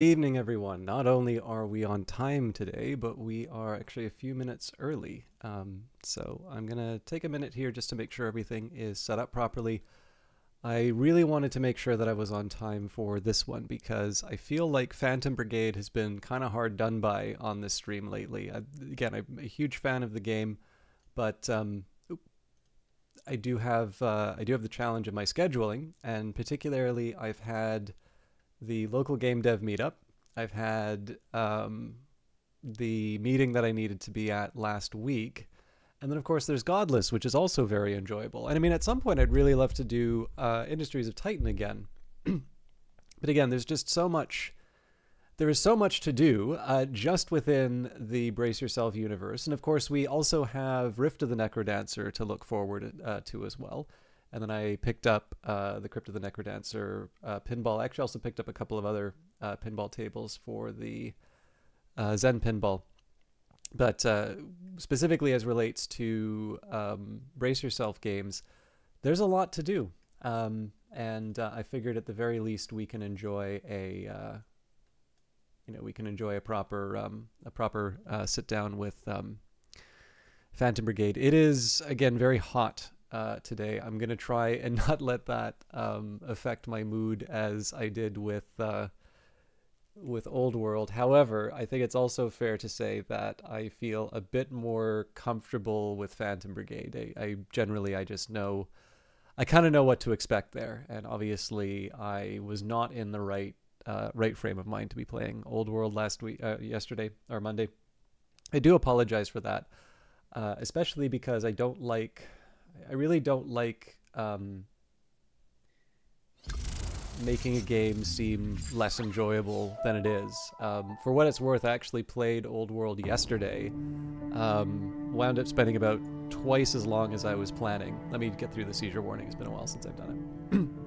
Evening, everyone. Not only are we on time today, but we are actually a few minutes early. So I'm going to take a minute here just to make sure everything is set up properly. I really wanted to make sure that I was on time for this one because I feel like Phantom Brigade has been kind of hard done by on this stream lately. Again, I'm a huge fan of the game, but I do have the challenge of my scheduling, and particularly I've had the local game dev meetup. I've had the meeting that I needed to be at last week. And then, of course, there's Godless, which is also very enjoyable. And I mean, at some point, I'd really love to do Industries of Titan again. But again, there's just so much. There is so much to do just within the Brace Yourself universe. And of course, we also have Rift of the Necrodancer to look forward to as well. And then I picked up the Crypt of the Necrodancer pinball. I actually also picked up a couple of other pinball tables for the Zen pinball. But specifically as relates to Brace Yourself games, there's a lot to do. And I figured at the very least we can enjoy a proper sit down with Phantom Brigade. It is again very hot today. I'm gonna try and not let that affect my mood as I did with Old World. However, I think it's also fair to say that I feel a bit more comfortable with Phantom Brigade. I just know, I kind of know what to expect there, and obviously I was not in the right frame of mind to be playing Old World yesterday or Monday. I do apologize for that, especially because I really don't like making a game seem less enjoyable than it is. For what it's worth, I actually played Old World yesterday. Wound up spending about twice as long as I was planning. Let me get through the seizure warning. It's been a while since I've done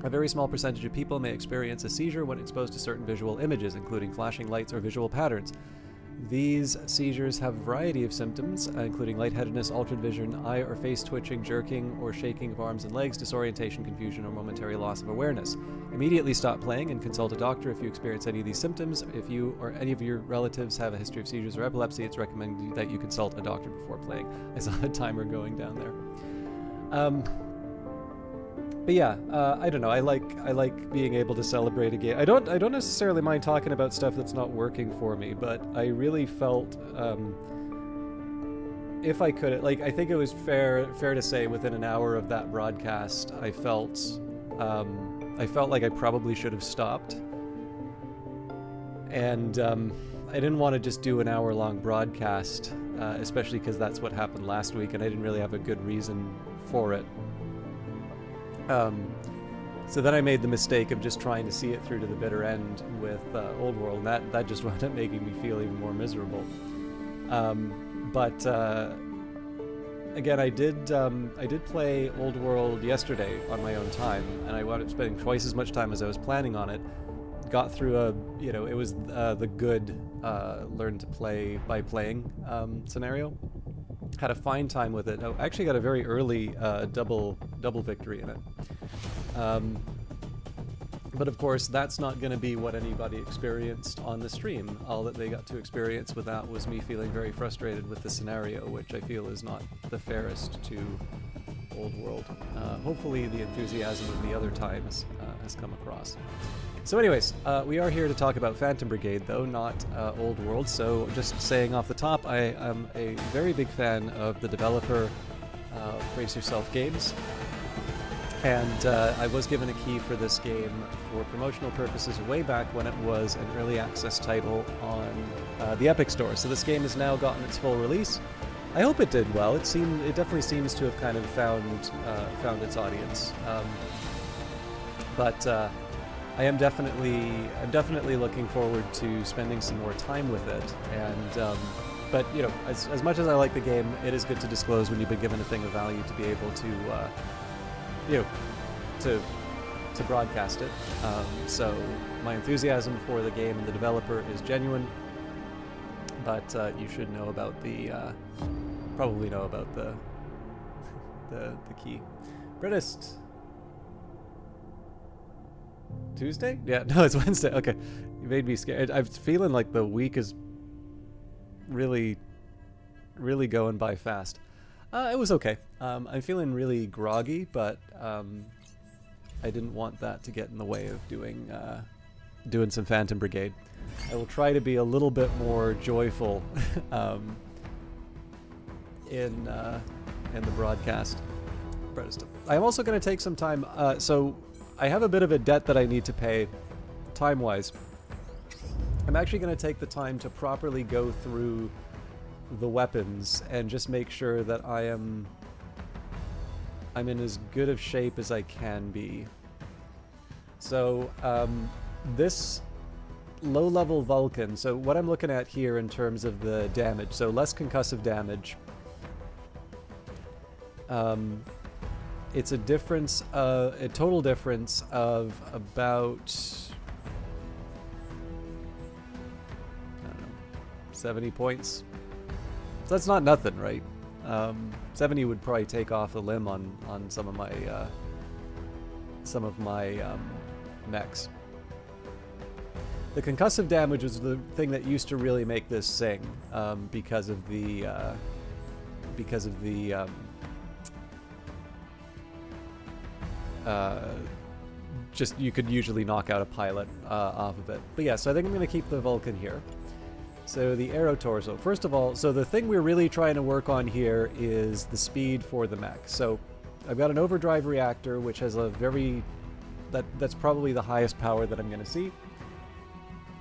it. A very small percentage of people may experience a seizure when exposed to certain visual images, including flashing lights or visual patterns. These seizures have a variety of symptoms, including lightheadedness, altered vision, eye or face twitching, jerking or shaking of arms and legs, disorientation, confusion, or momentary loss of awareness. Immediately stop playing and consult a doctor if you experience any of these symptoms. If you or any of your relatives have a history of seizures or epilepsy, it's recommended that you consult a doctor before playing. I saw a timer going down there. But yeah, I don't know. I like being able to celebrate a game. I don't necessarily mind talking about stuff that's not working for me, but I really felt if I could, like, I think it was fair to say within an hour of that broadcast, I felt like I probably should have stopped, and I didn't want to just do an hour-long broadcast, especially because that's what happened last week, and I didn't really have a good reason for it. So then I made the mistake of just trying to see it through to the bitter end with Old World, and that just wound up making me feel even more miserable. But again, I did play Old World yesterday on my own time, and I wound up spending twice as much time as I was planning on it. Got through it was the good learn to play by playing scenario. Had a fine time with it. I actually got a very early double victory in it. But of course, that's not going to be what anybody experienced on the stream. All that they got to experience with that was me feeling very frustrated with the scenario, which I feel is not the fairest to Old World. Hopefully the enthusiasm of the other times has come across. So anyways, we are here to talk about Phantom Brigade, though, not Old World. So just saying off the top, I am a very big fan of the developer Brace Yourself Games. And I was given a key for this game for promotional purposes way back when it was an early access title on the Epic Store. So this game has now gotten its full release. I hope it did well. It definitely seems to have kind of found its audience. But I'm definitely looking forward to spending some more time with it. And but you know, as much as I like the game, it is good to disclose when you've been given a thing of value to be able to to broadcast it. So my enthusiasm for the game and the developer is genuine, but you should know about probably know about the key. Britist. Tuesday? Yeah, no, it's Wednesday. Okay. You made me scared. I'm feeling like the week is really going by fast. It was okay. I'm feeling really groggy, but I didn't want that to get in the way of doing some Phantom Brigade. I will try to be a little bit more joyful in the broadcast. I'm also going to take some time. So I have a bit of a debt that I need to pay, time-wise. I'm actually going to take the time to properly go through the weapons and just make sure that I'm in as good of shape as I can be. So this low-level Vulcan, so what I'm looking at here in terms of the damage, so less concussive damage, it's a difference, a total difference of about, I don't know, 70 points. So that's not nothing, right? 70 would probably take off a limb on some of my mechs. The concussive damage was the thing that used to really make this sing, because of the just you could usually knock out a pilot off of it. But yeah, so I think I'm going to keep the Vulcan here. So the aero torso. First of all, so the thing we're really trying to work on here is the speed for the mech. So I've got an overdrive reactor, which has a very... that's probably the highest power that I'm going to see.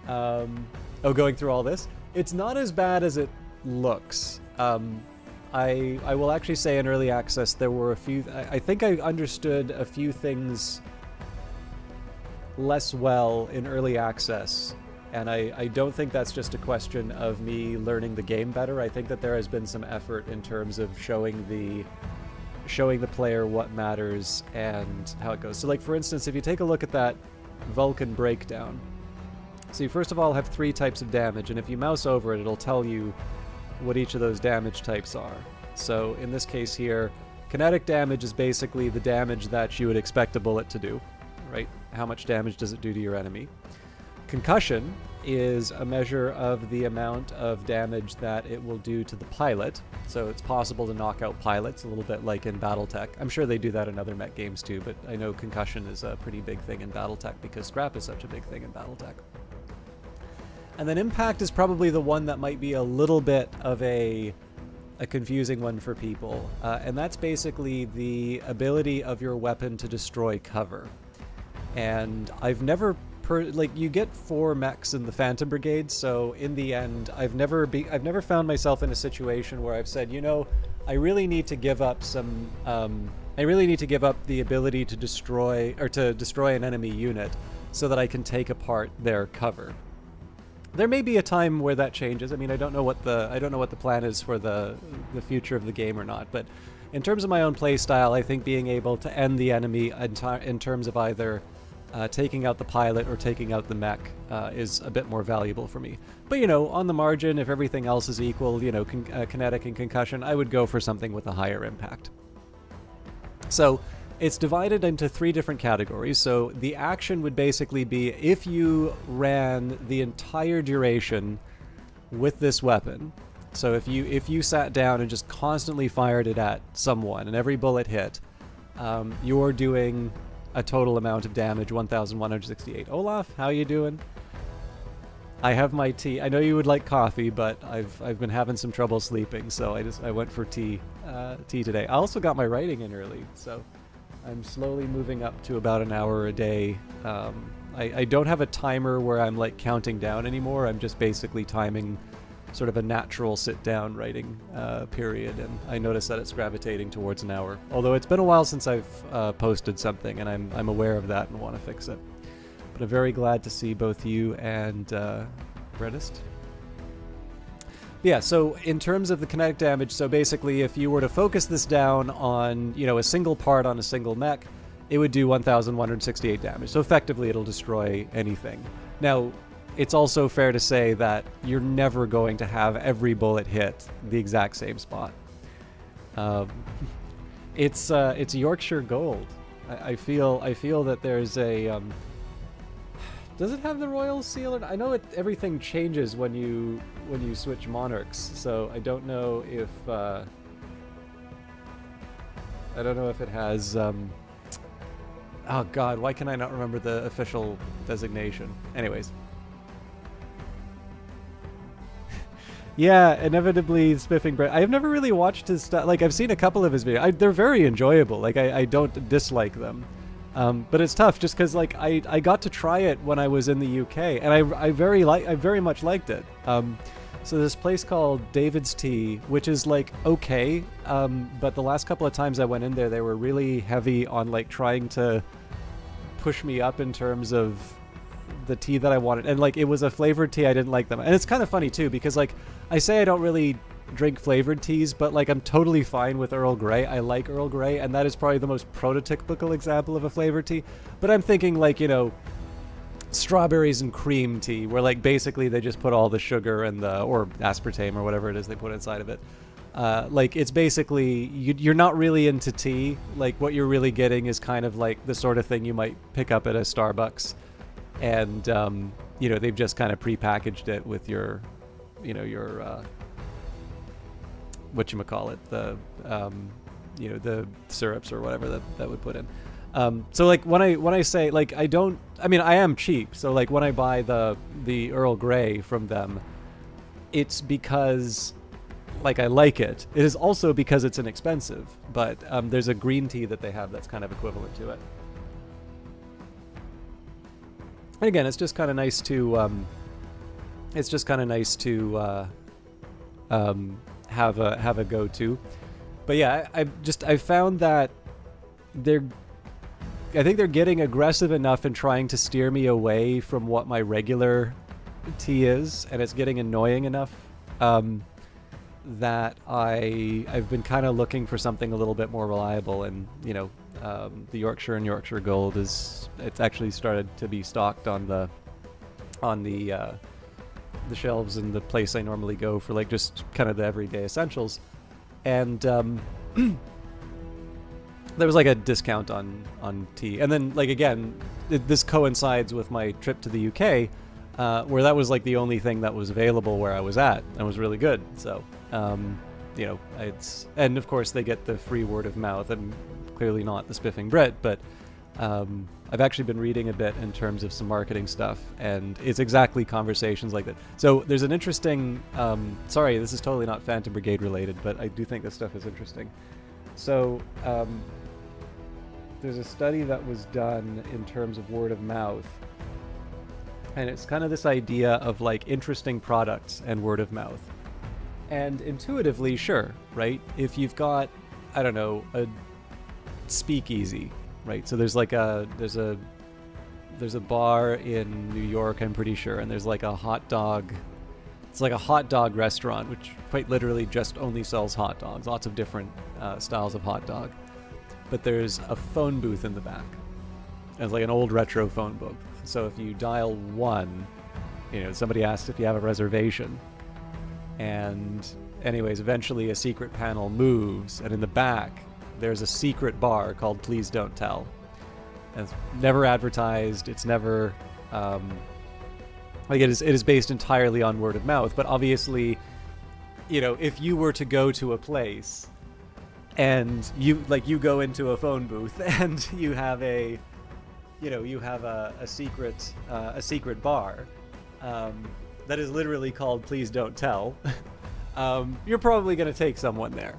Going through all this. It's not as bad as it looks. I will actually say in early access there were a few... I think I understood a few things less well in early access. And I don't think that's just a question of me learning the game better. I think that there has been some effort in terms of showing the player what matters and how it goes. So like for instance, if you take a look at that Vulcan breakdown, so you first of all have 3 types of damage, and if you mouse over it, it'll tell you what each of those damage types are. So in this case here, kinetic damage is basically the damage that you would expect a bullet to do, right? How much damage does it do to your enemy? Concussion is a measure of the amount of damage that it will do to the pilot. So it's possible to knock out pilots, a little bit like in Battletech. I'm sure they do that in other mech games too, but I know concussion is a pretty big thing in Battletech because scrap is such a big thing in Battletech. And then impact is probably the one that might be a little bit of a confusing one for people. And that's basically the ability of your weapon to destroy cover. And I've never... like, you get 4 mechs in the Phantom Brigade, so in the end, I've never found myself in a situation where I've said, you know, I really need to give up some... I really need to give up the ability to destroy an enemy unit so that I can take apart their cover. There may be a time where that changes. I mean, I don't know what the plan is for the future of the game or not, but in terms of my own play style, I think being able to end the enemy in terms of either taking out the pilot or taking out the mech is a bit more valuable for me. But, you know, on the margin, if everything else is equal, you know, kinetic and concussion, I would go for something with a higher impact. So it's divided into 3 different categories. So the action would basically be if you ran the entire duration with this weapon. So if you sat down and just constantly fired it at someone and every bullet hit, you're doing a total amount of damage, 1,168. Olaf, how you doing? I have my tea. I know you would like coffee, but I've been having some trouble sleeping, so I went for tea today. I also got my writing in early, so I'm slowly moving up to about an hour a day. I don't have a timer where I'm like counting down anymore. I'm just basically timing sort of a natural sit-down writing period, and I notice that it's gravitating towards an hour. Although it's been a while since I've posted something, and I'm aware of that and want to fix it. But I'm very glad to see both you and Redist. Yeah, so in terms of the kinetic damage, so basically if you were to focus this down on, you know, a single part on a single mech, it would do 1,168 damage. So effectively it'll destroy anything. Now, it's also fair to say that you're never going to have every bullet hit the exact same spot. It's Yorkshire Gold. I feel that there's a Does it have the royal seal? I know everything changes when you switch monarchs, so I don't know if it has. Oh God, why can I not remember the official designation? Anyways. Yeah, inevitably Spiffing Brett. I've never really watched his stuff. Like, I've seen a couple of his videos. They're very enjoyable. Like, I don't dislike them. But it's tough just because, like, I got to try it when I was in the UK, and I very much liked it. So this place called David's Tea, which is, like, okay, but the last couple of times I went in there, they were really heavy on, like, trying to push me up in terms of the tea that I wanted, and like it was a flavored tea. I didn't like them, and it's kind of funny too because like I say I don't really drink flavored teas, but like I'm totally fine with Earl Grey. I like Earl Grey, and that is probably the most prototypical example of a flavored tea. But I'm thinking like, you know, strawberries and cream tea, where like basically they just put all the sugar and the or aspartame or whatever it is they put inside of it. Like it's basically you're not really into tea. Like what you're really getting is kind of like the sort of thing you might pick up at a Starbucks. And, you know, they've just kind of prepackaged it with your, you know, your, whatchamacallit, the, you know, the syrups or whatever that would put in. So like when I say like, I am cheap. So like when I buy the Earl Grey from them, it's because like I like it. It is also because it's inexpensive, but, there's a green tea that they have that's kind of equivalent to it. And again, it's just kind of nice to have a go-to. But yeah, I found that I think they're getting aggressive enough in trying to steer me away from what my regular tea is, and it's getting annoying enough that I've been kind of looking for something a little bit more reliable, and you know. The Yorkshire and Yorkshire Gold it's actually started to be stocked on the shelves in the place I normally go for like just kind of the everyday essentials, and there was like a discount on tea, and then like again this coincides with my trip to the UK, where that was like the only thing that was available where I was at, and was really good. So you know, and of course they get the free word of mouth, and clearly not the Spiffing Brit, but I've actually been reading a bit in terms of some marketing stuff, and it's exactly conversations like that. So there's an interesting, sorry, this is totally not Phantom Brigade related, but I do think this stuff is interesting. So there's a study that was done in terms of word of mouth, and it's kind of this idea of like interesting products and word of mouth. And intuitively, sure, right? If you've got, I don't know, a speakeasy, right? So there's like there's a bar in New York, I'm pretty sure, and there's like a hot dog. It's like a hot dog restaurant, which quite literally just only sells hot dogs. Lots of different styles of hot dog. But there's a phone booth in the back. And it's like an old retro phone booth. So if you dial 1, you know, somebody asks if you have a reservation. And anyways, eventually a secret panel moves, and in the back there's a secret bar called Please Don't Tell. And it's never advertised. It's never like it is based entirely on word of mouth. But obviously, you know, if you were to go to a place and you go into a phone booth and you have a secret bar that is literally called Please Don't Tell, you're probably going to take someone there.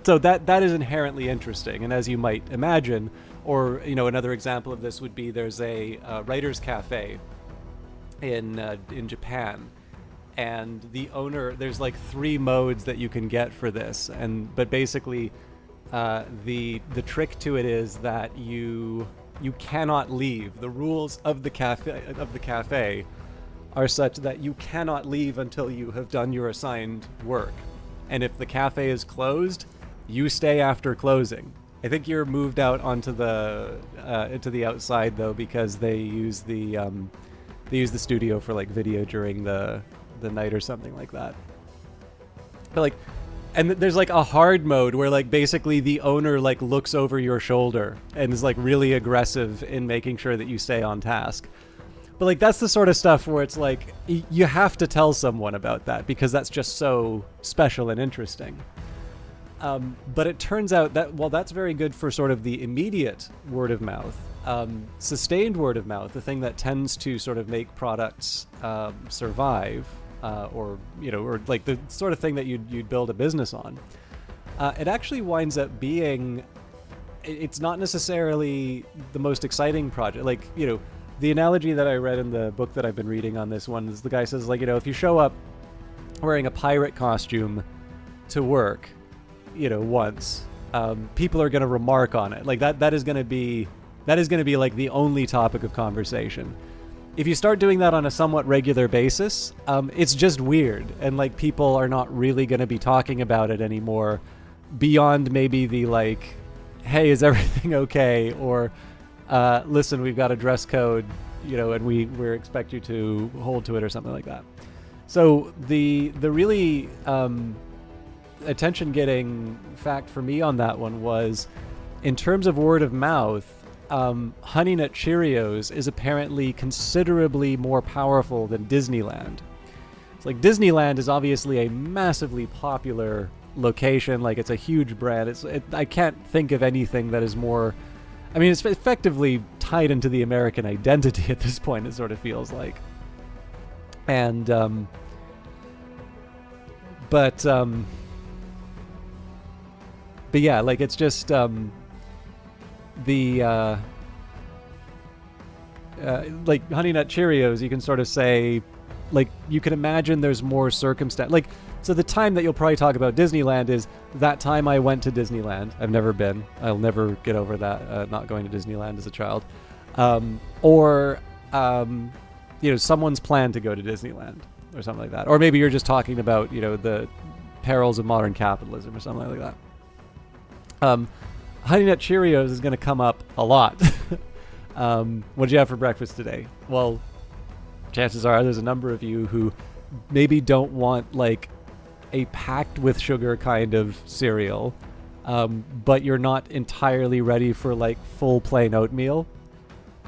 So that is inherently interesting, and as you might imagine, or you know, another example of this would be there's a writer's cafe in Japan, and the owner, there's like 3 modes that you can get for this, but basically the trick to it is that you cannot leave. The rules of the cafe are such that you cannot leave until you have done your assigned work, and if the cafe is closed, you stay after closing. I think you're moved out onto the into the outside though, because they use the studio for like video during the night or something like that. But like, And there's like a hard mode where like basically the owner like looks over your shoulder and is like really aggressive in making sure that you stay on task. But like that's the sort of stuff where it's like you have to tell someone about that because that's just so special and interesting. But it turns out that while that's very good for sort of the immediate word of mouth, sustained word of mouth, the thing that tends to sort of make products survive, or like the sort of thing that you'd build a business on, it actually winds up being, it's not necessarily the most exciting project. Like, the analogy that I read in the book that I've been reading on this one is the guy says, like, if you show up wearing a pirate costume to work, once, people are going to remark on it. Like that is going to be like the only topic of conversation. If you start doing that on a somewhat regular basis, it's just weird. And like people are not really going to be talking about it anymore beyond maybe the like, hey, is everything okay? Or, listen, we've got a dress code, and we expect you to hold to it or something like that. So the really attention-getting fact for me on that one was, in terms of word of mouth, Honey Nut Cheerios is apparently considerably more powerful than Disneyland. It's like Disneyland is obviously a massively popular location, like it's a huge brand. I can't think of anything that is more, I mean, it's effectively tied into the American identity at this point, it sort of feels like. And but yeah, like it's just like Honey Nut Cheerios, you can sort of say, like, you can imagine there's more circumstance. Like, so the time that you'll probably talk about Disneyland is that time I went to Disneyland. I've never been. I'll never get over that, not going to Disneyland as a child. Or someone's plan to go to Disneyland or something like that. Or maybe you're just talking about, the perils of modern capitalism or something like that. Honey Nut Cheerios is going to come up a lot. What'd you have for breakfast today? Well, chances are there's a number of you who maybe don't want like a packed with sugar kind of cereal, but you're not entirely ready for like full plain oatmeal.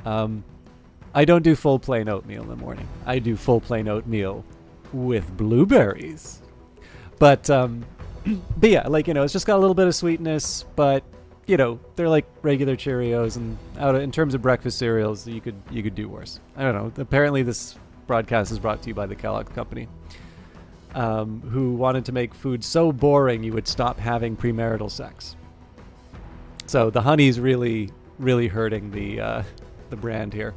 I don't do full plain oatmeal in the morning. I do full plain oatmeal with blueberries. But yeah, like, it's just got a little bit of sweetness, but they're like regular Cheerios, and in terms of breakfast cereals, you could do worse. I don't know. Apparently this broadcast is brought to you by the Kellogg Company, who wanted to make food so boring you would stop having premarital sex. So the honey's really, really hurting the brand here.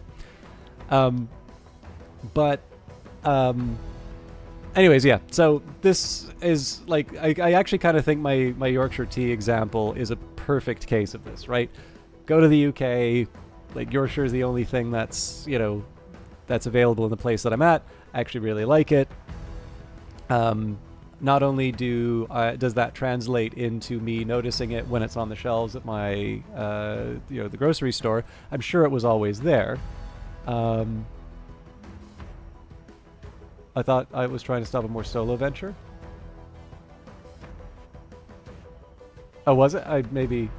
Anyways, yeah, so this is like, I actually kind of think my Yorkshire tea example is a perfect case of this, right? Go to the UK, like Yorkshire is the only thing that's, that's available in the place that I'm at. I actually really like it. Not only does that translate into me noticing it when it's on the shelves at my, the grocery store, I'm sure it was always there. I thought I was trying to stop a more solo venture. Oh, was it? Maybe.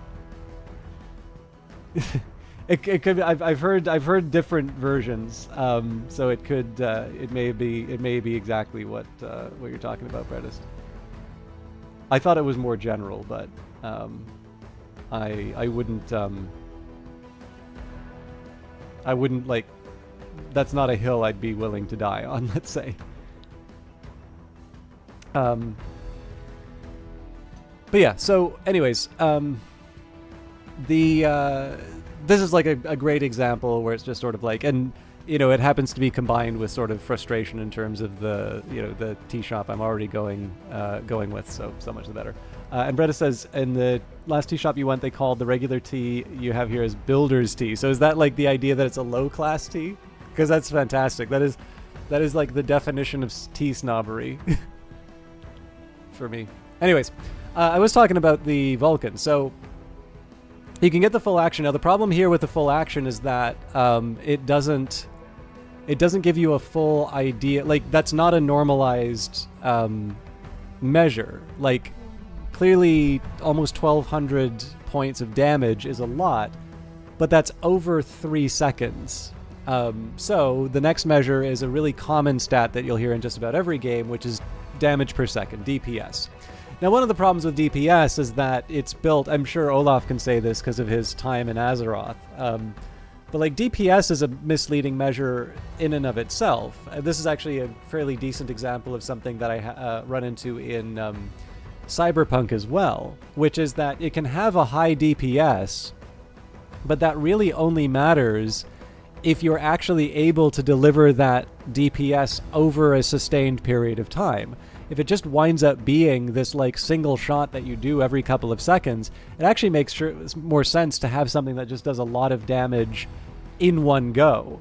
it could be. I've heard different versions. So it could. It may be exactly what you're talking about, Bredist. I thought it was more general, but I wouldn't. I wouldn't like. That's not a hill I'd be willing to die on, let's say. But yeah, so anyways, this is like a great example where it's just sort of like, and it happens to be combined with sort of frustration in terms of the the tea shop I'm already going with, so much the better. And Bretta says, in the last tea shop you went, they called the regular tea you have here as builder's tea. So is that like the idea that it's a low class tea? Because that's fantastic. That is like the definition of tea snobbery for me. Anyways, I was talking about the Vulcan. So you can get the full action. Now the problem here with the full action is that it doesn't give you a full idea. Like, that's not a normalized measure. Like, clearly almost 1,200 points of damage is a lot, but that's over 3 seconds. So the next measure is a really common stat that you'll hear in just about every game, which is damage per second, DPS. Now, one of the problems with DPS is that it's built, I'm sure Olaf can say this because of his time in Azeroth, but like DPS is a misleading measure in and of itself. This is actually a fairly decent example of something that I run into in Cyberpunk as well, which is that it can have a high DPS, but that really only matters if you're actually able to deliver that DPS over a sustained period of time. If it just winds up being this like single shot that you do every couple of seconds, it actually makes more sense to have something that just does a lot of damage in one go.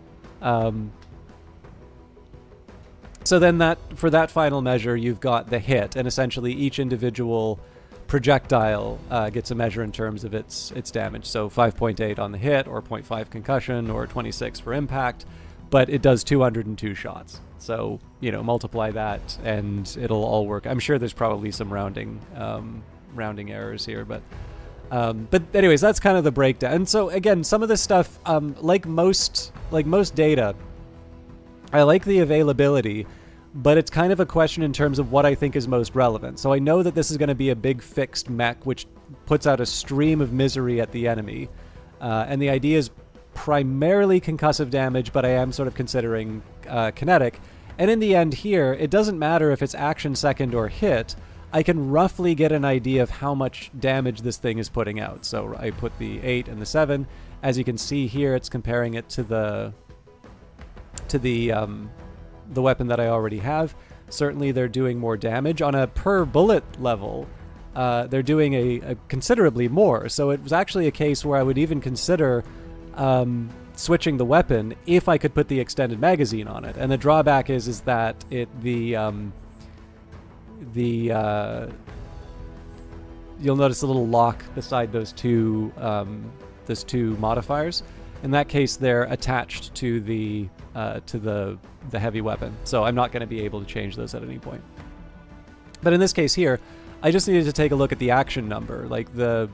So then for that final measure, you've got the hit, and essentially each individual projectile gets a measure in terms of its damage. So 5.8 on the hit, or 0.5 concussion, or 26 for impact, but it does 202 shots. So, you know, multiply that and it'll all work. I'm sure there's probably some rounding errors here, but anyways, that's kind of the breakdown. And so again, some of this stuff, like most data, I like the availability, but it's kind of a question in terms of what I think is most relevant. So I know that this is going to be a big fixed mech, which puts out a stream of misery at the enemy. And the idea is primarily concussive damage, but I am sort of considering kinetic. And in the end here, it doesn't matter if it's action second or hit. I can roughly get an idea of how much damage this thing is putting out. So I put the 8 and the 7. As you can see here, it's comparing it to the weapon that I already have. Certainly they're doing more damage. On a per bullet level, they're doing a considerably more. So it was actually a case where I would even consider switching the weapon if I could put the extended magazine on it. And the drawback is that you'll notice a little lock beside those two modifiers. In that case, they're attached to the heavy weapon, so I'm not going to be able to change those at any point. But in this case here, I just needed to take a look at the action number. Like the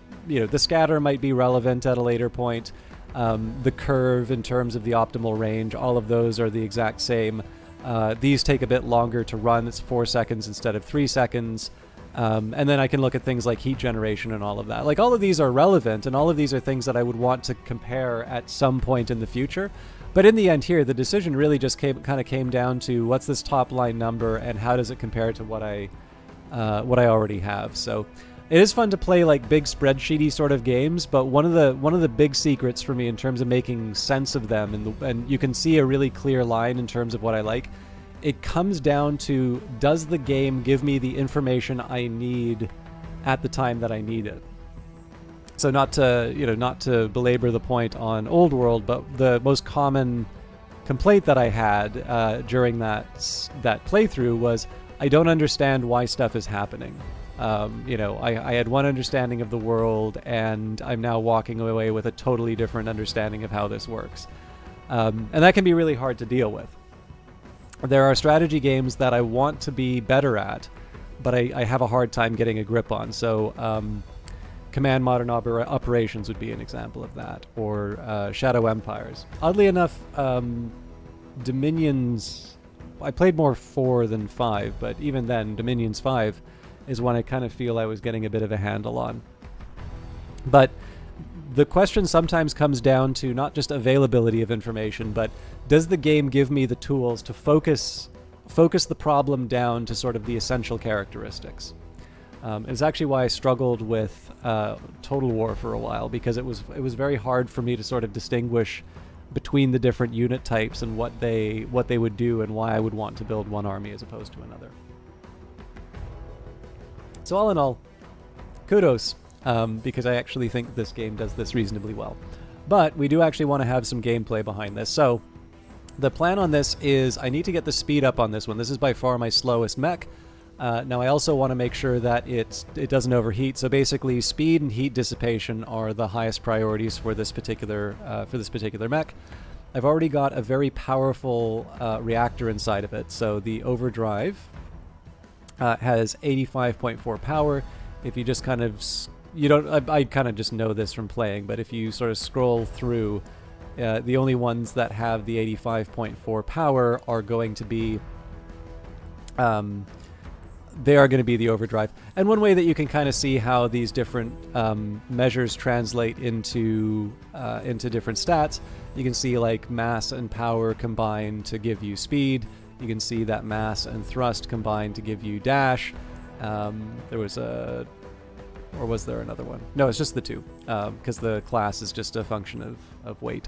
scatter might be relevant at a later point. The curve in terms of the optimal range, all of those are the exact same. These take a bit longer to run. It's 4 seconds instead of 3 seconds. And then I can look at things like heat generation and all of that. Like, all of these are relevant, and all of these are things that I would want to compare at some point in the future. But in the end here, the decision really just kind of came down to what's this top line number and how does it compare to what I already have. So it is fun to play like big spreadsheety sort of games, but one of the big secrets for me in terms of making sense of them, and you can see a really clear line in terms of what I like. It comes down to, does the game give me the information I need at the time that I need it? So not to belabor the point on Old World, but the most common complaint that I had during that playthrough was, I don't understand why stuff is happening. I had one understanding of the world, and I'm now walking away with a totally different understanding of how this works. And that can be really hard to deal with. There are strategy games that I want to be better at, but I have a hard time getting a grip on. So Command Modern Operations would be an example of that, or Shadow Empires. Oddly enough, Dominions, I played more 4 than 5, but even then, Dominions 5 is one I kind of feel I was getting a bit of a handle on. But the question sometimes comes down to not just availability of information, but does the game give me the tools to focus the problem down to sort of the essential characteristics? It's actually why I struggled with Total War for a while, because it was very hard for me to sort of distinguish between the different unit types and what they would do and why I would want to build one army as opposed to another. So all in all, kudos, because I actually think this game does this reasonably well. But we do actually want to have some gameplay behind this. So the plan on this is I need to get the speed up on this one. This is by far my slowest mech. Now I also want to make sure that it doesn't overheat. So basically, speed and heat dissipation are the highest priorities for this particular mech. I've already got a very powerful reactor inside of it. So the overdrive has 85.4 power. if you just kind of, you don't, I kind of just know this from playing, but if you sort of scroll through, the only ones that have the 85.4 power are going to be, they are going to be the overdrive. And one way that you can kind of see how these different measures translate into different stats, you can see like mass and power combine to give you speed. You can see that mass and thrust combine to give you dash. There was a, or was there another one? No, it's just the two, because the class is just a function of weight.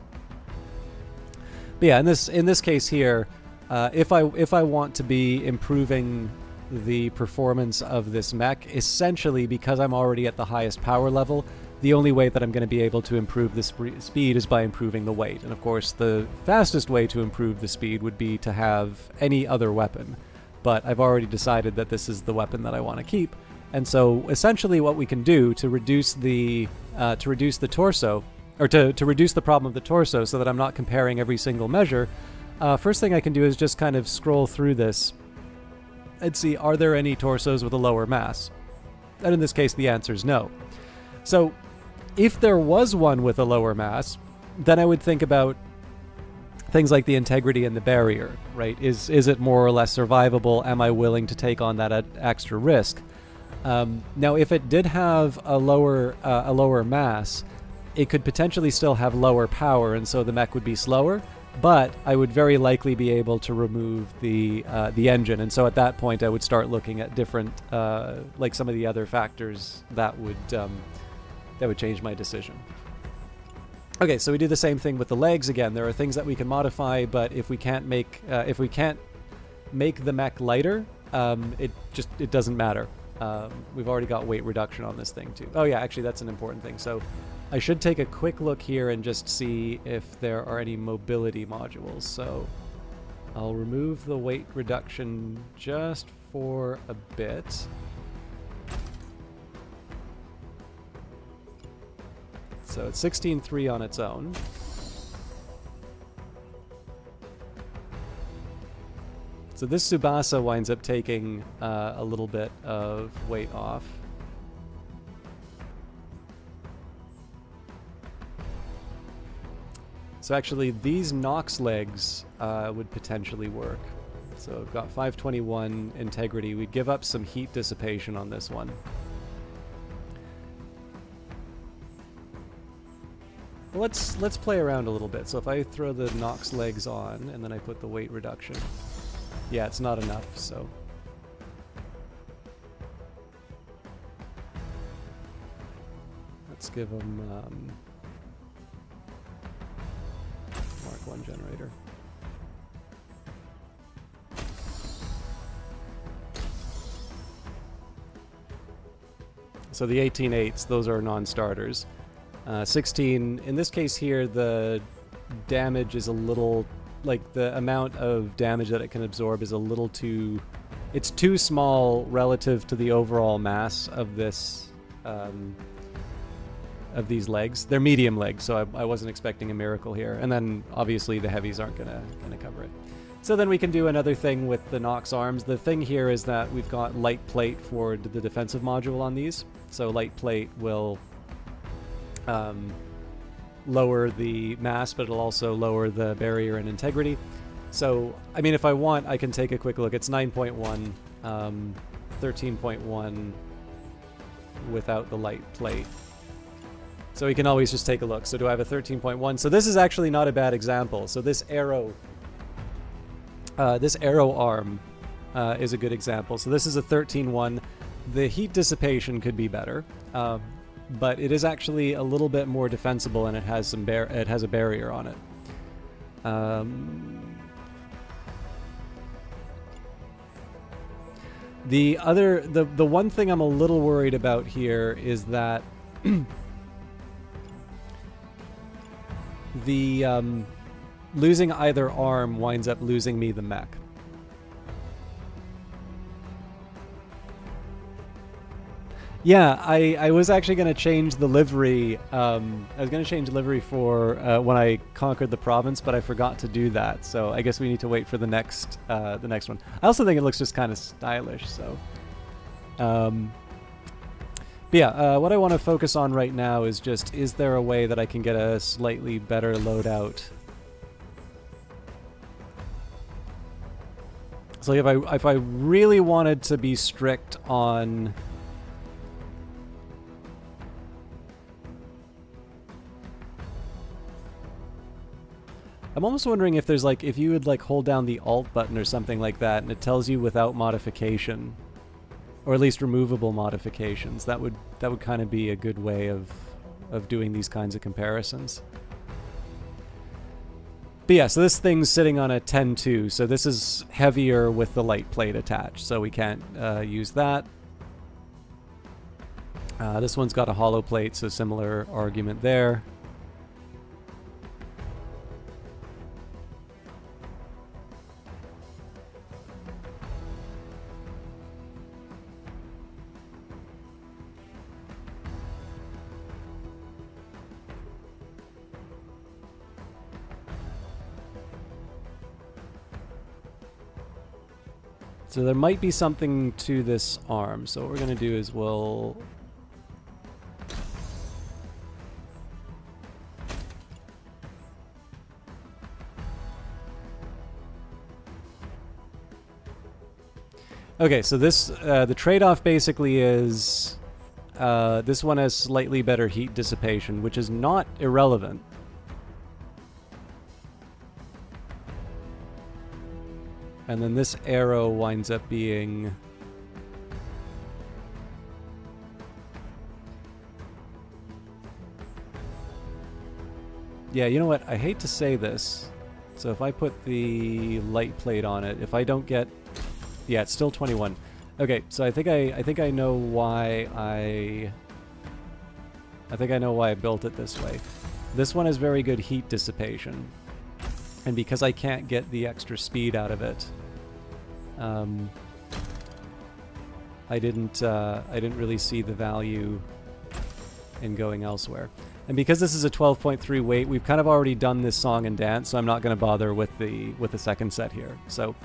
But yeah, in this case here, if I want to be improving the performance of this mech, essentially because I'm already at the highest power level, the only way that I'm going to be able to improve the speed is by improving the weight. And of course, the fastest way to improve the speed would be to have any other weapon. But I've already decided that this is the weapon that I want to keep. And so essentially what we can do to reduce the torso, or to reduce the problem of the torso so that I'm not comparing every single measure, first thing I can do is just kind of scroll through this and see, are there any torsos with a lower mass? And in this case, the answer is no. So if there was one with a lower mass, then I would think about things like the integrity and the barrier, right? Is it more or less survivable? Am I willing to take on that extra risk? Now, if it did have a lower mass, it could potentially still have lower power, and so the mech would be slower. But I would very likely be able to remove the engine, and so at that point I would start looking at different, like some of the other factors that would change my decision. Okay, so we do the same thing with the legs again. There are things that we can modify, but if we can't make the mech lighter, it doesn't matter. We've already got weight reduction on this thing too. Oh yeah, actually that's an important thing. So I should take a quick look here and just see if there are any mobility modules. So I'll remove the weight reduction just for a bit. So it's 16.3 on its own. So this Tsubasa winds up taking a little bit of weight off. So actually, these Nox legs would potentially work. So I've got 521 integrity. We'd give up some heat dissipation on this one. Well, let's play around a little bit. So if I throw the Nox legs on and then I put the weight reduction, yeah, it's not enough. So let's give them Mark 1 generator. So the 18.8s, those are non-starters. 16, in this case here, the damage is a little, like the amount of damage that it can absorb is a little too, it's too small relative to the overall mass of this, of these legs. They're medium legs, so I wasn't expecting a miracle here. And then obviously the heavies aren't gonna cover it. So then we can do another thing with the Nox arms. The thing here is that we've got light plate for the defensive module on these. So light plate will lower the mass, but it'll also lower the barrier and integrity. So, I mean, if I want, I can take a quick look. It's 9.1, 13.1 without the light plate. So we can always just take a look. So do I have a 13.1? So this is actually not a bad example. So this arrow arm is a good example. So this is a 13.1. The heat dissipation could be better. But it is actually a little bit more defensible, and it has some it has a barrier on it. The one thing I'm a little worried about here is that the losing either arm winds up losing me the mech. Yeah, I was actually going to change the livery. I was going to change livery for when I conquered the province, but I forgot to do that. So I guess we need to wait for the next one. I also think it looks just kind of stylish. So, But yeah, what I want to focus on right now is just, is there a way that I can get a slightly better loadout? So if I really wanted to be strict on... I'm almost wondering if there's like, if you would like hold down the Alt button or something like that and it tells you without modification, or at least removable modifications, that would kind of be a good way of doing these kinds of comparisons. But yeah, so this thing's sitting on a 10.2, so this is heavier with the light plate attached, so we can't use that. This one's got a hollow plate, so similar argument there. So there might be something to this arm. So what we're going to do is we'll... Okay, so this, the trade-off basically is this one has slightly better heat dissipation, which is not irrelevant. And then this arrow winds up being... Yeah, you know what? I hate to say this. So if I put the light plate on it, if I don't get... Yeah, it's still 21. Okay, so I think I know why I know why I built it this way. This one has very good heat dissipation. And because I can't get the extra speed out of it, I didn't really see the value in going elsewhere. And because this is a 12.3 weight, we've kind of already done this song and dance, so I'm not going to bother with the second set here. So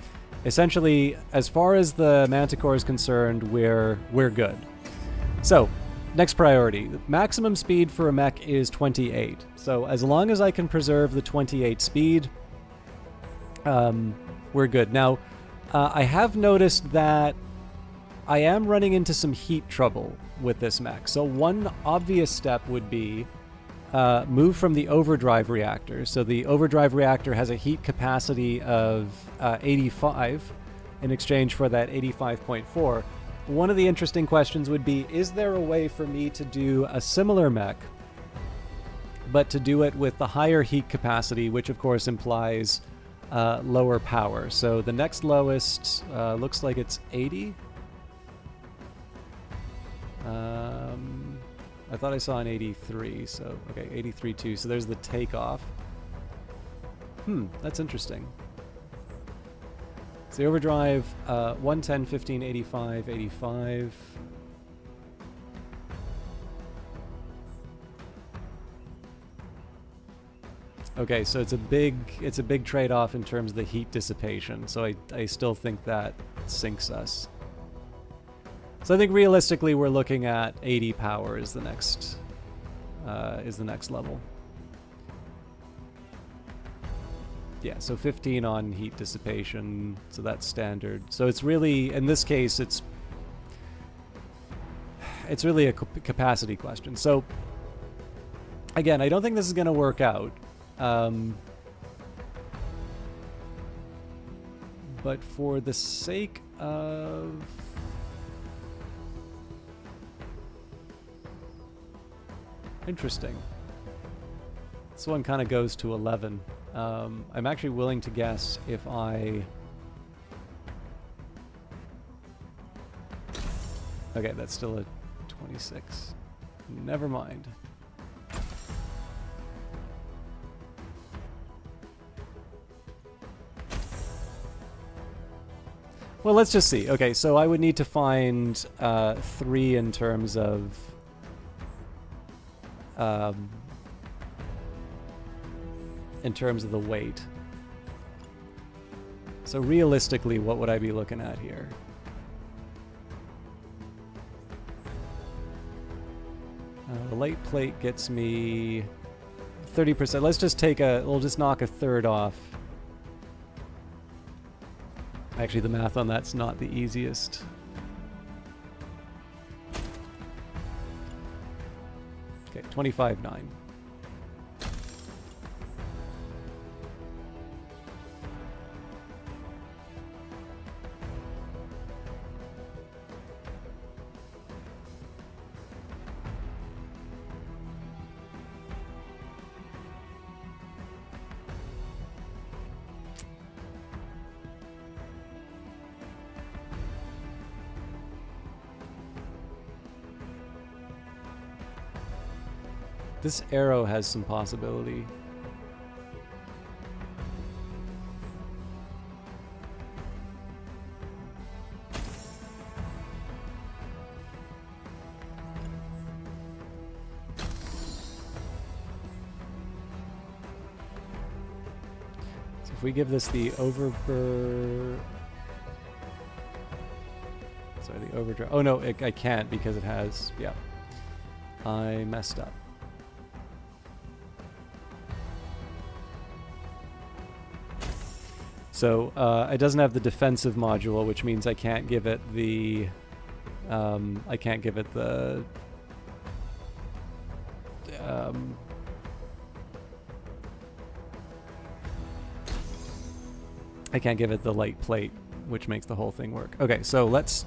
essentially, as far as the Manticore is concerned, we're good. So next priority. Maximum speed for a mech is 28. So as long as I can preserve the 28 speed, we're good. Now, I have noticed that I am running into some heat trouble with this mech. So one obvious step would be move from the overdrive reactor. So the overdrive reactor has a heat capacity of 85 in exchange for that 85.4. One of the interesting questions would be, is there a way for me to do a similar mech, but to do it with the higher heat capacity, which of course implies lower power. So the next lowest looks like it's 80. I thought I saw an 83, so okay, 83.2. So there's the takeoff. That's interesting. So the overdrive, 110, 15, 85, 85. Okay, so it's a big trade-off in terms of the heat dissipation. So I still think that sinks us. So I think realistically we're looking at 80 power is the next level. Yeah, so 15 on heat dissipation, so that's standard. So it's really, in this case, it's really a capacity question. So again, I don't think this is going to work out. But for the sake of... Interesting. This one kind of goes to 11. I'm actually willing to guess if I... Okay, that's still a 26. Never mind. Well, let's just see. Okay, so I would need to find 3 in terms of... the weight. So realistically, what would I be looking at here? The light plate gets me 30%. Let's just take a... We'll just knock a third off. Actually, the math on that's not the easiest. Okay, 25.9. This arrow has some possibility. So if we give this the overdrive... Sorry, the overdrive... Oh no, I can't because it has... Yeah. I messed up. So it doesn't have the defensive module, which means I can't give it the I can't give it the I can't give it the light plate, which makes the whole thing work. Okay, so let's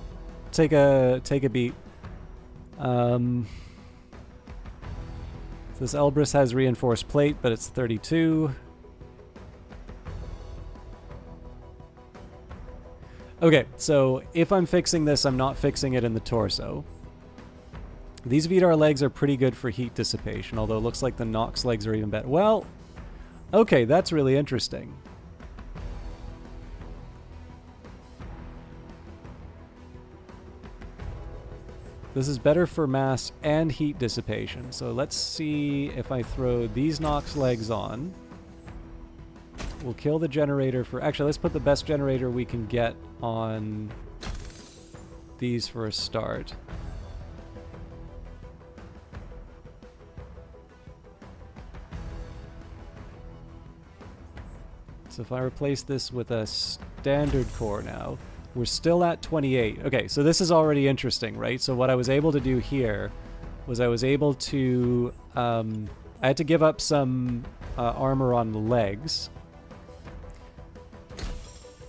take a beat. So this Elbrus has reinforced plate, but it's 32. Okay, so if I'm fixing this, I'm not fixing it in the torso. These Vidar legs are pretty good for heat dissipation, although it looks like the Nox legs are even better. Well, okay, that's really interesting. This is better for mass and heat dissipation. So let's see if I throw these Nox legs on. We'll kill the generator for... Actually, let's put the best generator we can get on these for a start. So if I replace this with a standard core now, we're still at 28. Okay, so this is already interesting, right? So what I was able to do here was I was able to... I had to give up some armor on the legs.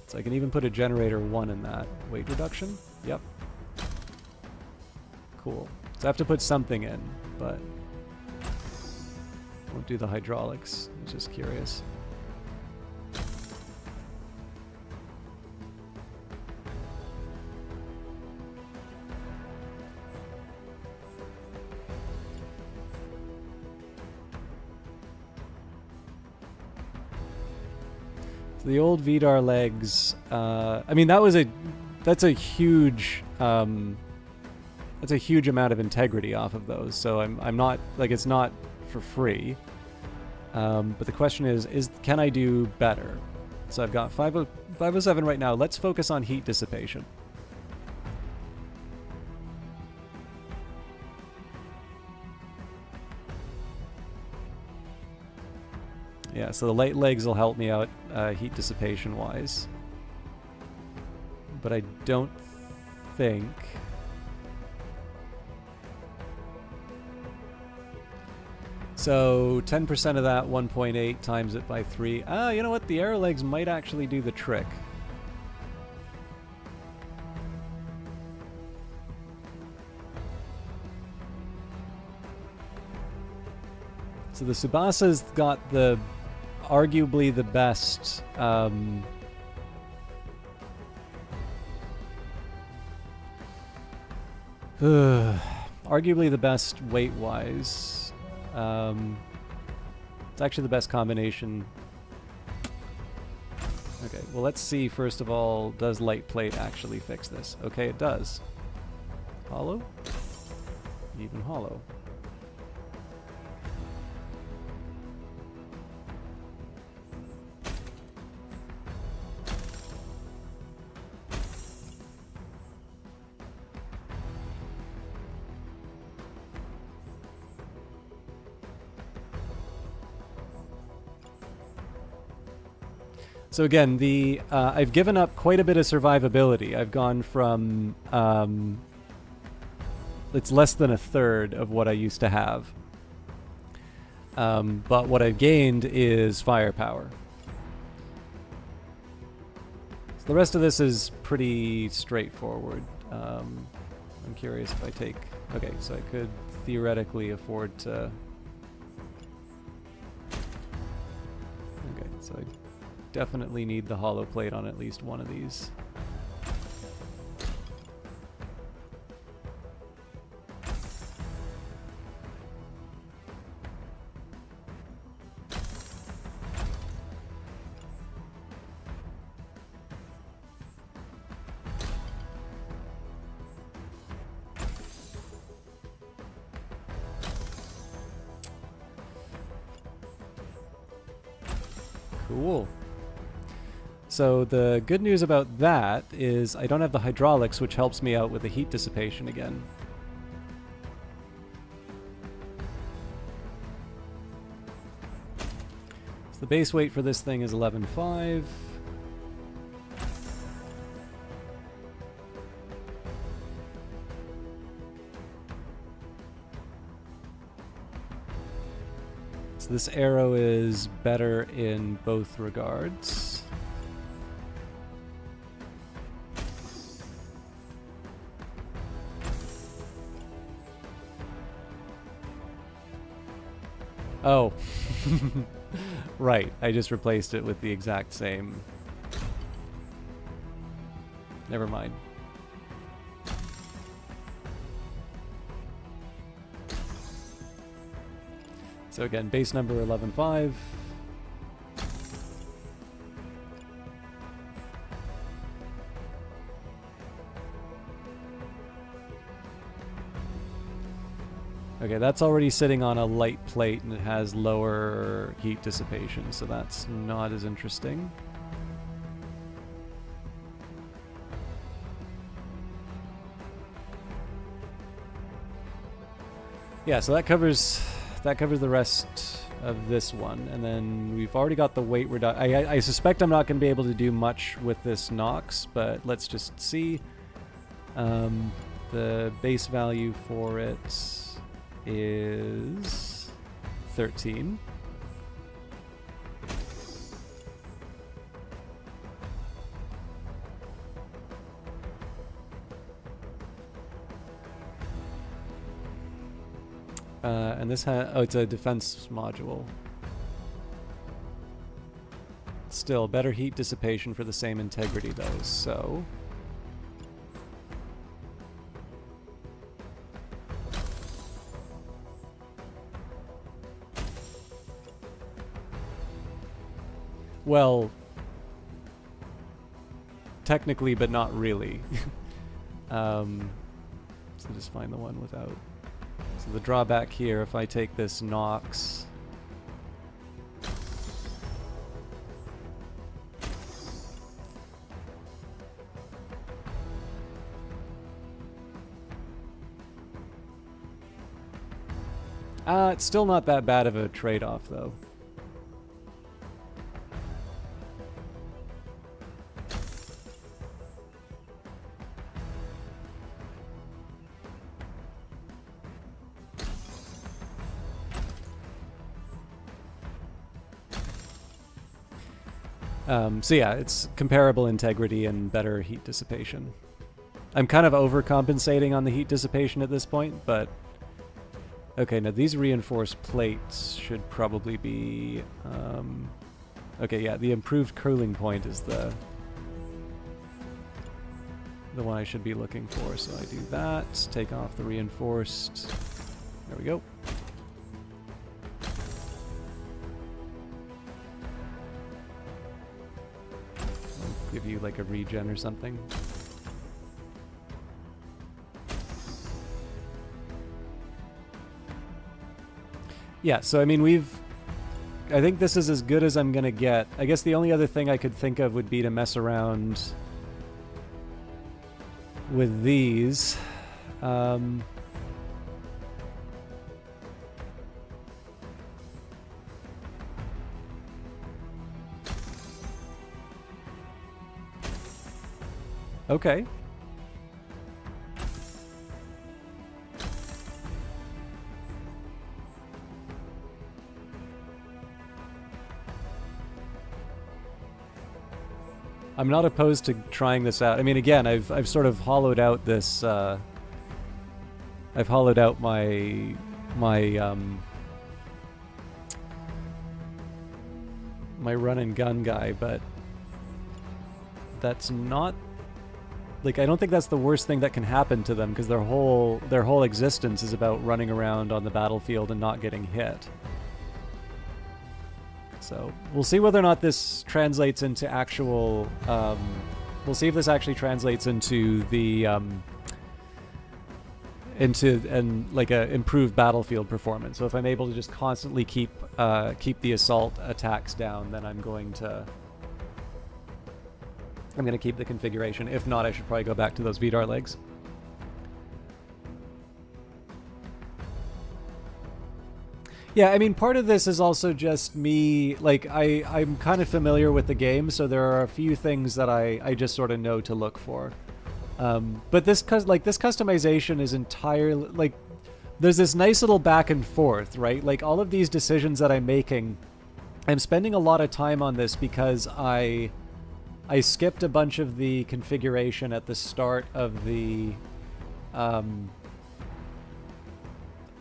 So I can even put a generator 1 in that. Weight reduction? Yep. Cool. So I have to put something in, but won't do the hydraulics. I was just curious. So the old Vidar legs, I mean that's a huge amount of integrity off of those. So I'm not like it's not for free. But the question is can I do better? So I've got 507 right now. Let's focus on heat dissipation. Yeah, so the light legs will help me out heat dissipation wise. But I don't think... So 10% of that 1.8 times it by 3. Ah, you know what? The arrow legs might actually do the trick. So the Tsubasa's got the arguably the best arguably the best weight-wise. It's actually the best combination. Okay, well let's see first of all, does light plate actually fix this? Okay, it does. Hollow? Even hollow. So again, the I've given up quite a bit of survivability. I've gone from it's less than a third of what I used to have. But what I've gained is firepower. So the rest of this is pretty straightforward. I'm curious if I take... Okay, so I could theoretically afford to... Okay, so I definitely need the hollow plate on at least one of these. Cool. So the good news about that is I don't have the hydraulics, which helps me out with the heat dissipation again. So the base weight for this thing is 11.5. So this arrow is better in both regards. Oh, right. I just replaced it with the exact same. Never mind. So again, base number 11.5. Okay, that's already sitting on a light plate and it has lower heat dissipation, so that's not as interesting. Yeah, so that covers the rest of this one, and then we've already got the weight reduction. I suspect I'm not going to be able to do much with this Nox, but let's just see. The base value for it is 13. And this has... Oh, it's a defense module. Still, better heat dissipation for the same integrity, though, so... Well... Technically, but not really. So just find the one without... So the drawback here, if I take this Nox... It's still not that bad of a trade-off, though. So yeah, it's comparable integrity and better heat dissipation. I'm kind of overcompensating on the heat dissipation at this point, but... Okay, now these reinforced plates should probably be... Okay, yeah, the improved cooling point is the one I should be looking for, so I do that, take off the reinforced... There we go. Give you like a regen or something. Yeah, so I mean I think this is as good as I'm gonna get. I guess the only other thing I could think of would be to mess around with these. Okay. I'm not opposed to trying this out. I mean, again, I've sort of hollowed out this. I've hollowed out my my run and gun guy, but that's not, like, I don't think that's the worst thing that can happen to them, because their whole existence is about running around on the battlefield and not getting hit. So we'll see whether or not this translates into actual. We'll see if this actually translates into the like a improved battlefield performance. So if I'm able to just constantly keep the assault attacks down, then I'm going to keep the configuration. If not, I should probably go back to those VDAR legs. Yeah, I mean, part of this is also just me, like, I'm kind of familiar with the game, so there are a few things that I just sort of know to look for. But this customization is entirely, like, there's this nice little back and forth, right? Like, all of these decisions that I'm making, I'm spending a lot of time on this because I skipped a bunch of the configuration at the start of the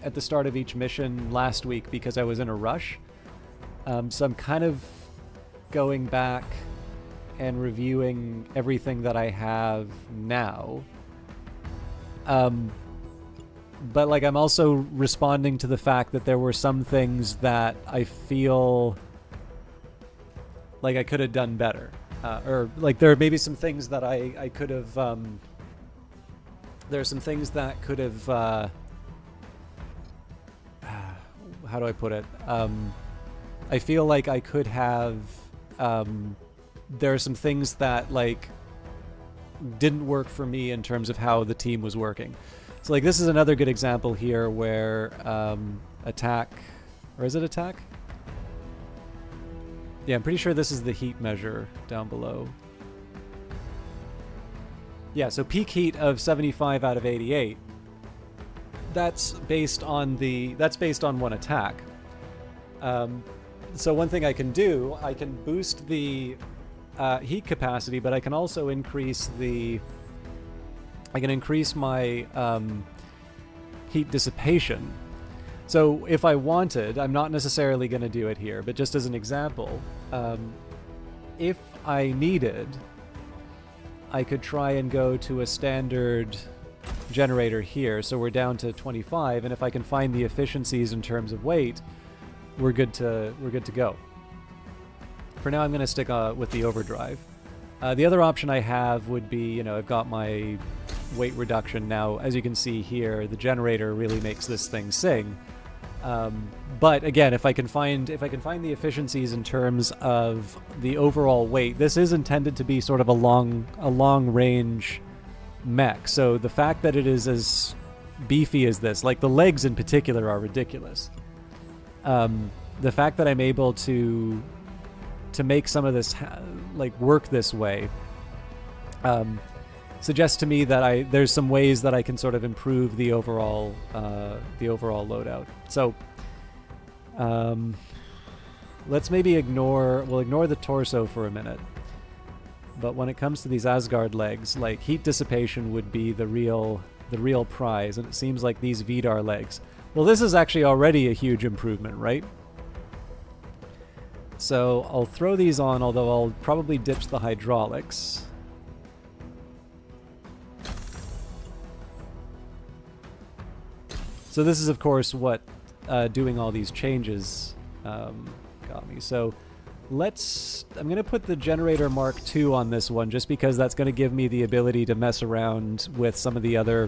at the start of each mission last week because I was in a rush. So I'm kind of going back and reviewing everything that I have now. But like, I'm also responding to the fact that there were some things that I feel like I could have done better. Or like, there are maybe some things that I could have, there are some things that could have, how do I put it? I feel like I could have, there are some things that, like, didn't work for me in terms of how the team was working. So, like, this is another good example here where attack, or is it attack? Yeah, I'm pretty sure this is the heat measure down below. Yeah, so peak heat of 75 out of 88. That's based on one attack. So one thing I can do, I can boost the heat capacity, but I can also increase my heat dissipation. So if I wanted, I'm not necessarily going to do it here, but just as an example, if I needed, I could try and go to a standard generator here, so we're down to 25, and if I can find the efficiencies in terms of weight, we're good to go. For now, I'm going to stick with the overdrive. The other option I have would be, you know, I've got my weight reduction now. As you can see here, the generator really makes this thing sing. But again, if I can find the efficiencies in terms of the overall weight, this is intended to be sort of a long range mech. So the fact that it is as beefy as this, like the legs in particular, are ridiculous. The fact that I'm able to make some of this like work this way suggests to me that there's some ways that I can sort of improve the overall loadout. So let's maybe ignore the torso for a minute. But when it comes to these Asgard legs, like, heat dissipation would be the real prize, and it seems like these VDAR legs. Well, this is actually already a huge improvement, right? So I'll throw these on, although I'll probably ditch the hydraulics. So this is, of course, what doing all these changes got me. So I'm going to put the Generator Mark II on this one, just because that's going to give me the ability to mess around with some of the other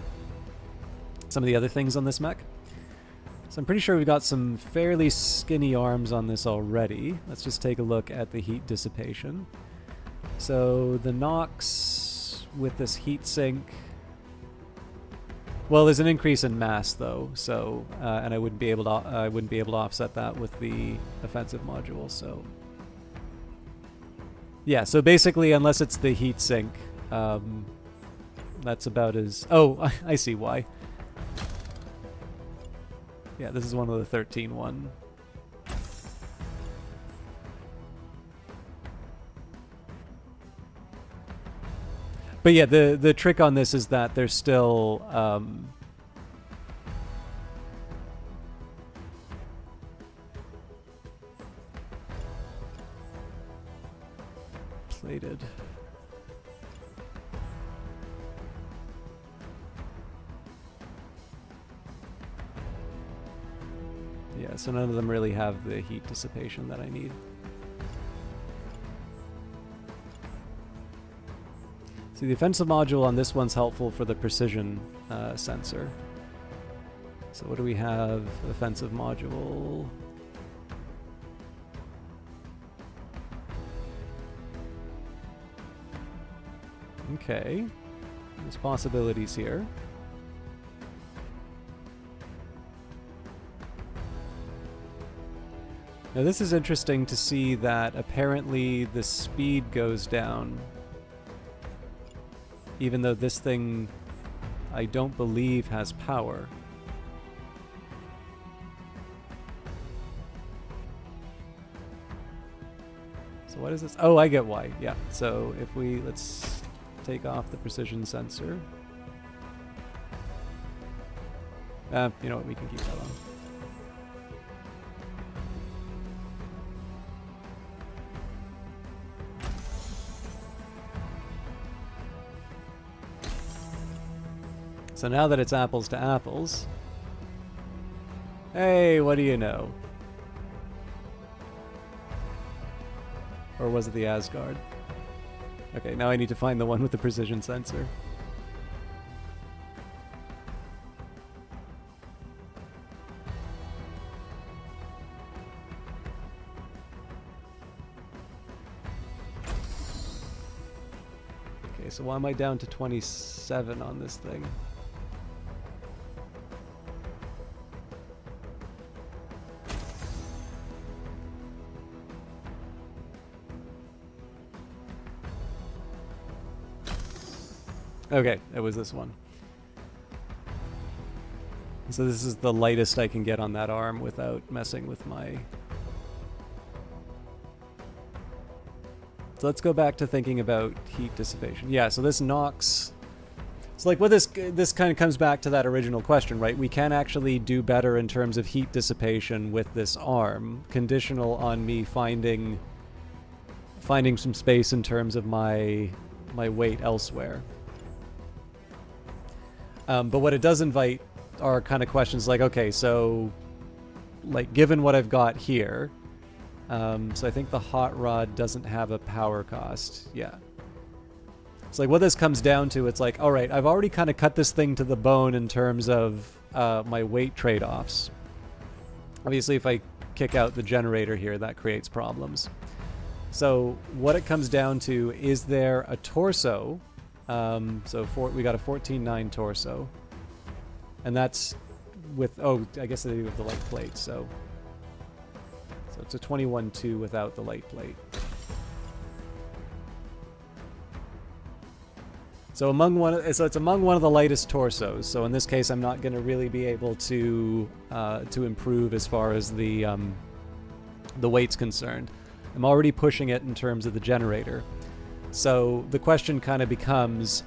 things on this mech. So I'm pretty sure we've got some fairly skinny arms on this already. Let's just take a look at the heat dissipation. So the NOx with this heat sink. Well, there's an increase in mass though, so and I wouldn't be able to offset that with the offensive module. So yeah, so basically, unless it's the heat sink, That's about as... Oh, I see why. Yeah, this is one of the 13 one. But yeah, the trick on this is that there's still... plated. Yeah, so none of them really have the heat dissipation that I need. See, the offensive module on this one's helpful for the precision sensor. So what do we have? Offensive module. Okay. There's possibilities here. Now this is interesting to see that apparently the speed goes down, even though this thing I don't believe has power. So what is this? Oh, I get why. Yeah, so if we, let's take off the precision sensor. You know what, we can keep that on. So now that it's apples to apples, hey, what do you know? Or was it the Asgard? Okay, now I need to find the one with the precision sensor. Okay, so why am I down to 27 on this thing? Okay, it was this one. So this is the lightest I can get on that arm without messing with my... So let's go back to thinking about heat dissipation. Yeah, so this knocks... So like what this kind of comes back to that original question, right? We can actually do better in terms of heat dissipation with this arm, conditional on me finding some space in terms of my weight elsewhere. But what it does invite are kind of questions like, okay, so, like, given what I've got here, so I think the hot rod doesn't have a power cost. Yeah. It's like what this comes down to, it's like, all right, I've already kind of cut this thing to the bone in terms of my weight trade-offs. Obviously, if I kick out the generator here, that creates problems. So what it comes down to, is there a torso? We got a 14.9 torso, and that's with, oh, I guess they do with the light plate, so it's a 21.2 without the light plate. So it's among one of the lightest torsos. So in this case, I'm not going to really be able to improve as far as the weight's concerned. I'm already pushing it in terms of the generator. So the question kind of becomes,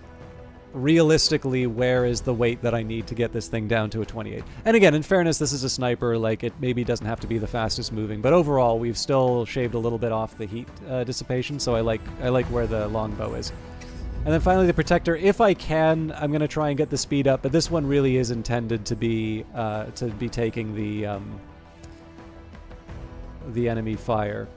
realistically, where is the weight that I need to get this thing down to a 28? And again, in fairness, this is a sniper, like it maybe doesn't have to be the fastest moving, but overall we've still shaved a little bit off the heat dissipation, so I like where the longbow is. And then finally the protector, if I can, I'm going to try and get the speed up, but this one really is intended to be taking the enemy fire.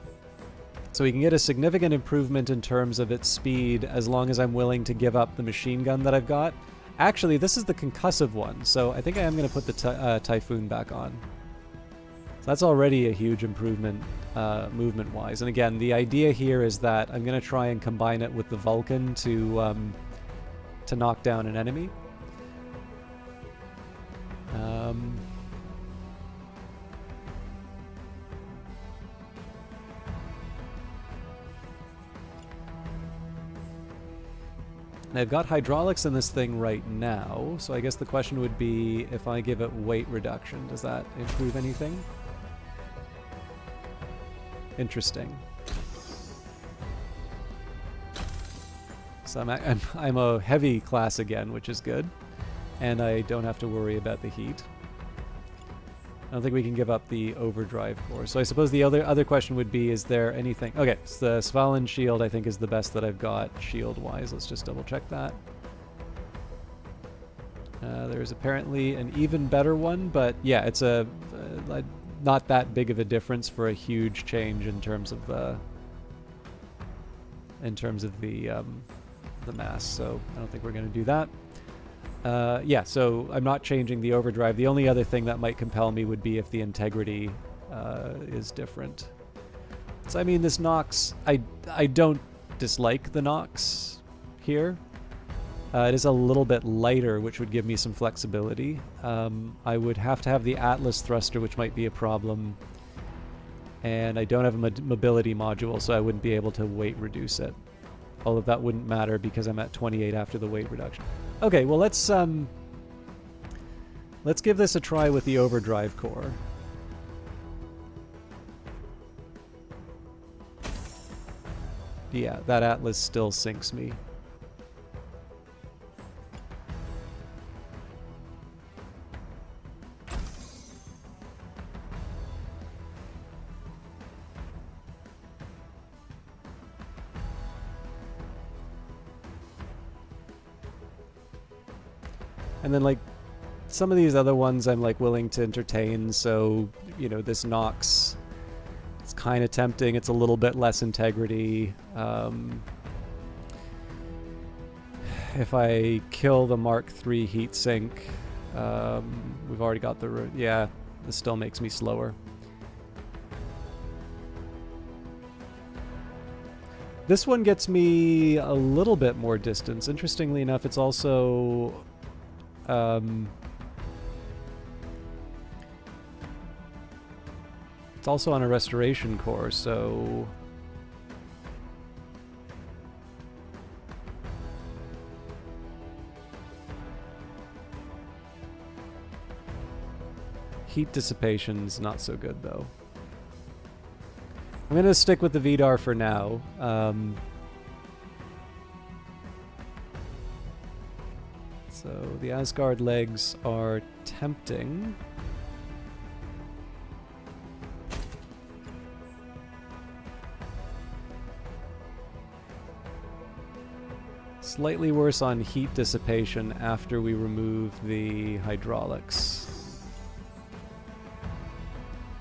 So we can get a significant improvement in terms of its speed as long as I'm willing to give up the machine gun that I've got. Actually, this is the concussive one, so I think I am going to put the Typhoon back on. So that's already a huge improvement movement-wise. And again, the idea here is that I'm going to try and combine it with the Vulcan to knock down an enemy. I've got hydraulics in this thing right now, so I guess the question would be if I give it weight reduction, does that improve anything? Interesting. So I'm a heavy class again, which is good, and I don't have to worry about the heat. I don't think we can give up the overdrive core. So I suppose the other question would be, is there anything... Okay, so the Svalin shield I think is the best that I've got shield-wise. Let's just double-check that. There's apparently an even better one, but yeah, it's not that big of a difference for a huge change in terms of the mass. So I don't think we're going to do that. Yeah, so I'm not changing the overdrive. The only other thing that might compel me would be if the integrity is different. So I mean, this Nox, I don't dislike the Nox here. It is a little bit lighter, which would give me some flexibility. I would have to have the Atlas thruster, which might be a problem. And I don't have a mobility module, so I wouldn't be able to weight reduce it. Although that wouldn't matter because I'm at 28 after the weight reduction. Okay, well let's give this a try with the overdrive core. Yeah, that Atlas still sinks me. And then, like, some of these other ones I'm, like, willing to entertain, so, you know, this Nox, it's kind of tempting. It's a little bit less integrity. If I kill the Mark III heatsink, we've already got the... Yeah, this still makes me slower. This one gets me a little bit more distance. Interestingly enough, it's also... it's also on a restoration core, so... Heat dissipation's not so good, though. I'm gonna stick with the VDAR for now. So the Asgard legs are tempting. Slightly worse on heat dissipation after we remove the hydraulics.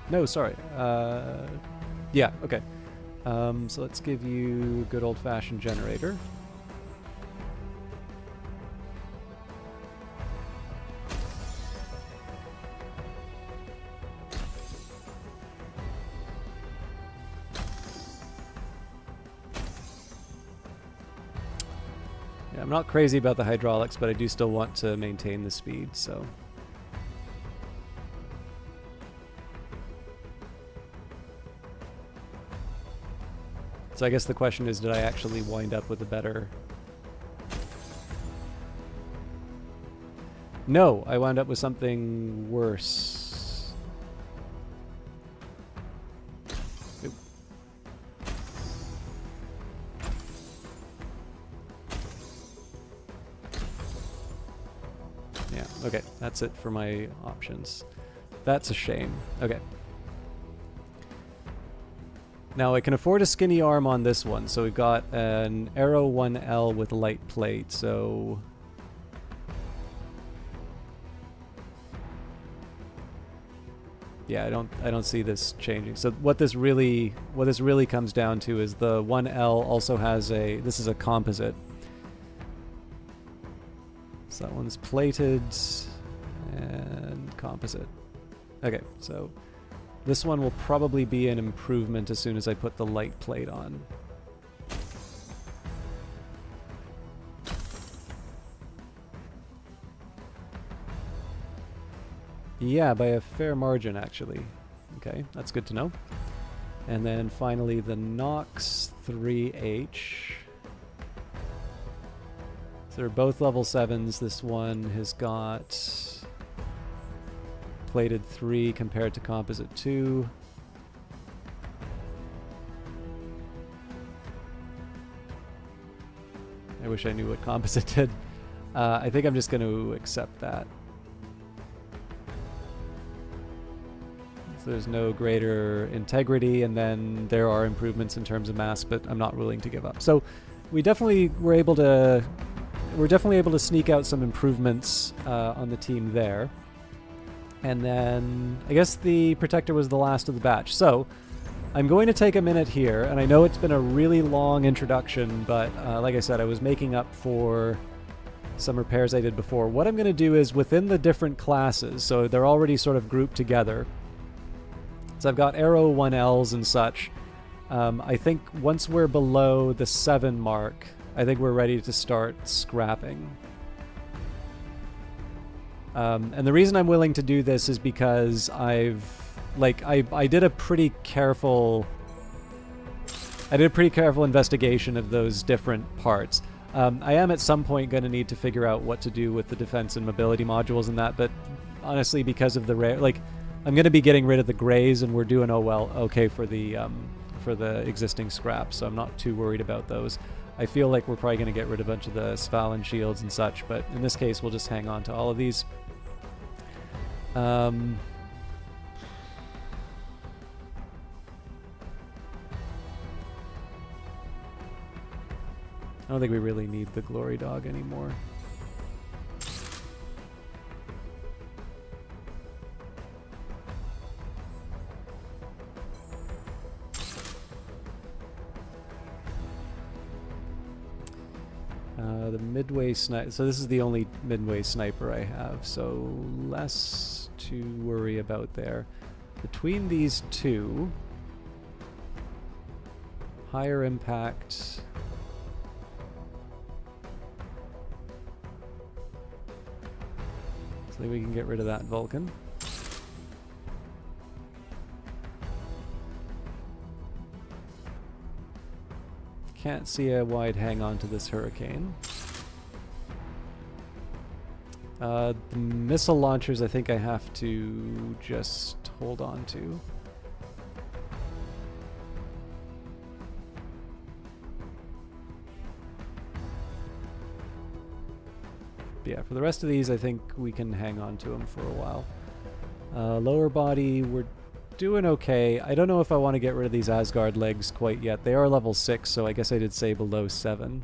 No, sorry. Yeah, okay. So let's give you good old-fashioned generator. I'm not crazy about the hydraulics, but I do still want to maintain the speed, so... So I guess the question is, did I actually wind up with a better... No, I wound up with something worse. Oop. Yeah, okay, that's it for my options. That's a shame. Okay. Now I can afford a skinny arm on this one, so we've got an Aero 1L with light plate, so... Yeah, I don't see this changing. So what this really comes down to is the 1L also has a... This is a composite. So that one's plated and composite. Okay, so this one will probably be an improvement as soon as I put the light plate on. Yeah, by a fair margin, actually. Okay, that's good to know. And then finally the Nox 3H. they're both level 7s. This one has got plated 3 compared to composite 2. I wish I knew what composite did. I think I'm just going to accept that. So there's no greater integrity, and then there are improvements in terms of mass, but I'm not willing to give up. So we definitely were able to... We're definitely able to sneak out some improvements on the team there. And then I guess the Protector was the last of the batch. So I'm going to take a minute here, and I know it's been a really long introduction, but like I said, I was making up for some repairs I did before. What I'm going to do is within the different classes, so they're already sort of grouped together. So I've got Arrow 1Ls and such. I think once we're below the 7 mark, I think we're ready to start scrapping. And the reason I'm willing to do this is because I did a pretty careful investigation of those different parts. I am at some point going to need to figure out what to do with the defense and mobility modules and that, but honestly, because of the rare, like, I'm going to be getting rid of the grays, and we're doing okay for the existing scraps, so I'm not too worried about those. I feel like we're probably going to get rid of a bunch of the Svalin shields and such, but in this case, we'll just hang on to all of these. I don't think we really need the Glory Dog anymore. The midway sniper. So this is the only midway sniper I have, so less to worry about there. Between these two, higher impact. So we can get rid of that Vulcan. Can't see a wide hang on to this Hurricane. The missile launchers I think I have to just hold on to. But yeah, for the rest of these I think we can hang on to them for a while. Lower body, we're doing okay. I don't know if I want to get rid of these Asgard legs quite yet. They are level 6, so I guess I did say below 7.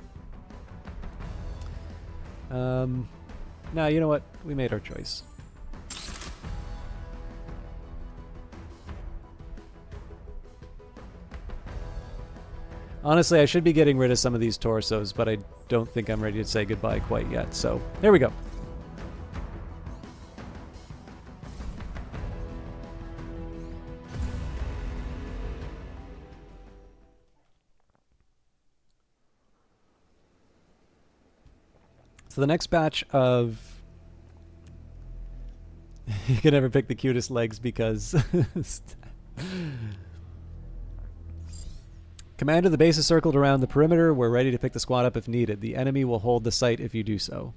Now, you know what? We made our choice. Honestly, I should be getting rid of some of these torsos, but I don't think I'm ready to say goodbye quite yet, so there we go. So the next batch of... You can never pick the cutest legs because... Commander, the base is circled around the perimeter. We're ready to pick the squad up if needed. The enemy will hold the site if you do so.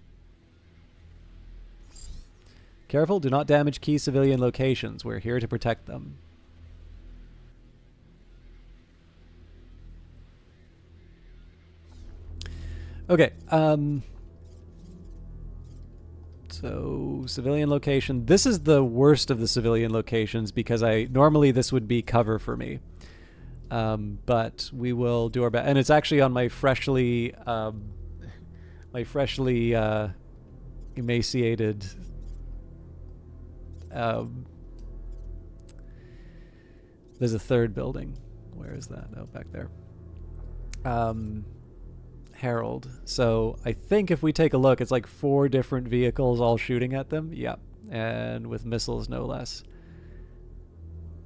Careful, do not damage key civilian locations. We're here to protect them. Okay, so, civilian location. This is the worst of the civilian locations because normally this would be cover for me. But we will do our best. And it's actually on my freshly emaciated there's a third building. Where is that? Oh, back there. Herald. So I think if we take a look, it's like 4 different vehicles all shooting at them. Yep. And with missiles, no less.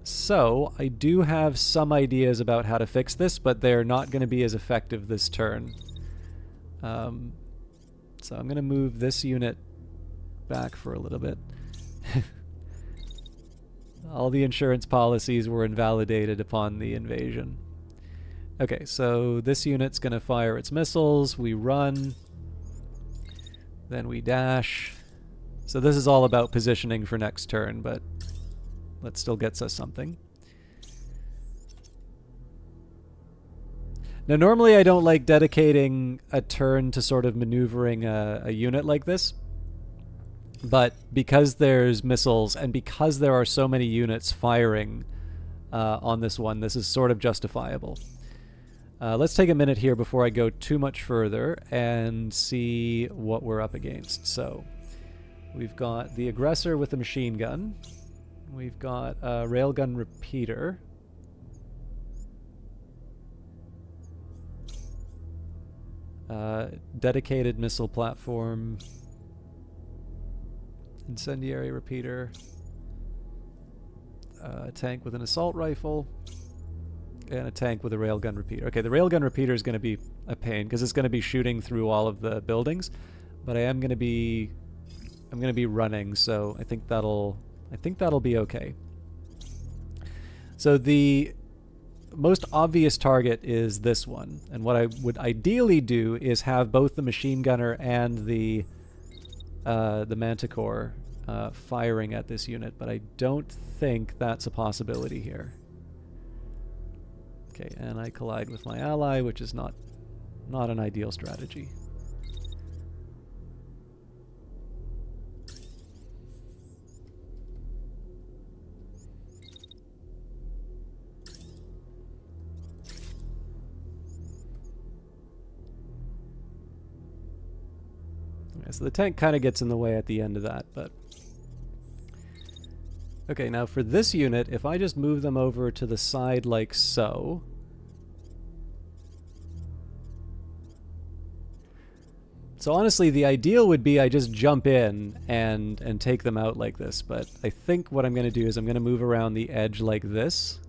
So I do have some ideas about how to fix this, but they're not going to be as effective this turn. So I'm going to move this unit back for a little bit. All the insurance policies were invalidated upon the invasion. Okay, so this unit's going to fire its missiles. We run. Then we dash. So this is all about positioning for next turn, but that still gets us something. Now, normally I don't like dedicating a turn to sort of maneuvering a unit like this, but because there's missiles and because there are so many units firing on this one, this is sort of justifiable. Let's take a minute here before I go too much further and see what we're up against. So we've got the aggressor with the machine gun. We've got a railgun repeater. Dedicated missile platform. Incendiary repeater. A tank with an assault rifle. And a tank with a railgun repeater. Okay, the railgun repeater is going to be a pain because it's going to be shooting through all of the buildings, but I'm going to be running, so I think that'll be okay. So the most obvious target is this one, and what I would ideally do is have both the machine gunner and the Manticore firing at this unit, but I don't think that's a possibility here. Okay, and I collide with my ally, which is not an ideal strategy. Okay, so the tank kind of gets in the way at the end of that, but... Okay, now for this unit, if I just move them over to the side like so... So honestly, the ideal would be I just jump in and take them out like this, but I think what I'm going to do is I'm going to move around the edge like this.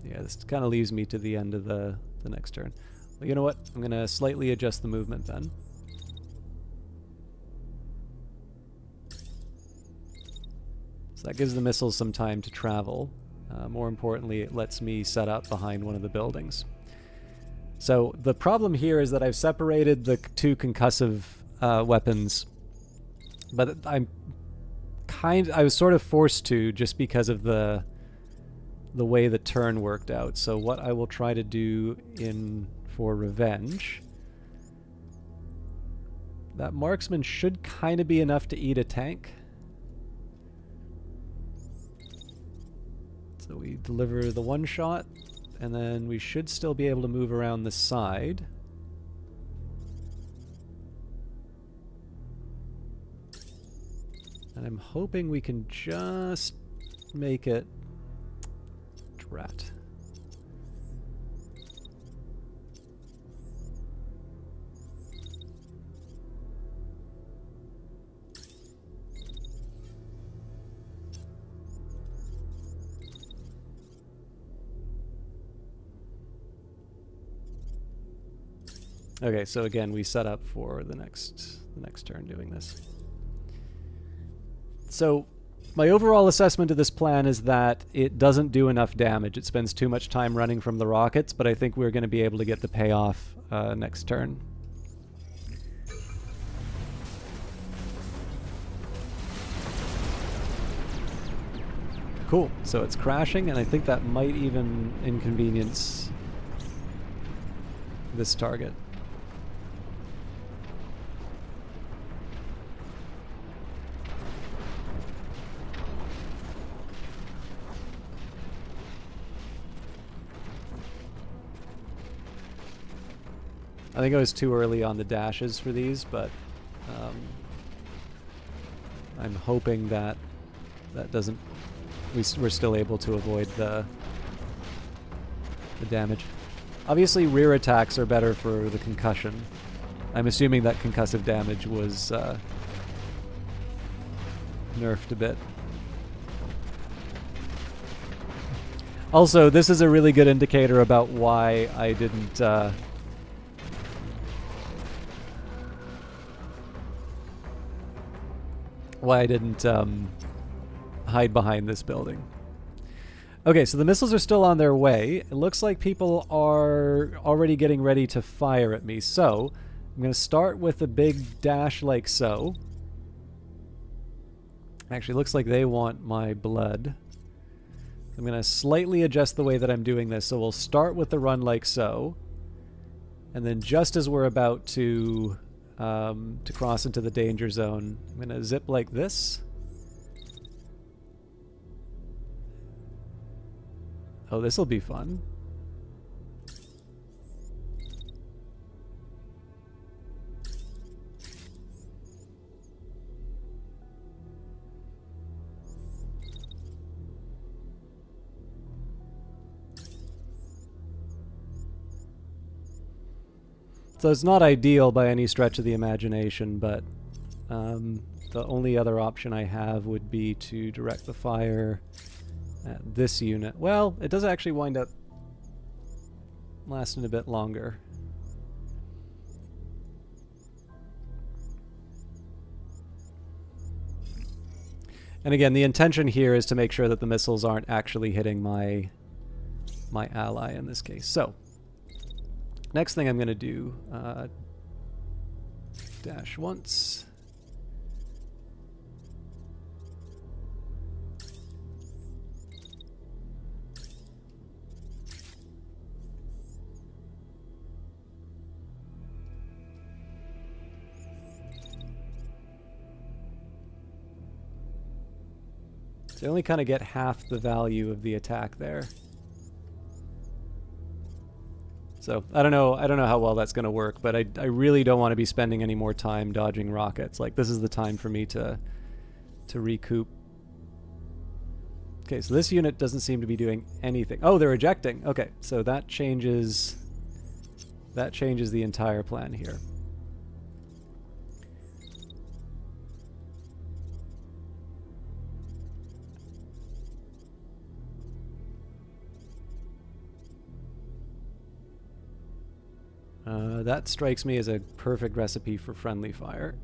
Yeah, this kind of leaves me to the end of the next turn. Well, you know what? I'm going to slightly adjust the movement then. So that gives the missiles some time to travel. More importantly, it lets me set up behind one of the buildings. So the problem here is that I've separated the two concussive weapons, but I was sort of forced to just because of the way the turn worked out. So what I will try to do for revenge, that marksman should kind of be enough to eat a tank. So we deliver the one shot, and then we should still be able to move around the side. And I'm hoping we can just make it... Drat. Okay, so again, we set up for the next turn doing this. So my overall assessment of this plan is that it doesn't do enough damage. It spends too much time running from the rockets, but I think we're going to be able to get the payoff next turn. Cool, so it's crashing, and I think that might even inconvenience this target. I think I was too early on the dashes for these, but I'm hoping that doesn't... We're still able to avoid the damage. Obviously, rear attacks are better for the concussion. I'm assuming that concussive damage was nerfed a bit. Also, this is a really good indicator about why I didn't... hide behind this building. Okay, so the missiles are still on their way. It looks like people are already getting ready to fire at me. So I'm going to start with a big dash like so. Actually, looks like they want my blood. I'm going to slightly adjust the way that I'm doing this. So we'll start with the run like so. And then just as we're about to cross into the danger zone, I'm going to zip like this. Oh, this will be fun. So it's not ideal by any stretch of the imagination, but the only other option I have would be to direct the fire at this unit. Well, it does actually wind up lasting a bit longer. And again, the intention here is to make sure that the missiles aren't actually hitting my ally in this case. So, next thing I'm going to do, dash once. So you only kind of get half the value of the attack there. So I don't know how well that's going to work, but I really don't want to be spending any more time dodging rockets. Like, this is the time for me to recoup. Okay, so this unit doesn't seem to be doing anything. Oh, they're ejecting. Okay, so that changes the entire plan here. That strikes me as a perfect recipe for friendly fire.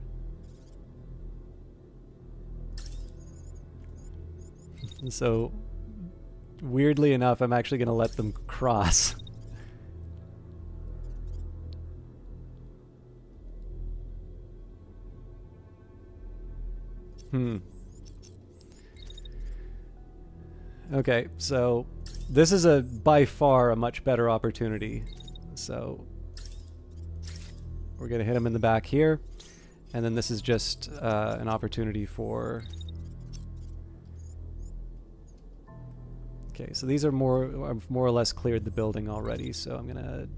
And so, weirdly enough, I'm actually going to let them cross. Okay, so this is by far a much better opportunity. So we're going to hit him in the back here, and then this is just an opportunity for... Okay, so these are I've more or less cleared the building already, so I'm going to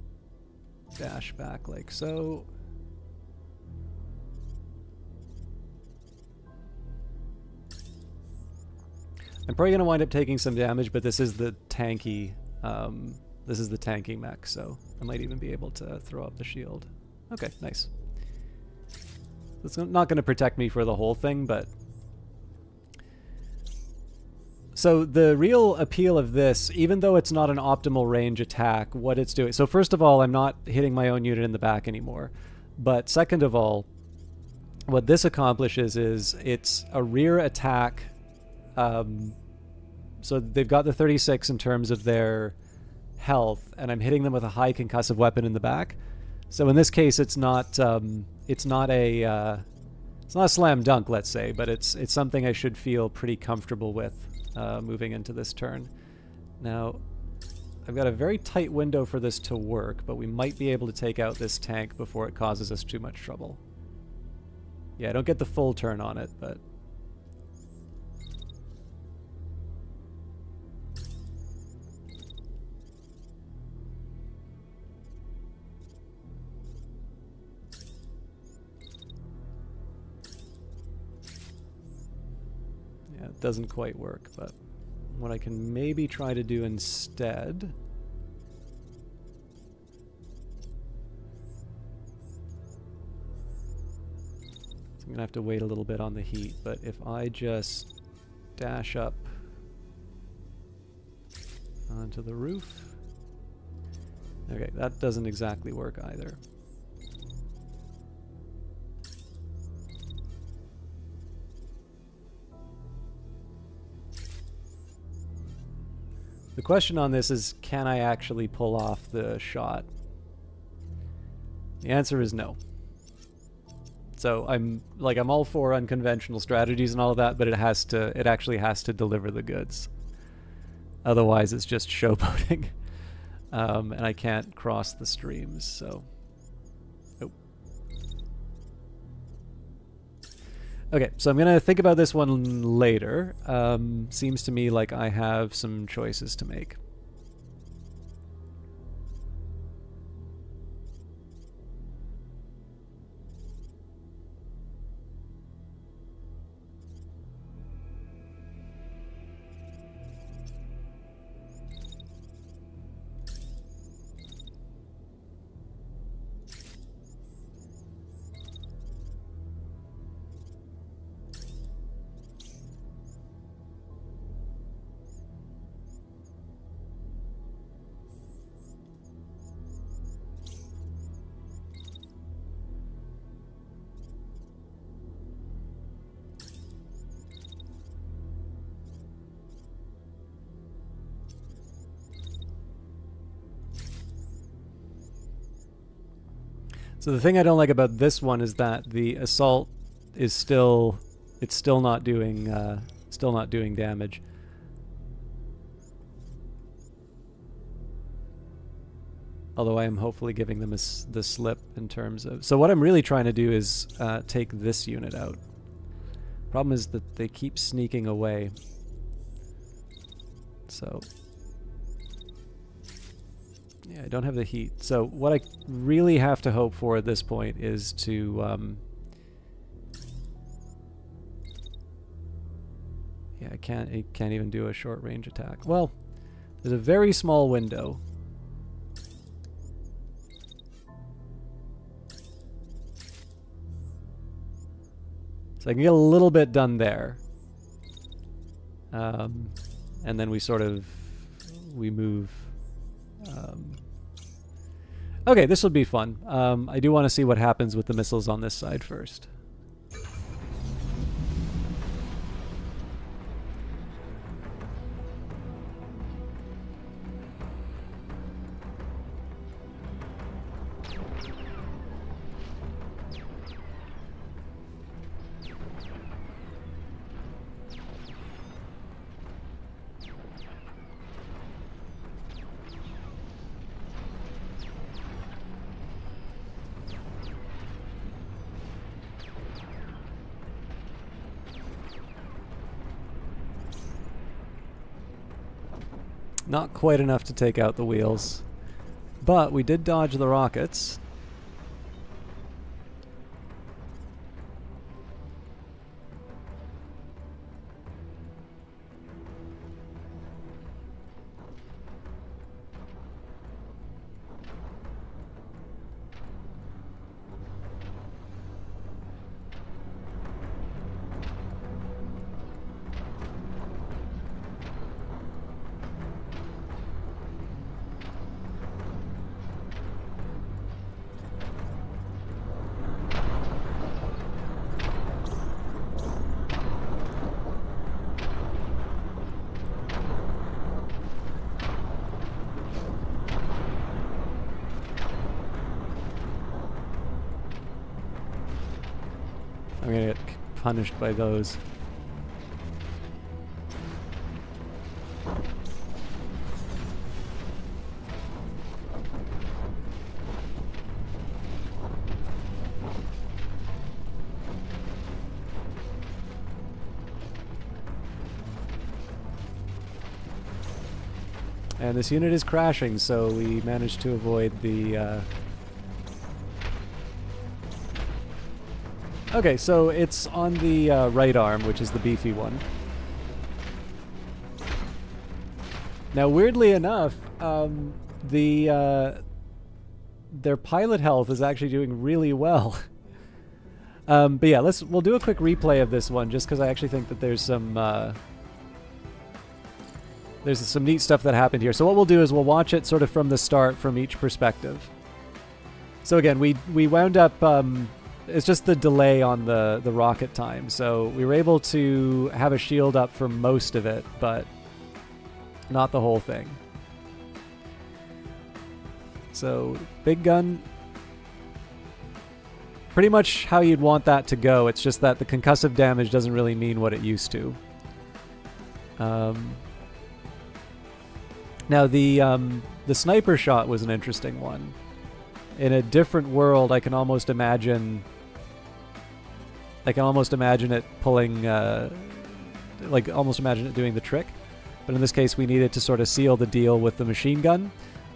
dash back like so. I'm probably going to wind up taking some damage, but this is the tanky mech, so I might even be able to throw up the shield. Okay, nice. It's not going to protect me for the whole thing, but... So the real appeal of this, even though it's not an optimal range attack, what it's doing... So first of all, I'm not hitting my own unit in the back anymore. But second of all, what this accomplishes is it's a rear attack. So they've got the 36 in terms of their health, and I'm hitting them with a high concussive weapon in the back. So in this case, it's not a slam dunk, let's say, but it's something I should feel pretty comfortable with moving into this turn. Now, I've got a very tight window for this to work, but we might be able to take out this tank before it causes us too much trouble. Yeah, I don't get the full turn on it, but... It doesn't quite work, but what I can maybe try to do instead... So I'm going to have to wait a little bit on the heat, but if I just dash up onto the roof... Okay, that doesn't exactly work either. The question on this is, can I actually pull off the shot? The answer is no. So I'm all for unconventional strategies and all of that, but it actually has to deliver the goods. Otherwise, it's just showboating. And I can't cross the streams, so... Nope. Okay, so I'm going to think about this one later. Seems to me like I have some choices to make. So the thing I don't like about this one is that the assault is still not doing damage. Although I am hopefully giving them the slip in terms of... So what I'm really trying to do is take this unit out. Problem is that they keep sneaking away. So... yeah, I don't have the heat. So what I really have to hope for at this point is to... yeah, it can't even do a short range attack. Well, there's a very small window. So I can get a little bit done there. And then we move... okay, this will be fun. I do want to see what happens with the missiles on this side first. Not quite enough to take out the wheels, but we did dodge the rockets. I'm gonna get punished by those. And this unit is crashing, so we managed to avoid the... Okay, so it's on the right arm, which is the beefy one. Now, weirdly enough, their pilot health is actually doing really well. But yeah, we'll do a quick replay of this one, just because I actually think that there's some neat stuff that happened here. So what we'll do is we'll watch it sort of from the start, from each perspective. So again, we wound up... it's just the delay on the rocket time. So we were able to have a shield up for most of it, but not the whole thing. So, big gun, pretty much how you'd want that to go. It's just that the concussive damage doesn't really mean what it used to. Now, the sniper shot was an interesting one. In a different world, I can almost imagine it pulling, almost imagine it doing the trick. But in this case, we needed to sort of seal the deal with the machine gun.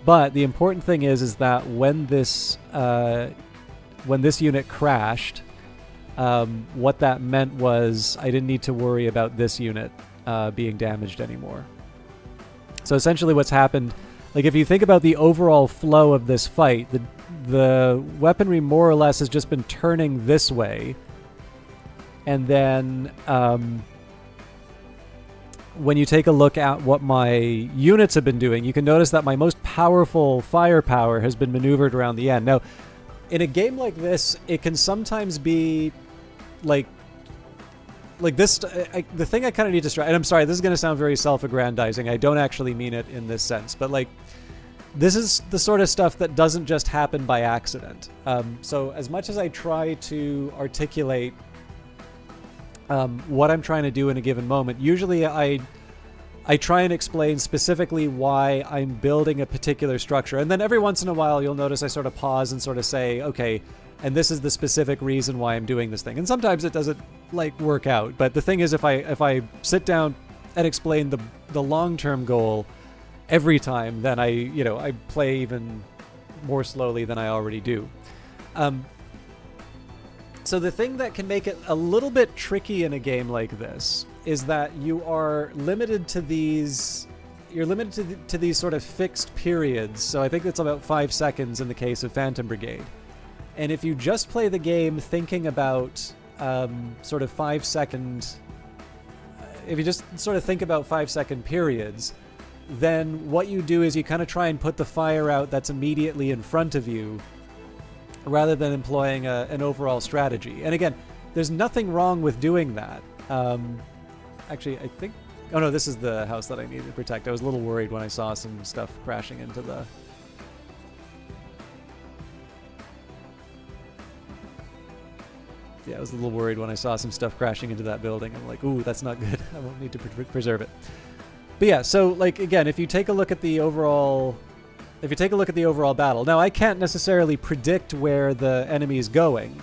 But the important thing is that when this unit crashed, what that meant was I didn't need to worry about this unit being damaged anymore. So essentially what's happened, like if you think about the overall flow of this fight, the weaponry more or less has just been turning this way. And then when you take a look at what my units have been doing, you can notice that my most powerful firepower has been maneuvered around the end. Now, in a game like this, it can sometimes be like this. The thing I kind of need to stress, and I'm sorry, this is going to sound very self-aggrandizing. I don't actually mean it in this sense, but like this is the sort of stuff that doesn't just happen by accident. So as much as I try to articulate what I'm trying to do in a given moment, usually I try and explain specifically why I'm building a particular structure. And then every once in a while, you'll notice I sort of pause and sort of say, okay, and this is the specific reason why I'm doing this thing. And sometimes it doesn't like work out. But the thing is, if I sit down and explain the long-term goal every time, then I play even more slowly than I already do. So the thing that can make it a little bit tricky in a game like this is that you are limited to these. You're limited to these sort of fixed periods. So I think it's about 5 seconds in the case of Phantom Brigade. And if you just play the game thinking about sort of 5 second, if you just sort of think about 5 second periods, then what you do is you kind of try and put the fire out that's immediately in front of you, rather than employing an overall strategy. And again, there's nothing wrong with doing that. Actually, I think... Oh no, this is the house that I needed to protect. I was a little worried when I saw some stuff crashing into the... Yeah, I was a little worried when I saw some stuff crashing into that building. I'm like, ooh, that's not good. I won't need to preserve it. But yeah, so like again, if you take a look at the overall... If you take a look at the overall battle... Now, I can't necessarily predict where the enemy is going.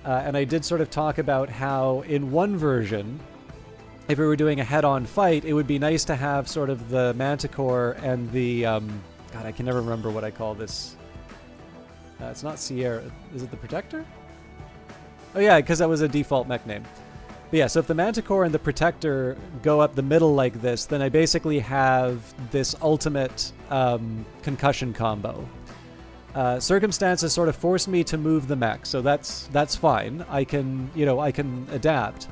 And I did sort of talk about how in one version, if we were doing a head-on fight, it would be nice to have sort of the Manticore and the... God, I can never remember what I call this. It's not Sierra. Is it the Protector? Oh yeah, because that was a default mech name. But yeah, so if the Manticore and the Protector go up the middle like this, then I basically have this ultimate concussion combo. Circumstances sort of force me to move the mech, so that's fine. I can, I can adapt.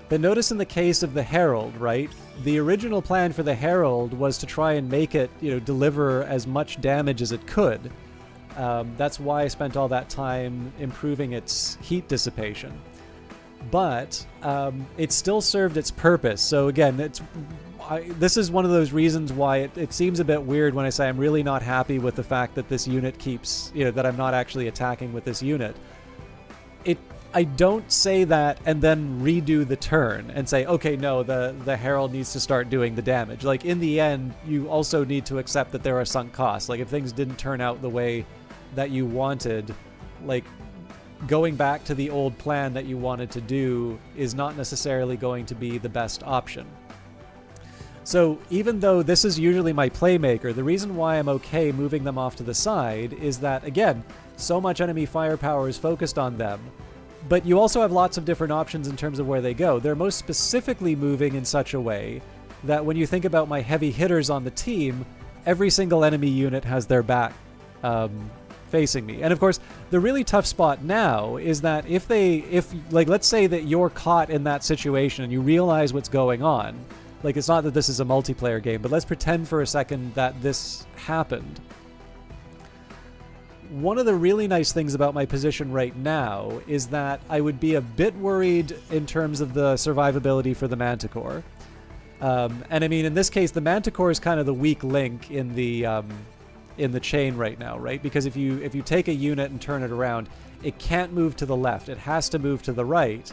But notice in the case of the Herald, right? The original plan for the Herald was to try and make it, deliver as much damage as it could. That's why I spent all that time improving its heat dissipation. But it still served its purpose. So again, this is one of those reasons why it seems a bit weird when I say I'm really not happy with the fact that this unit keeps, that I'm not actually attacking with this unit. I don't say that and then redo the turn and say, okay, no, the Herald needs to start doing the damage. Like, in the end, you also need to accept that there are sunk costs. Like, if things didn't turn out the way that you wanted, like, going back to the old plan that you wanted to do is not necessarily going to be the best option. So even though this is usually my playmaker, the reason why I'm okay moving them off to the side is that, again, so much enemy firepower is focused on them, but you also have lots of different options in terms of where they go. They're most specifically moving in such a way that when you think about my heavy hitters on the team, every single enemy unit has their back facing me. And of course, the really tough spot now is that if let's say that you're caught in that situation and you realize what's going on, like, it's not that this is a multiplayer game, but let's pretend for a second that this happened. One of the really nice things about my position right now is that I would be a bit worried in terms of the survivability for the Manticore. And I mean, in this case, the Manticore is kind of the weak link in the chain right now, right? Because if you take a unit and turn it around, it can't move to the left. It has to move to the right.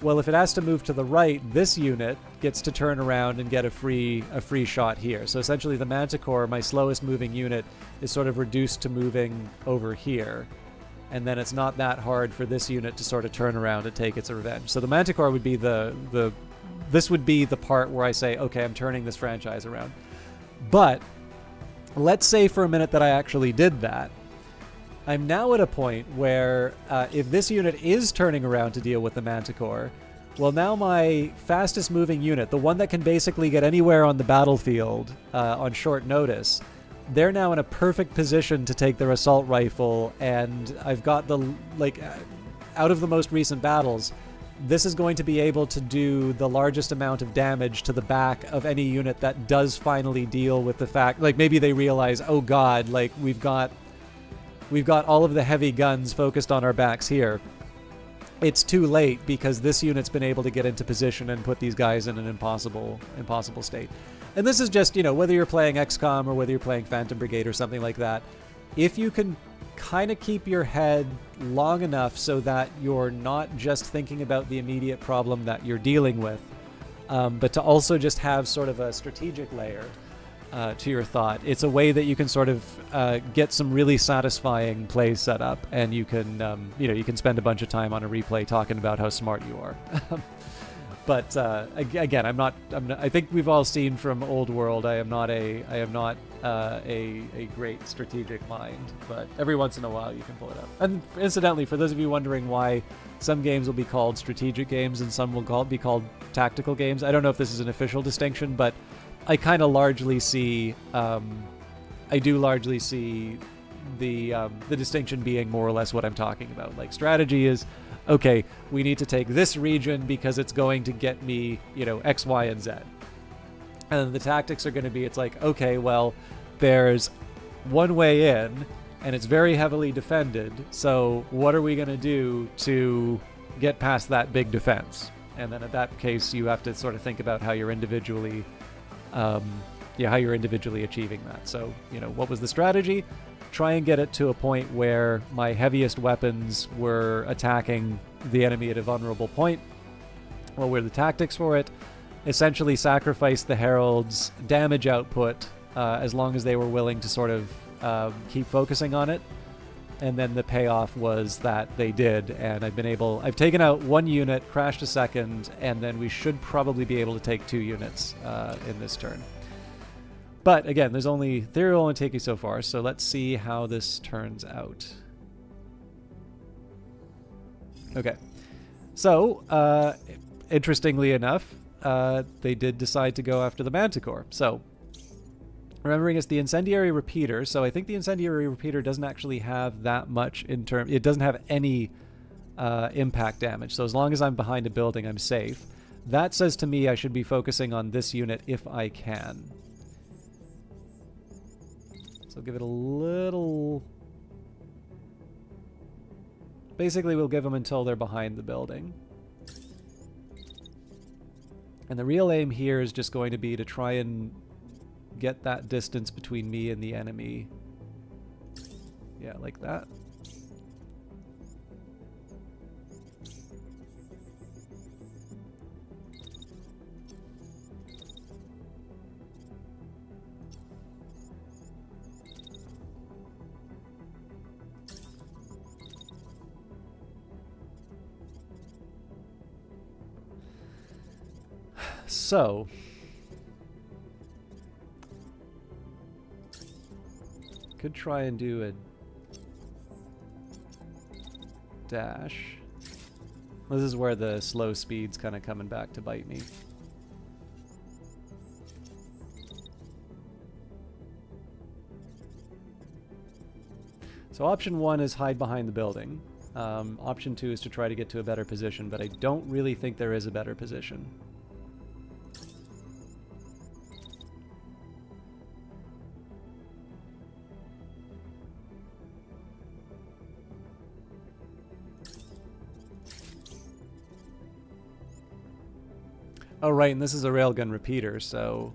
Well, if it has to move to the right, this unit gets to turn around and get a free shot here. So essentially the Manticore, my slowest moving unit, is sort of reduced to moving over here. And then it's not that hard for this unit to sort of turn around and take its revenge. So the Manticore would be this would be the part where I say, okay, I'm turning this franchise around. But let's say for a minute that I actually did that. I'm now at a point where if this unit is turning around to deal with the Manticore, well, now my fastest moving unit, the one that can basically get anywhere on the battlefield on short notice, they're now in a perfect position to take their assault rifle, and I've got the, like, out of the most recent battles, this is going to be able to do the largest amount of damage to the back of any unit that does finally deal with the fact, like, maybe they realize, oh god, like, we've got all of the heavy guns focused on our backs here. It's too late because this unit's been able to get into position and put these guys in an impossible state. And this is just, you know, whether you're playing XCOM or whether you're playing Phantom Brigade or something like that, if you can kind of keep your head long enough so that you're not just thinking about the immediate problem that you're dealing with, but to also just have sort of a strategic layer to your thought. It's a way that you can sort of get some really satisfying plays set up, and you can, you know, you can spend a bunch of time on a replay talking about how smart you are. But again, I think we've all seen from Old World. I am not a great strategic mind, but every once in a while you can pull it up. And incidentally, for those of you wondering why some games will be called strategic games and some will be called tactical games, I don't know if this is an official distinction, but I kind of largely see, I do largely see the distinction being more or less what I'm talking about. Like, strategy is, okay, we need to take this region because it's going to get me, you know, X, Y, and Z. And the tactics are going to be, it's like, okay, well, there's one way in, and it's very heavily defended, so what are we going to do to get past that big defense? And then in that case, you have to sort of think about how you're individually achieving that. So, you know, what was the strategy? Try and get it to a point where my heaviest weapons were attacking the enemy at a vulnerable point. What were the tactics for it? Essentially sacrifice the Herald's damage output as long as they were willing to sort of keep focusing on it. And then the payoff was that they did, and I've taken out one unit, crashed a second, and then we should probably be able to take 2 units in this turn. But again, theory will only take you so far, so let's see how this turns out. Okay, so interestingly enough, they did decide to go after the Manticore. So remembering it's the Incendiary Repeater, so I think the Incendiary Repeater doesn't actually have that much it doesn't have any impact damage, so as long as I'm behind a building, I'm safe. That says to me I should be focusing on this unit if I can. So give it a little... Basically, we'll give them until they're behind the building. And the real aim here is just going to be to try and get that distance between me and the enemy. Yeah, like that. So, could try and do a dash. This is where the slow speed's kind of coming back to bite me. So option 1 is hide behind the building. Option 2 is to try to get to a better position, but I don't really think there is a better position. Oh, right, and this is a railgun repeater, so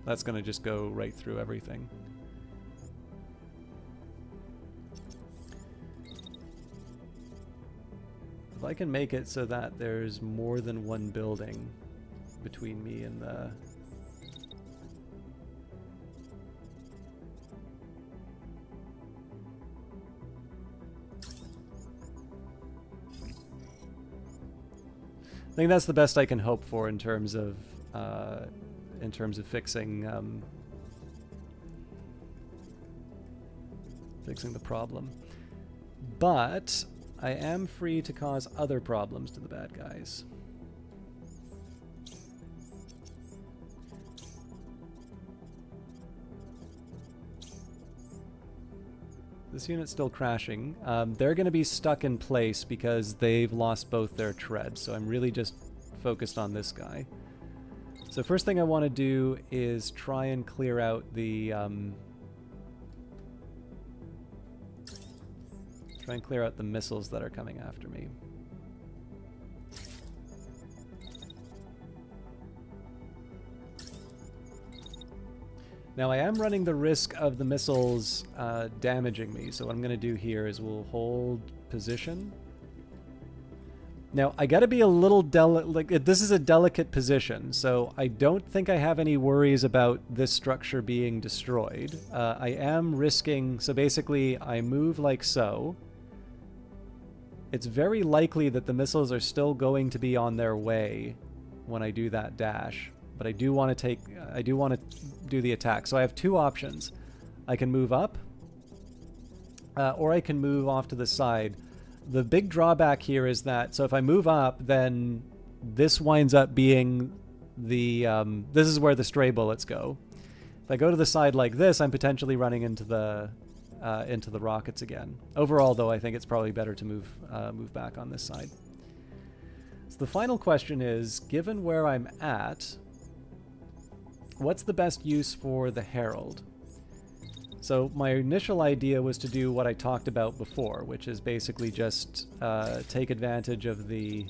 that's going to just go right through everything. If I can make it so that there's more than one building between me and the... I think that's the best I can hope for in terms of fixing fixing the problem. But I am free to cause other problems to the bad guys. This unit's still crashing. They're going to be stuck in place because they've lost both their treads, so I'm really just focused on this guy. So first thing I want to do is try and clear out the... try and clear out the missiles that are coming after me. Now I am running the risk of the missiles damaging me, so what I'm going to do here is we'll hold position. Now I got to be a little this is a delicate position, so I don't think I have any worries about this structure being destroyed. I am risking, so basically I move like so. It's very likely that the missiles are still going to be on their way when I do that dash. But I do want to do the attack. So I have two options. I can move up, or I can move off to the side. The big drawback here is that, so if I move up, then this winds up being the, this is where the stray bullets go. If I go to the side like this, I'm potentially running into the rockets again. Overall, though, I think it's probably better to move back on this side. So the final question is, given where I'm at, what's the best use for the Herald? So my initial idea was to do what I talked about before, which is basically just take advantage of the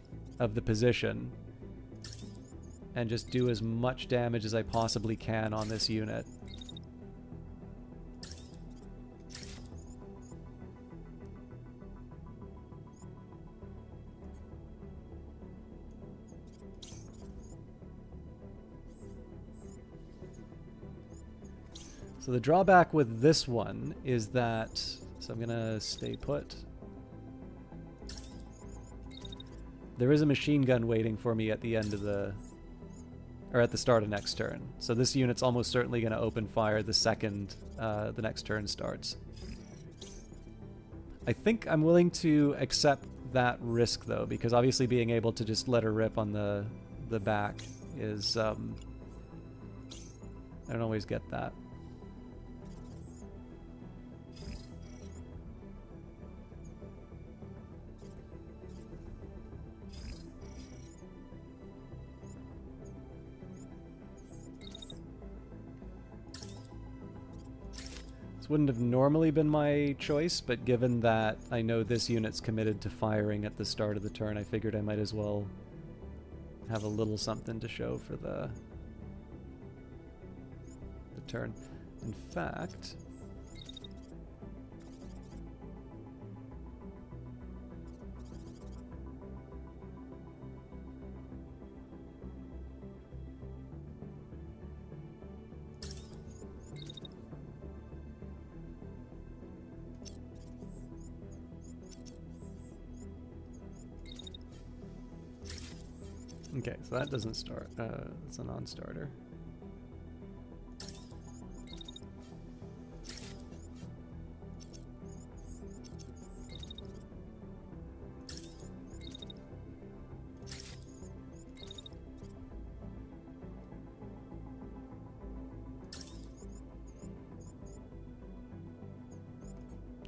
position and just do as much damage as I possibly can on this unit. So the drawback with this one is that, so I'm gonna stay put. There is a machine gun waiting for me at the end of the, or at the start of next turn. So this unit's almost certainly gonna open fire the second the next turn starts. I think I'm willing to accept that risk though, because obviously being able to just let her rip on the back is, I don't always get that. This wouldn't have normally been my choice, but given that I know this unit's committed to firing at the start of the turn, I figured I might as well have a little something to show for the turn. In fact, okay, so that doesn't start. It's a non-starter.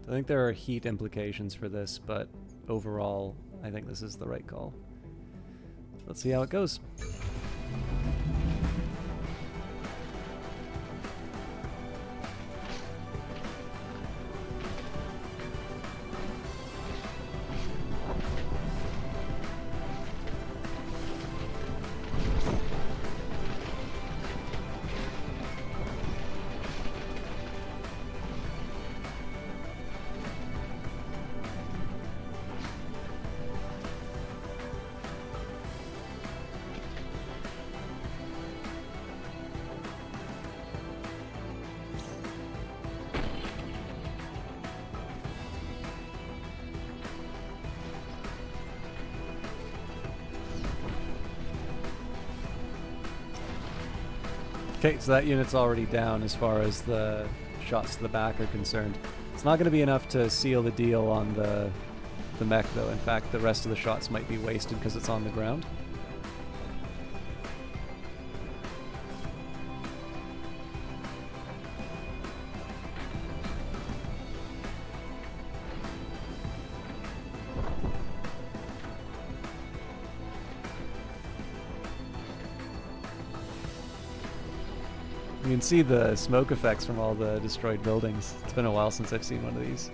I think there are heat implications for this, but overall, I think this is the right call. Let's see how it goes. Okay, so that unit's already down as far as the shots to the back are concerned. It's not going to be enough to seal the deal on the mech, though. In fact, the rest of the shots might be wasted because it's on the ground. You can see the smoke effects from all the destroyed buildings. It's been a while since I've seen one of these.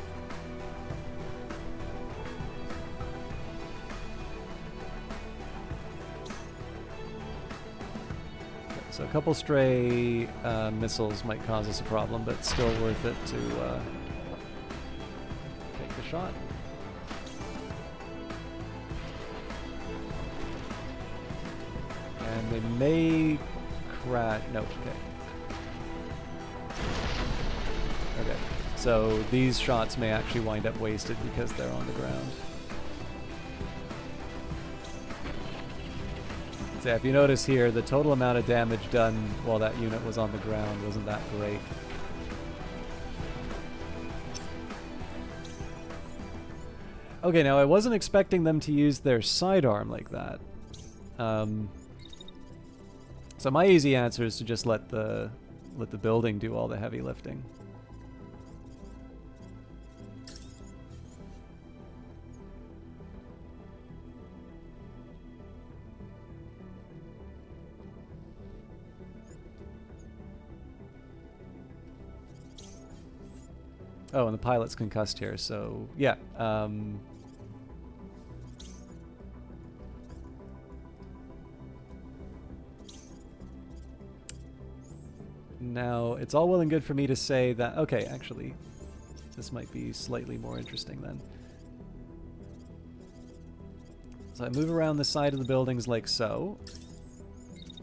Okay, so a couple stray missiles might cause us a problem, but still worth it to take the shot. And they may crash. No, okay. Okay, so these shots may actually wind up wasted because they're on the ground. So if you notice here, the total amount of damage done while that unit was on the ground wasn't that great. Okay, now I wasn't expecting them to use their sidearm like that. So my easy answer is to just let the building do all the heavy lifting. Oh, and the pilot's concussed here, so yeah. Now, it's all well and good for me to say that... Okay, actually, this might be slightly more interesting then. So I move around the side of the buildings like so.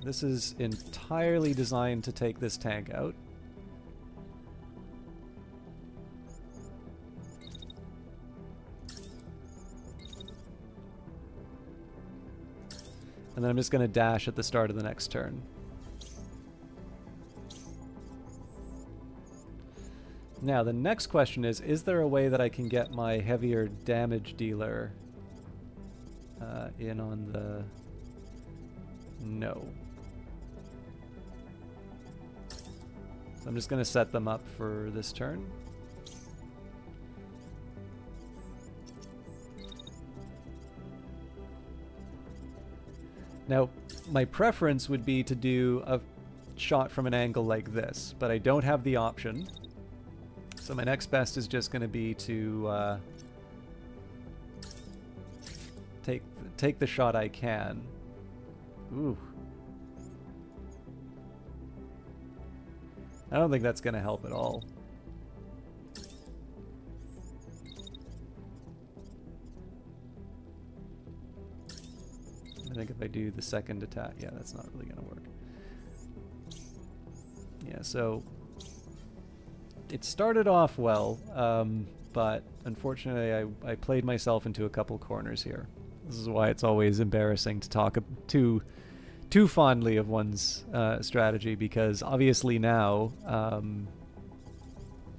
This is entirely designed to take this tank out. And then I'm just going to dash at the start of the next turn. Now, the next question is there a way that I can get my heavier damage dealer in on the... No. So I'm just going to set them up for this turn. Now, my preference would be to do a shot from an angle like this, but I don't have the option. So my next best is just going to be to take the shot I can. Ooh. I don't think that's going to help at all. I think if I do the second attack, yeah, that's not really going to work. Yeah, so it started off well, but unfortunately I played myself into a couple corners here. This is why it's always embarrassing to talk too fondly of one's strategy, because obviously now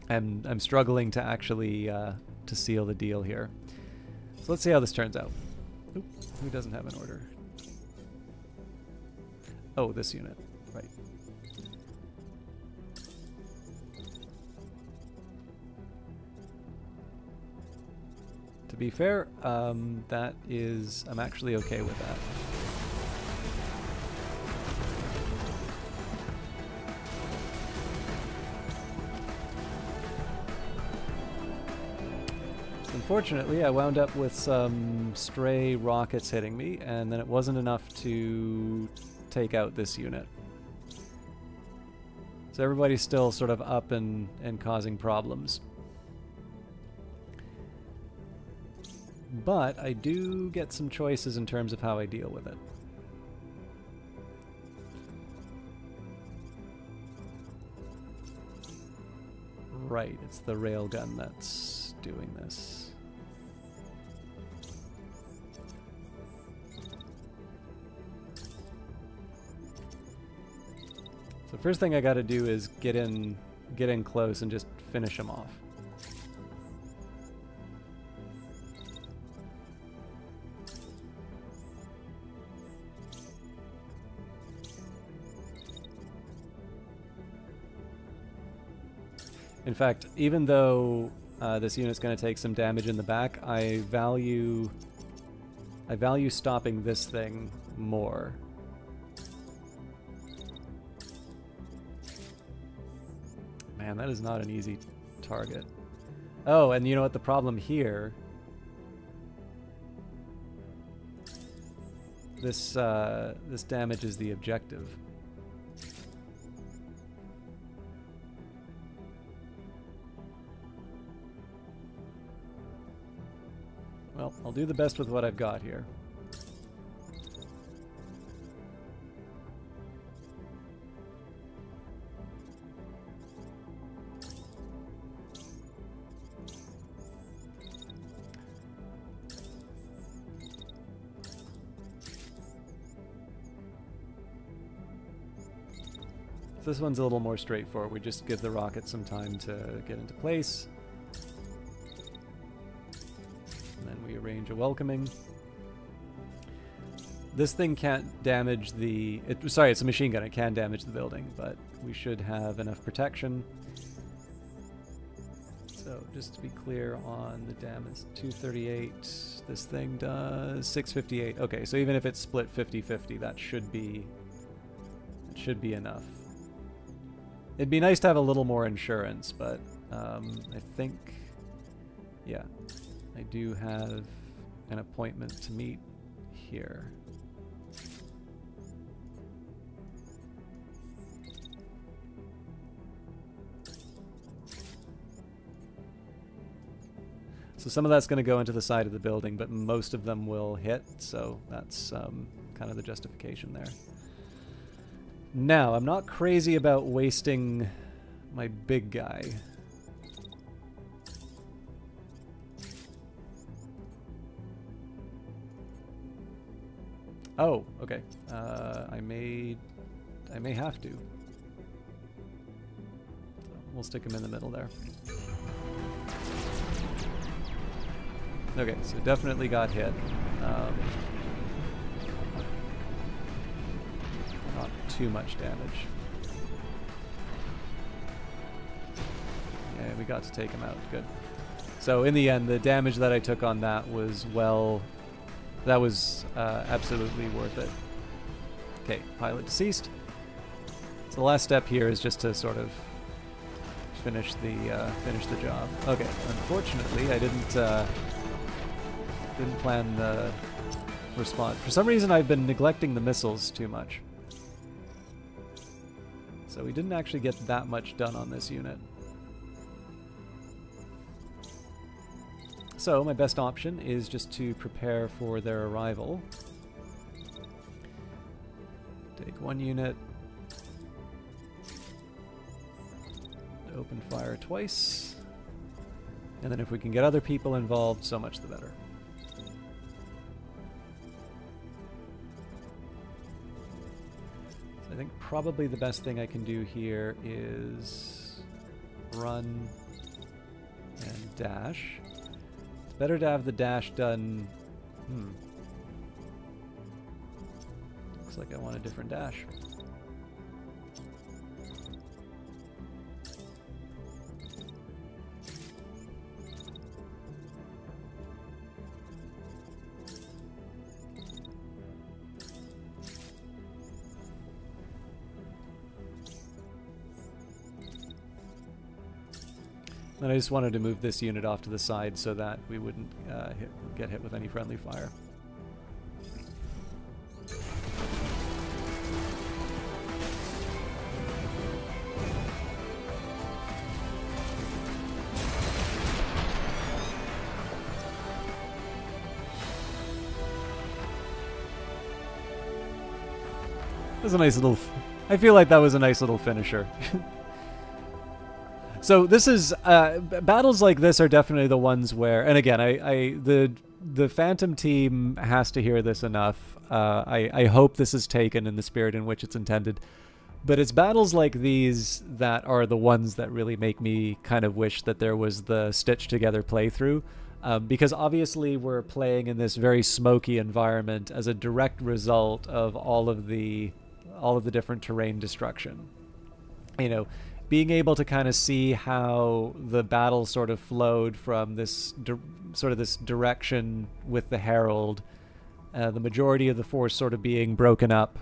I'm struggling to actually to seal the deal here. So let's see how this turns out. Oop, who doesn't have an order? Oh, this unit, right. To be fair, I'm actually okay with that. Unfortunately, I wound up with some stray rockets hitting me, and then it wasn't enough to take out this unit. So everybody's still sort of up and causing problems. But I do get some choices in terms of how I deal with it. Right, it's the railgun that's doing this. So first thing I got to do is get in close and just finish him off. In fact, even though this unit's going to take some damage in the back, I value stopping this thing more. Man, that is not an easy target. Oh, and you know what the problem here? This damages the objective. Well, I'll do the best with what I've got here. So this one's a little more straightforward. We just give the rocket some time to get into place. And then we arrange a welcoming. This thing can't damage the... sorry, it's a machine gun. It can damage the building, but we should have enough protection. So just to be clear on the damage, 238. This thing does 658. Okay, so even if it's split 50-50, that should be enough. It'd be nice to have a little more insurance, but I think, yeah, I do have an appointment to meet here. So some of that's going to go into the side of the building, but most of them will hit, so that's kind of the justification there. Now, I'm not crazy about wasting my big guy. Oh, okay. I may have to. So we'll stick him in the middle there. Okay, so definitely got hit. Not too much damage. Yeah, we got to take him out. Good. So in the end, the damage that I took on that was, well, that was absolutely worth it. Okay, pilot deceased. So the last step here is just to sort of finish the job. Okay, unfortunately, I didn't plan the response. For some reason, I've been neglecting the missiles too much. So we didn't actually get that much done on this unit. So my best option is just to prepare for their arrival. Take one unit. Open fire twice. And then if we can get other people involved, so much the better. I think probably the best thing I can do here is run and dash. It's better to have the dash done... Looks like I want a different dash. And I just wanted to move this unit off to the side so that we wouldn't get hit with any friendly fire. That was a nice little... I feel like that was a nice little finisher. So this is battles like this are definitely the ones where, and again, the Phantom team has to hear this enough. I hope this is taken in the spirit in which it's intended. But it's battles like these that are the ones that really make me kind of wish that there was the stitched together playthrough. Because obviously we're playing in this very smoky environment as a direct result of all of the different terrain destruction. You know, being able to kind of see how the battle sort of flowed from this this direction with the Herald, the majority of the force sort of being broken up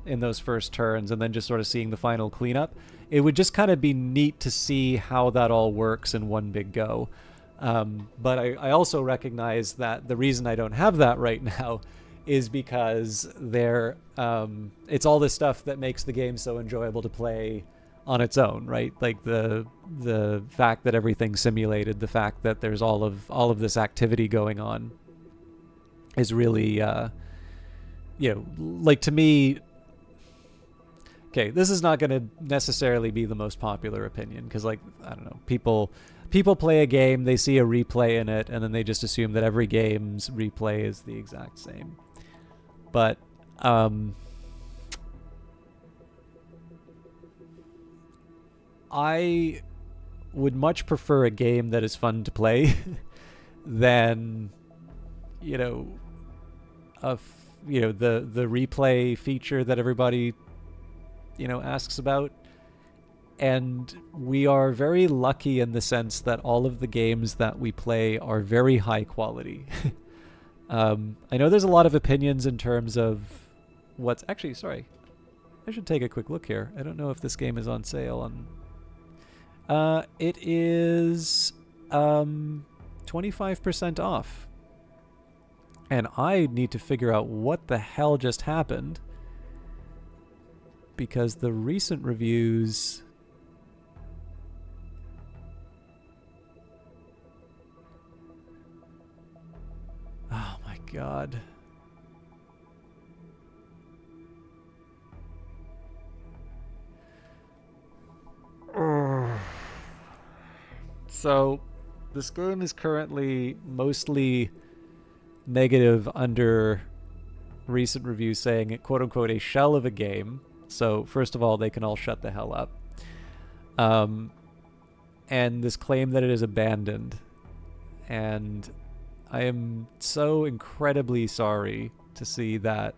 in those first turns, and then just sort of seeing the final cleanup. It would just kind of be neat to see how that all works in one big go. But I also recognize that the reason I don't have that right now is because it's all this stuff that makes the game so enjoyable to play on its own, right? Like the fact that everything's simulated, the fact that there's all of this activity going on is really, like, to me. Okay, this is not going to necessarily be the most popular opinion because, like, I don't know, people play a game, they see a replay in it, and then they just assume that every game's replay is the exact same. But I would much prefer a game that is fun to play than, the replay feature that everybody asks about. And we are very lucky in the sense that all of the games that we play are very high quality. I know there's a lot of opinions in terms of what's actually, sorry, I should take a quick look here. I don't know if this game is on sale on, it is 25% off. And I need to figure out what the hell just happened, because the recent reviews oh my god. So this game is currently mostly negative under recent reviews, saying it, quote unquote, a shell of a game. So first of all, they can all shut the hell up. And this claim that it is abandoned. And I am so incredibly sorry to see that.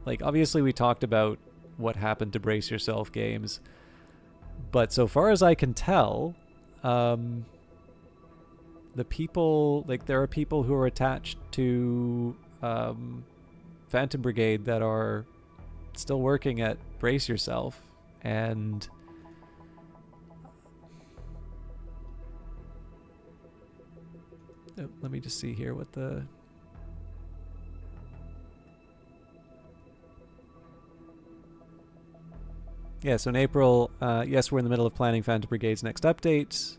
Like, obviously we talked about what happened to Brace Yourself Games, but so far as I can tell, the people, like, there are people who are attached to Phantom Brigade that are still working at Brace Yourself, and let me just see here what the so in April, yes, we're in the middle of planning Phantom Brigade's next update,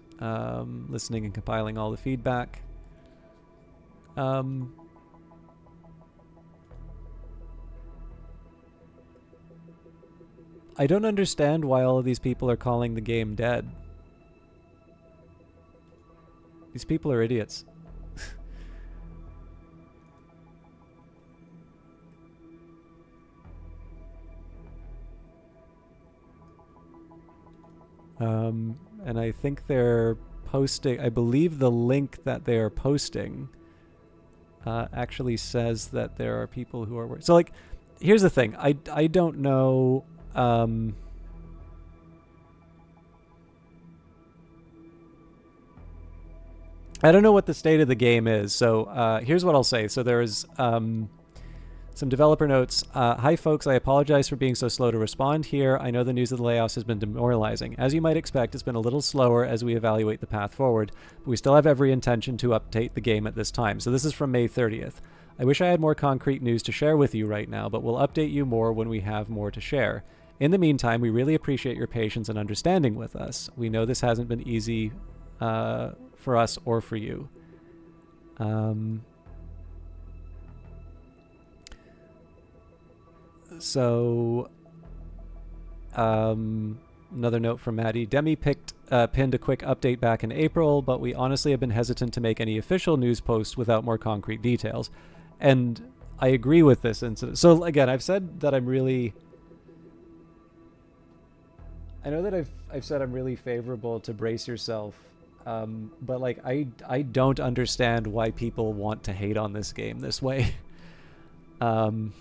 listening and compiling all the feedback. I don't understand why all of these people are calling the game dead. These people are idiots. And I think they're posting, I believe the link that they are posting actually says that there are people who are, so, like, here's the thing, I don't know, I don't know what the state of the game is, so here's what I'll say. So there's some developer notes. Hi folks, I apologize for being so slow to respond here. I know the news of the layoffs has been demoralizing. As you might expect, it's been a little slower as we evaluate the path forward, but we still have every intention to update the game at this time. So this is from May 30th. I wish I had more concrete news to share with you right now, but we'll update you more when we have more to share. In the meantime, we really appreciate your patience and understanding with us. We know this hasn't been easy for us or for you. So, another note from Maddie. Demi pinned a quick update back in April, but we honestly have been hesitant to make any official news posts without more concrete details. And I agree with this incident. So again, I've said that I'm really I know that I've said I'm really favorable to brace yourself, but like I don't understand why people want to hate on this game this way. um,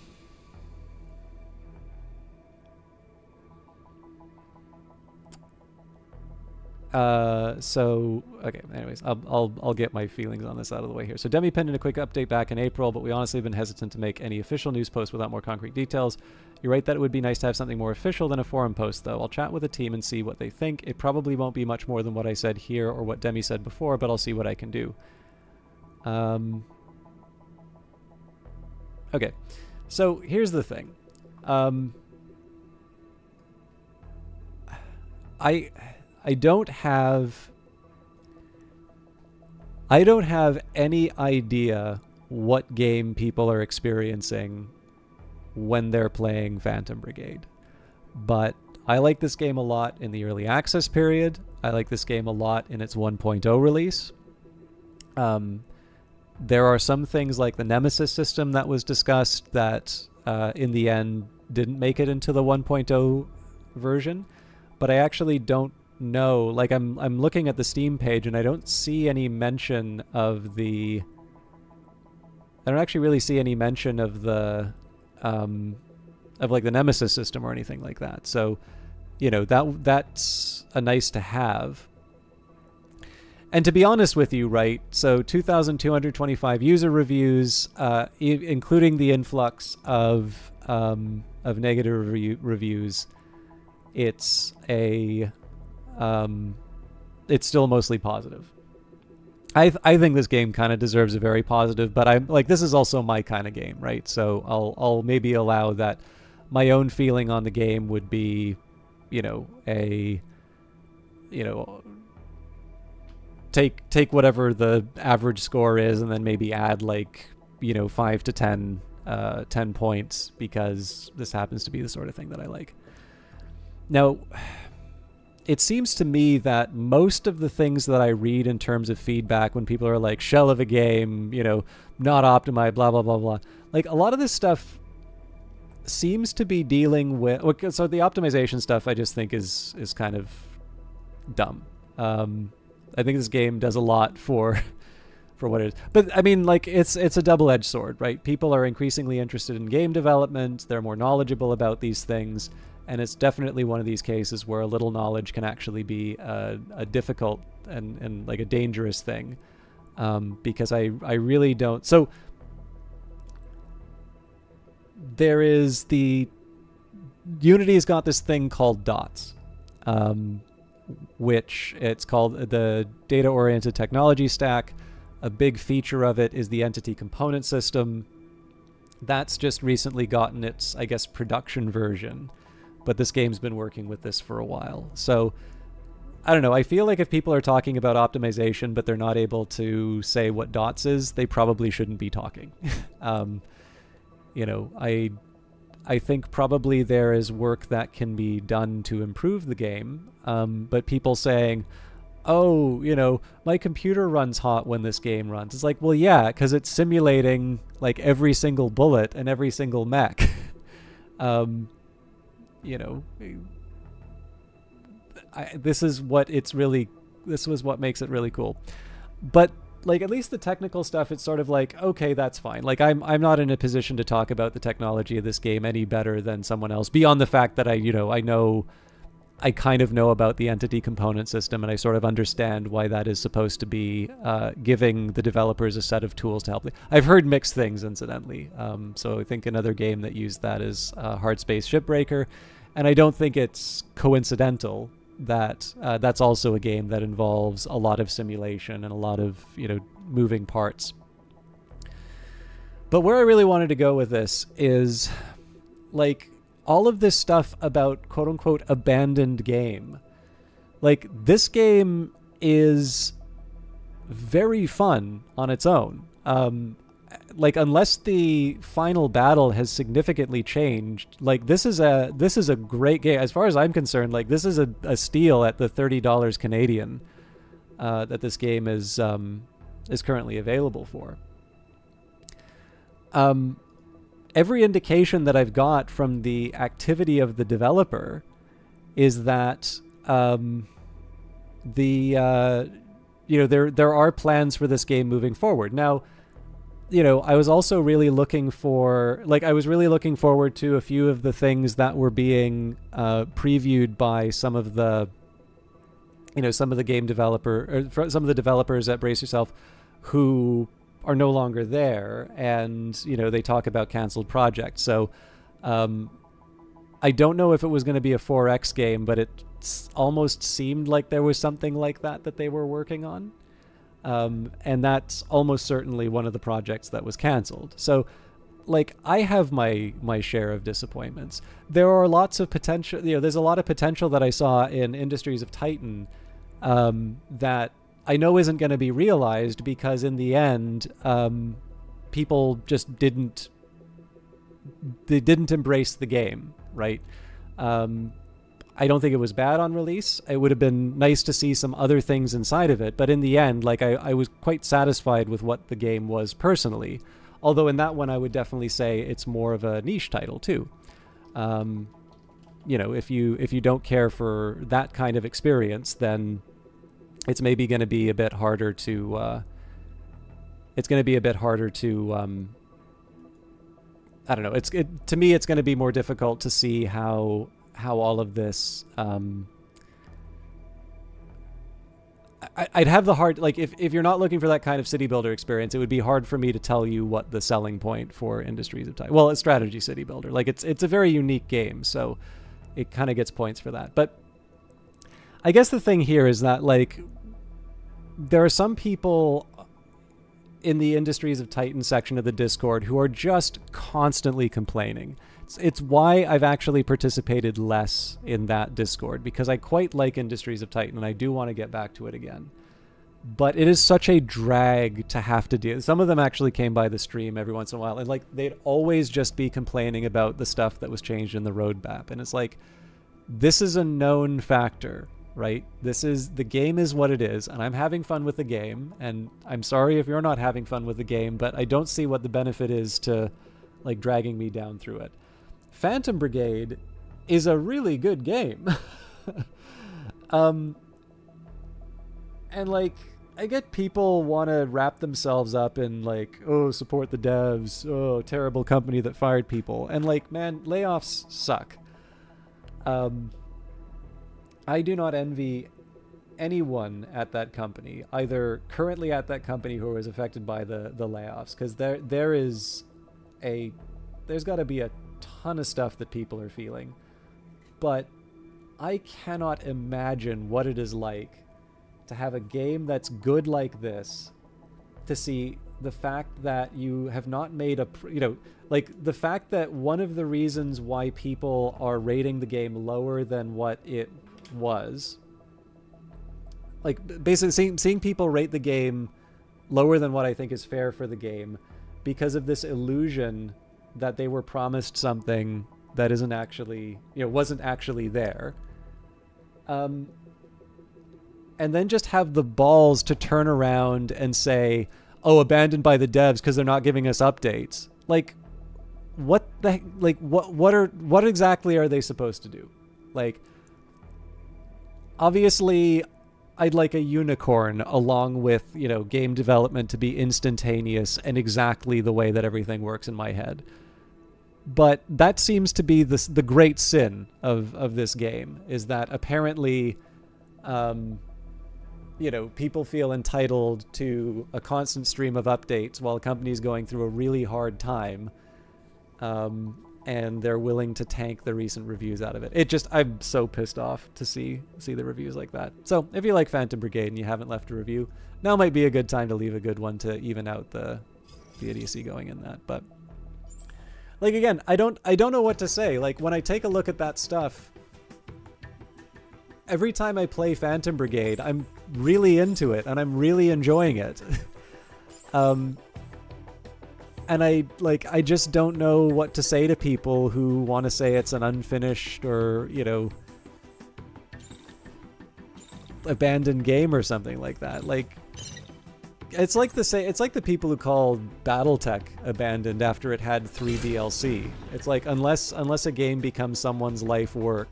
so okay, anyways, I'll get my feelings on this out of the way here. So Demi penned in a quick update back in April, but we honestly have been hesitant to make any official news post without more concrete details. You're right that it would be nice to have something more official than a forum post, though. I'll chat with the team and see what they think. It probably won't be much more than what I said here or what Demi said before, but I'll see what I can do. Okay, so here's the thing. I don't have any idea what game people are experiencing when they're playing Phantom Brigade. But I like this game a lot in the early access period. I like this game a lot in its 1.0 release. There are some things like the Nemesis system that was discussed that in the end didn't make it into the 1.0 version, but I actually don't know. Like I'm looking at the Steam page and I don't see any mention of the I don't actually really see any mention of the of like the Nemesis system or anything like that. So, you know, that's a nice to have. And to be honest with you, right, so 2,225 user reviews, including the influx of negative reviews, it's still mostly positive. I think this game kind of deserves a very positive, but I'm like, this is also my kind of game, right? So I'll maybe allow that my own feeling on the game would be, take whatever the average score is and then maybe add 5 to 10 points because this happens to be the sort of thing that I like. Now, it seems to me that most of the things that I read in terms of feedback when people are like, shell of a game, not optimized, blah, blah, blah, blah. Like, a lot of this stuff seems to be dealing with... So the optimization stuff I just think is kind of dumb. I think this game does a lot for what it is. But, I mean, it's a double-edged sword, right? People are increasingly interested in game development. They're more knowledgeable about these things. And it's definitely one of these cases where a little knowledge can actually be a difficult and like a dangerous thing, because I really don't. So there is Unity's got this thing called DOTS, which it's called the Data-Oriented Technology Stack. A big feature of it is the Entity Component System. That's just recently gotten its, I guess, production version. But this game's been working with this for a while. So, I don't know. I feel like if people are talking about optimization, but they're not able to say what DOTS is, they probably shouldn't be talking. I think probably there is work that can be done to improve the game. But people saying, oh, my computer runs hot when this game runs. It's like, well, yeah, because it's simulating like every single bullet and every single mech. This was what makes it really cool. But like, at least the technical stuff, it's sort of like, okay, that's fine. Like, I'm not in a position to talk about the technology of this game any better than someone else, beyond the fact that I kind of know about the Entity Component System, and I sort of understand why that is supposed to be giving the developers a set of tools to help. I've heard mixed things, incidentally. So I think another game that used that is Hard Space Shipbreaker, and I don't think it's coincidental that that's also a game that involves a lot of simulation and a lot of moving parts. But where I really wanted to go with this is like, all of this stuff about quote-unquote abandoned game. Like, this game is very fun on its own. Like, unless the final battle has significantly changed, like, this is a great game. As far as I'm concerned, like, this is a steal at the $30 Canadian that this game is currently available for. Every indication that I've got from the activity of the developer is that there are plans for this game moving forward. Now, I was also really looking forward to a few of the things that were being previewed by some of the game developer, or some of the developers at Brace Yourself, who are no longer there, and they talk about canceled projects. So I don't know if it was going to be a 4X game, but it almost seemed like there was something like that they were working on. And that's almost certainly one of the projects that was canceled. So, I have my share of disappointments. There are lots of potential, there's a lot of potential that I saw in Industries of Titan that I know isn't going to be realized, because in the end, people just didn't embrace the game, right? I don't think it was bad on release. It would have been nice to see some other things inside of it, but in the end, I was quite satisfied with what the game was personally. Although in that one, I would definitely say it's more of a niche title too. If you don't care for that kind of experience, then it's maybe going to be a bit harder to. I don't know. To me, it's going to be more difficult to see how all of this. I'd have the hard, if you're not looking for that kind of city builder experience, it would be hard for me to tell you what the selling point for Industries of Titan. Well, it's strategy city builder. It's a very unique game, so it kind of gets points for that. But I guess the thing here is that there are some people in the Industries of Titan section of the Discord who are just constantly complaining. It's why I've actually participated less in that Discord, because I quite like Industries of Titan and I do want to get back to it again. But it is such a drag to have to deal. Some of them actually came by the stream every once in a while, and they'd always just be complaining about the stuff that was changed in the roadmap. And it's this is a known factor, right? The game is what it is, and I'm having fun with the game, and I'm sorry if you're not having fun with the game, but I don't see what the benefit is to dragging me down through it. Phantom Brigade is a really good game. And I get people want to wrap themselves up in support the devs, terrible company that fired people, and man, layoffs suck. I do not envy anyone at that company, either currently at that company who was affected by the layoffs, because there's got to be a ton of stuff that people are feeling. But I cannot imagine what it is like to have a game that's good like this, to see the fact that you have not made the fact that one of the reasons why people are rating the game lower than what it was, basically seeing people rate the game lower than what I think is fair for the game, because of this illusion that they were promised something that isn't actually, wasn't actually there. And then just have the balls to turn around and say, abandoned by the devs because they're not giving us updates. What the heck? What exactly are they supposed to do? Obviously, I'd like a unicorn along with, game development to be instantaneous and exactly the way that everything works in my head. But that seems to be the great sin of this game, is that apparently, people feel entitled to a constant stream of updates while a company's going through a really hard time, and they're willing to tank the recent reviews out of it. I'm so pissed off to see the reviews like that. So if you like Phantom Brigade and you haven't left a review, now might be a good time to leave a good one to even out the idiocy going in that. But again, I don't know what to say. When I take a look at that stuff, every time I play Phantom Brigade, I'm really into it and I'm really enjoying it. And I just don't know what to say to people who want to say it's an unfinished or, abandoned game or something like that. It's like the people who called BattleTech abandoned after it had 3 DLC. It's unless a game becomes someone's life's work,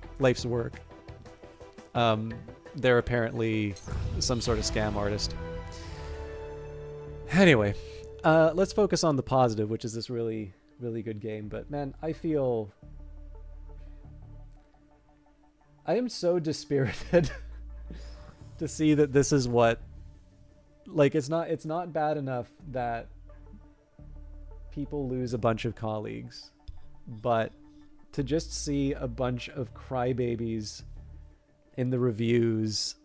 They're apparently some sort of scam artist. Anyway, let's focus on the positive, which is this really, really good game. But man, I am so dispirited to see that this is what, like, it's not bad enough that people lose a bunch of colleagues, but to just see a bunch of crybabies in the reviews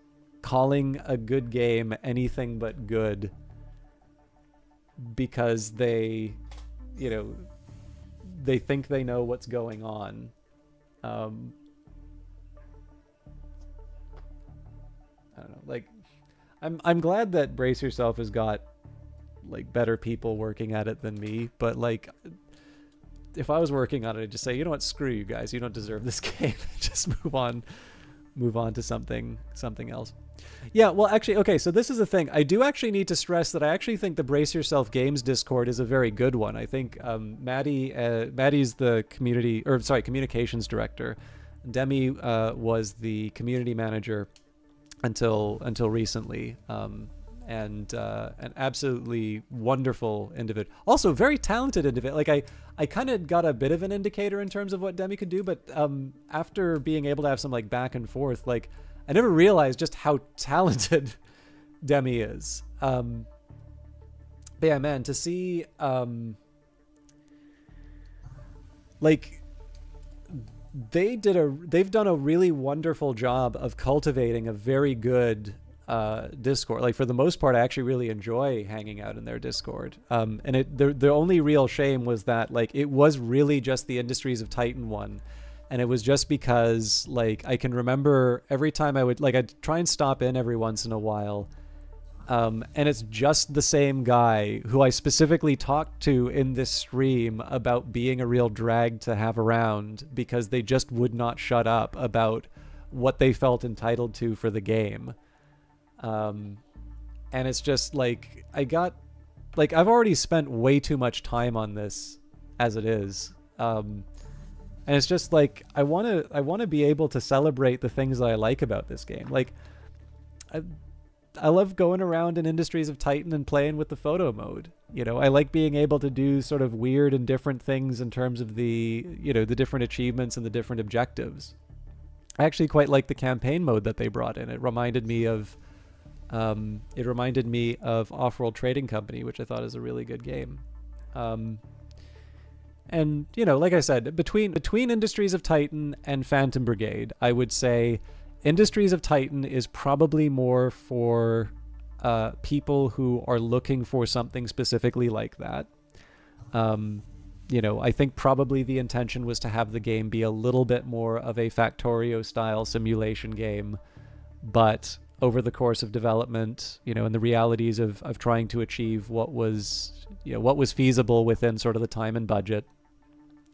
calling a good game anything but good because they think they know what's going on. I don't know, like, I'm glad that Brace Yourself has got like better people working at it than me, but like, if I was working on it, I'd just say, you know what, screw you guys, you don't deserve this game. Just move on to something else. Yeah, well, actually, okay, so this is the thing. I do actually need to stress that I actually think the Brace Yourself Games Discord is a very good one. I think Maddie's the communications director. Demi was the community manager until recently, and an absolutely wonderful individual. Also, very talented individual. Like, I kind of got a bit of an indicator in terms of what Demi could do, but after being able to have some like back and forth, like, I never realized just how talented Demi is. But yeah, man, to see like, they've done a really wonderful job of cultivating a very good Discord. Like, for the most part, I actually really enjoy hanging out in their Discord. And the only real shame was that, like, it was really just the Industries of Titan one. And it was just because, like, I can remember every time I'd try and stop in every once in a while. And it's just the same guy who I specifically talked to in this stream about being a real drag to have around because they just would not shut up about what they felt entitled to for the game. And it's just like, I've already spent way too much time on this as it is. And it's just like, I want to be able to celebrate the things that I like about this game. Like, I love going around in Industries of Titan and playing with the photo mode. You know, I like being able to do sort of weird and different things in terms of the different achievements and the different objectives. I actually quite like the campaign mode that they brought in. It reminded me of Off-World Trading Company, which I thought is a really good game. And, you know, like I said, between Industries of Titan and Phantom Brigade, I would say Industries of Titan is probably more for people who are looking for something specifically like that. You know, I think probably the intention was to have the game be a little bit more of a Factorio-style simulation game, but over the course of development, you know, and the realities of trying to achieve what was feasible within sort of the time and budget,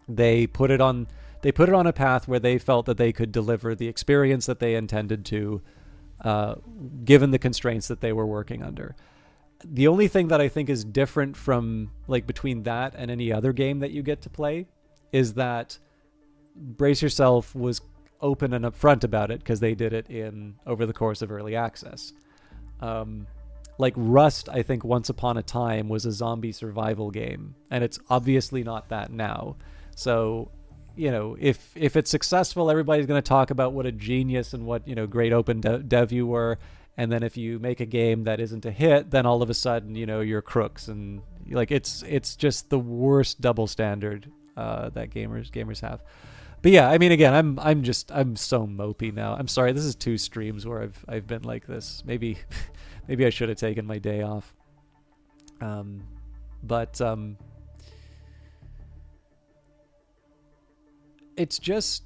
they put it on a path where they felt that they could deliver the experience that they intended to, given the constraints that they were working under. The only thing that I think is different from, like, between that and any other game that you get to play is that Brace Yourself was open and upfront about it because they did it over the course of early access. Like Rust, I think once upon a time was a zombie survival game, and it's obviously not that now. So, you know, if it's successful, everybody's going to talk about what a genius and what, you know, great open dev you were. And then if you make a game that isn't a hit, then all of a sudden, you know, you're crooks. And like, it's just the worst double standard that gamers have. But yeah, I mean, again, I'm so mopey now. I'm sorry. This is 2 streams where I've been like this. Maybe I should have taken my day off. But it's just,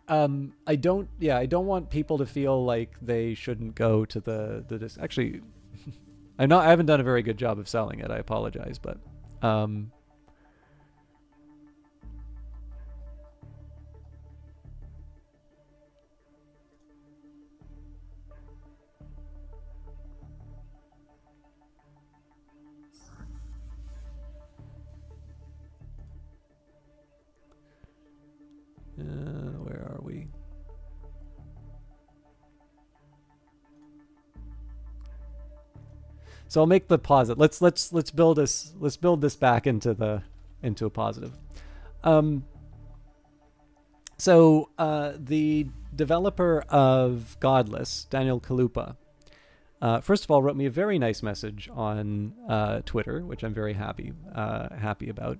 I don't want people to feel like they shouldn't go to the actually, I haven't done a very good job of selling it. I apologize, but Where are we? So I'll make the positive. Let's build this back into a positive. The developer of Godless, Daniel Kalupa, first of all, wrote me a very nice message on Twitter, which I'm very happy about.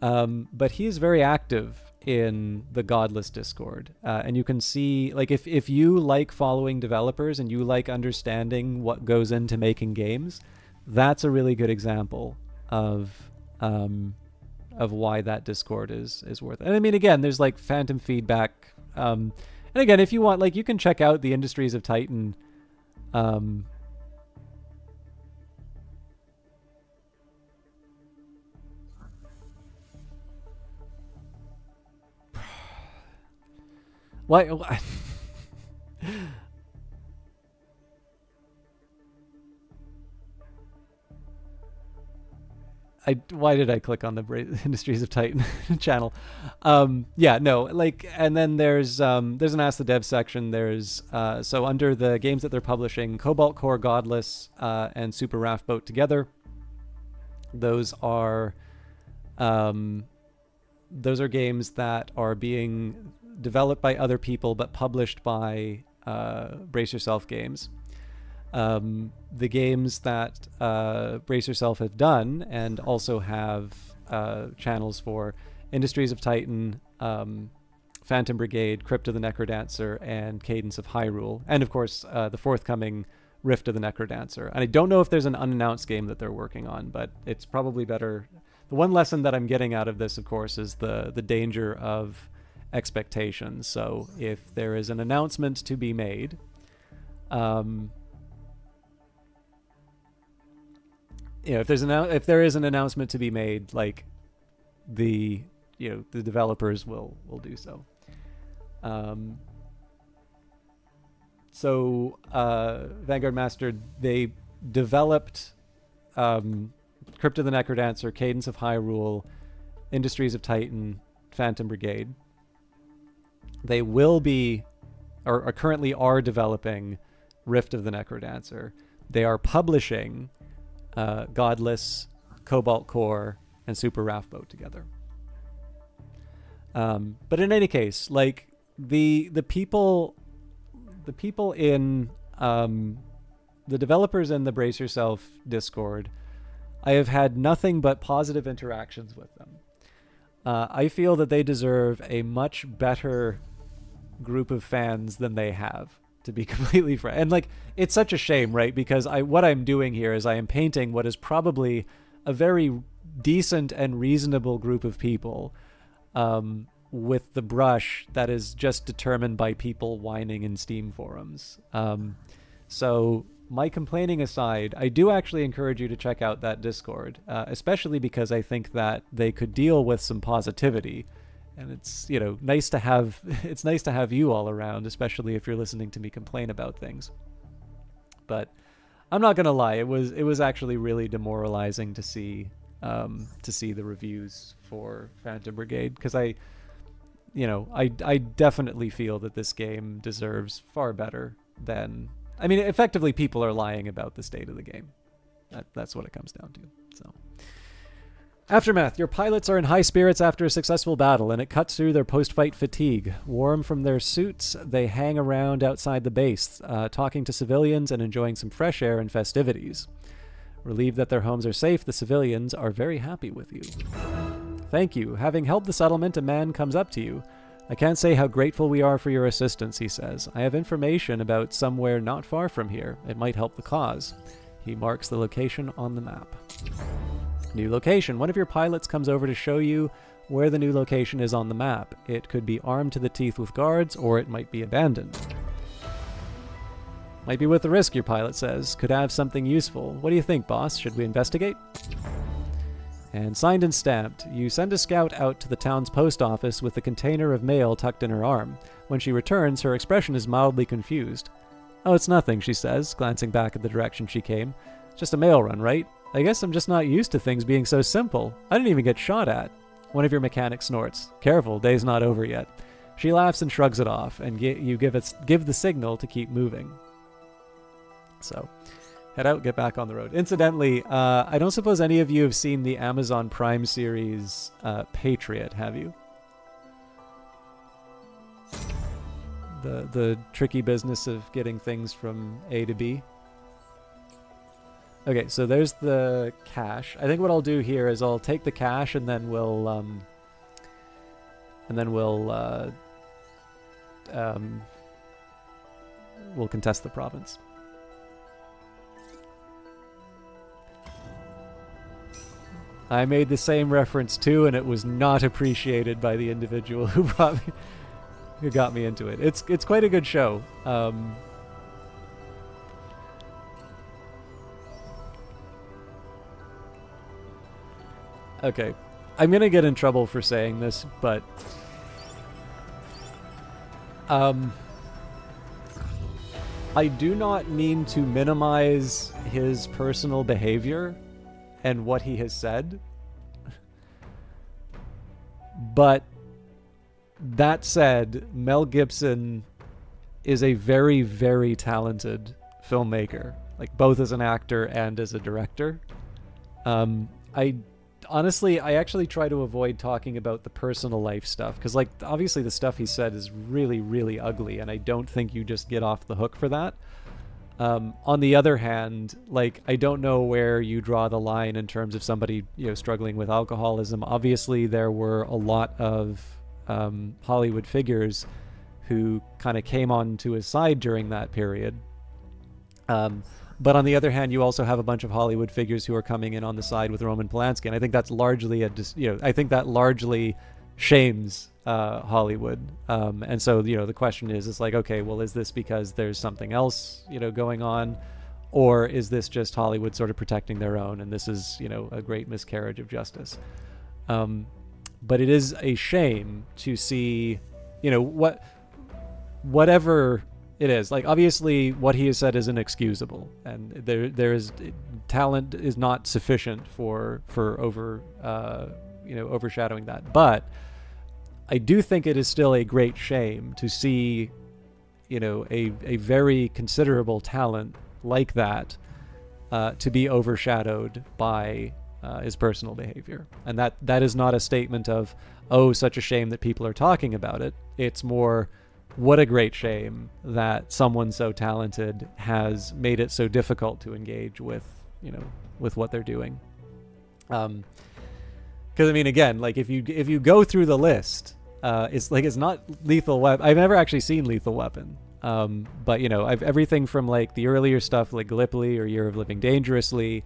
But he is very active in the Godless Discord, and you can see, like, if you like following developers and you like understanding what goes into making games, that's a really good example of why that Discord is worth it. And I mean, again, there's like phantom feedback, and again, if you want, like, you can check out the Industries of Titan. Why? Why did I click on the Industries of Titan channel? Yeah, no, like, and then there's an Ask the Dev section. There's so under the games that they're publishing, Cobalt Core, Godless, and Super Raft Boat Together. Those are games that are being developed by other people but published by Brace Yourself Games. The games that Brace Yourself have done and also have channels for Industries of Titan, Phantom Brigade, Crypt of the Necrodancer, and Cadence of Hyrule, and of course the forthcoming Rift of the Necrodancer. And I don't know if there's an unannounced game that they're working on, but it's probably better. The one lesson that I'm getting out of this, of course, is the danger of expectations. So if there is an announcement to be made, if there is an announcement to be made, like, the developers will do so. Vanguard Master, they developed Crypt of the Necrodancer, Cadence of Hyrule, Industries of Titan, Phantom Brigade. They will be, or currently are developing, Rift of the Necrodancer. They are publishing Godless, Cobalt Core, and Super Raft Boat Together. But in any case, like, the people in the developers in the Brace Yourself Discord, I have had nothing but positive interactions with them. I feel that they deserve a much better group of fans than they have, to be completely frank. And, like, it's such a shame, right? Because what I'm doing here is I am painting what is probably a very decent and reasonable group of people with the brush that is just determined by people whining in Steam forums. So my complaining aside, I do actually encourage you to check out that Discord, especially because I think that they could deal with some positivity. And it's, nice to have, it's nice to have you all around, especially if you're listening to me complain about things. But I'm not going to lie, it was actually really demoralizing to see the reviews for Phantom Brigade, because I definitely feel that this game deserves far better than, I mean, effectively people are lying about the state of the game. That's what it comes down to. So, Aftermath. Your pilots are in high spirits after a successful battle, and it cuts through their post-fight fatigue. Warm from their suits, they hang around outside the base, talking to civilians and enjoying some fresh air and festivities. Relieved that their homes are safe, the civilians are very happy with you. Thank you. Having helped the settlement, a man comes up to you. I can't say how grateful we are for your assistance, he says. I have information about somewhere not far from here. It might help the cause. He marks the location on the map. New location. One of your pilots comes over to show you where the new location is on the map. It could be armed to the teeth with guards, or it might be abandoned. Might be worth the risk, your pilot says. Could have something useful. What do you think, boss? Should we investigate? And signed and stamped. You send a scout out to the town's post office with a container of mail tucked in her arm. When she returns, her expression is mildly confused. Oh, it's nothing, she says, glancing back at the direction she came. Just a mail run, right? I guess I'm just not used to things being so simple. I didn't even get shot at. One of your mechanics snorts. Careful, day's not over yet. She laughs and shrugs it off, and you give the signal to keep moving. So, head out, get back on the road. Incidentally, I don't suppose any of you have seen the Amazon Prime series Patriot, have you? The tricky business of getting things from A to B. Okay, so there's the cache. I think what I'll do here is I'll take the cache and then we'll contest the province. I made the same reference too, and it was not appreciated by the individual who got me into it. It's quite a good show. Okay, I'm gonna get in trouble for saying this, but I do not mean to minimize his personal behavior and what he has said. But that said, Mel Gibson is a very, very talented filmmaker, like both as an actor and as a director. I actually try to avoid talking about the personal life stuff because, like, obviously the stuff he said is really, really ugly, and I don't think you just get off the hook for that. On the other hand, like, I don't know where you draw the line in terms of somebody, you know, struggling with alcoholism. Obviously, there were a lot of Hollywood figures who kind of came on to his side during that period. But on the other hand, you also have a bunch of Hollywood figures who are coming in on the side with Roman Polanski, and I think that's largely I think that largely shames Hollywood. And so, you know, the question is, it's like, okay, well, is this because there's something else, you know, going on, or is this just Hollywood sort of protecting their own, and this is, you know, a great miscarriage of justice? But it is a shame to see, you know, whatever it is. Like, obviously, what he has said is inexcusable, and there is talent is not sufficient for overshadowing that. But I do think it is still a great shame to see, you know, a very considerable talent like that to be overshadowed by his personal behavior. And that is not a statement of, oh, such a shame that people are talking about it. It's more, what a great shame that someone so talented has made it so difficult to engage with, you know, with what they're doing. Because I mean, again, like, if you go through the list, it's not Lethal Weapon. I've never actually seen Lethal Weapon, but, you know, I've everything from, like, the earlier stuff like Gallipoli or Year of Living Dangerously,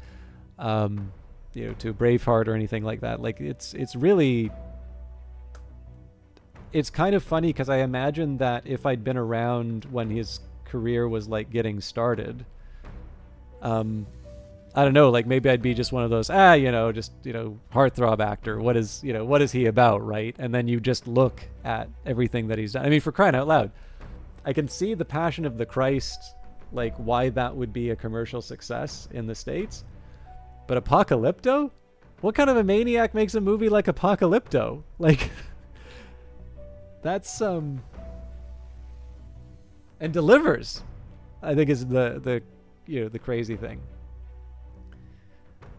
you know, to Braveheart or anything like that. Like, it's really, it's kind of funny because I imagine that if I'd been around when his career was, like, getting started, I don't know, like, maybe I'd be just one of those, you know, just, you know, heartthrob actor. What is he about, right? And then you just look at everything that he's done. I mean, for crying out loud, I can see The Passion of the Christ, like, why that would be a commercial success in the States. But Apocalypto? What kind of a maniac makes a movie like Apocalypto? Like, that's, and delivers, I think, is the you know, the crazy thing.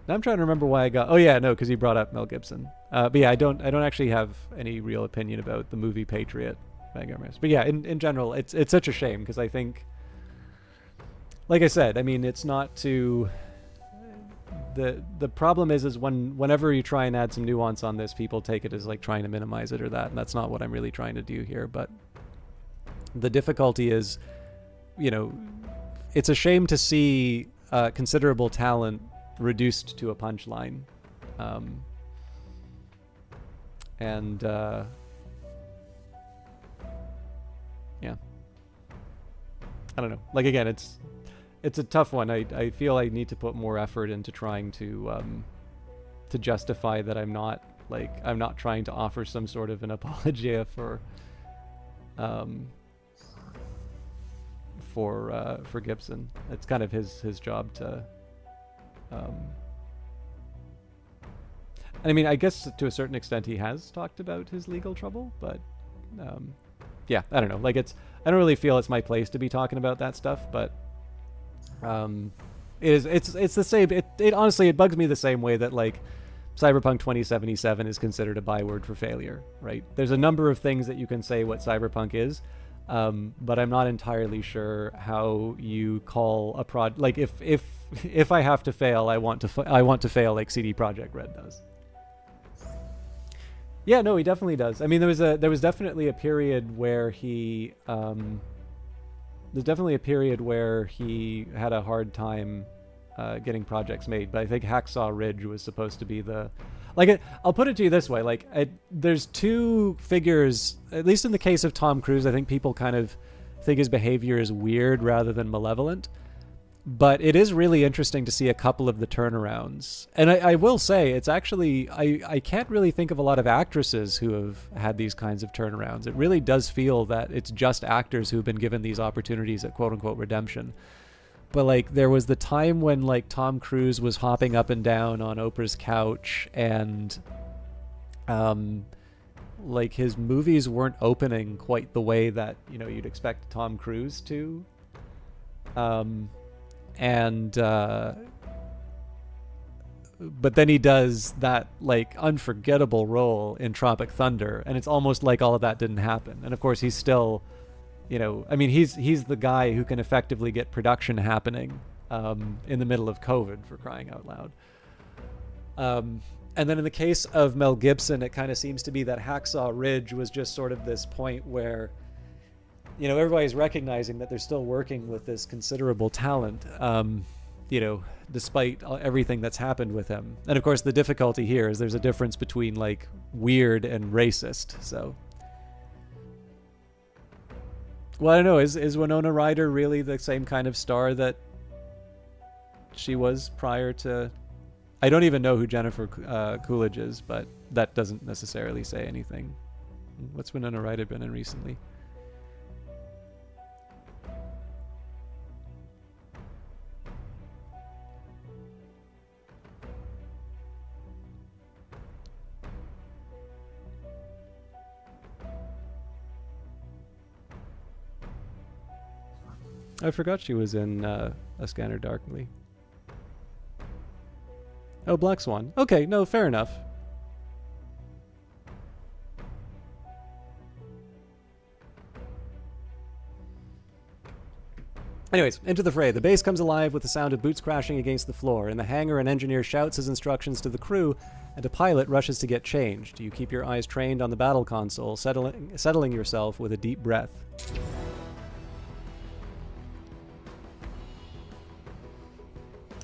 Now I'm trying to remember why I got... Oh yeah, no, because you brought up Mel Gibson. But yeah, I don't actually have any real opinion about the movie Patriot. But yeah, in general, it's such a shame because I think, like I said, I mean, it's not to... The problem is whenever you try and add some nuance on this, people take it as, like, trying to minimize it or that, and that's not what I'm really trying to do here. But the difficulty is, you know, it's a shame to see considerable talent reduced to a punchline, and yeah, I don't know. Like, again, it's a tough one. I feel I need to put more effort into trying to justify that I'm not trying to offer some sort of an apologia for Gibson. It's kind of his job to. I mean, I guess to a certain extent he has talked about his legal trouble, but yeah, I don't know. Like I don't really feel it's my place to be talking about that stuff, but it's the same. It honestly, it bugs me the same way that like Cyberpunk 2077 is considered a byword for failure, right? There's a number of things that you can say what Cyberpunk is, but I'm not entirely sure how you call a like if I have to fail, I want to fail like CD Projekt Red does. Yeah, no, he definitely does. I mean, there was definitely a period where he there's definitely a period where he had a hard time getting projects made, but I think Hacksaw Ridge was supposed to be the I'll put it to you this way, like there's two figures, at least in the case of Tom Cruise. I think people kind of think his behavior is weird rather than malevolent. But it is really interesting to see a couple of the turnarounds. And I will say, it's actually, I can't really think of a lot of actresses who have had these kinds of turnarounds. It really does feel that it's just actors who've been given these opportunities at quote-unquote redemption. But, like, there was the time when, like, Tom Cruise was hopping up and down on Oprah's couch and, like, his movies weren't opening quite the way that, you know, you'd expect Tom Cruise to. But then he does that like unforgettable role in Tropic Thunder, and it's almost like all of that didn't happen. And of course he's still, you know, I mean he's the guy who can effectively get production happening in the middle of COVID, for crying out loud. And then in the case of Mel Gibson, it kind of seems to be that Hacksaw Ridge was just sort of this point where, you know, everybody's recognizing that they're still working with this considerable talent, you know, despite everything that's happened with him. And of course, the difficulty here is there's a difference between like weird and racist. So, well, I don't know. Is Winona Ryder really the same kind of star that she was prior to? I don't even know who Jennifer Coolidge is, but that doesn't necessarily say anything. What's Winona Ryder been in recently? I forgot she was in A Scanner Darkly. Oh, Black Swan. Okay, no, fair enough. Anyways, into the fray. The base comes alive with the sound of boots crashing against the floor. In the hangar, an engineer shouts his instructions to the crew, and a pilot rushes to get changed. You keep your eyes trained on the battle console, settling yourself with a deep breath.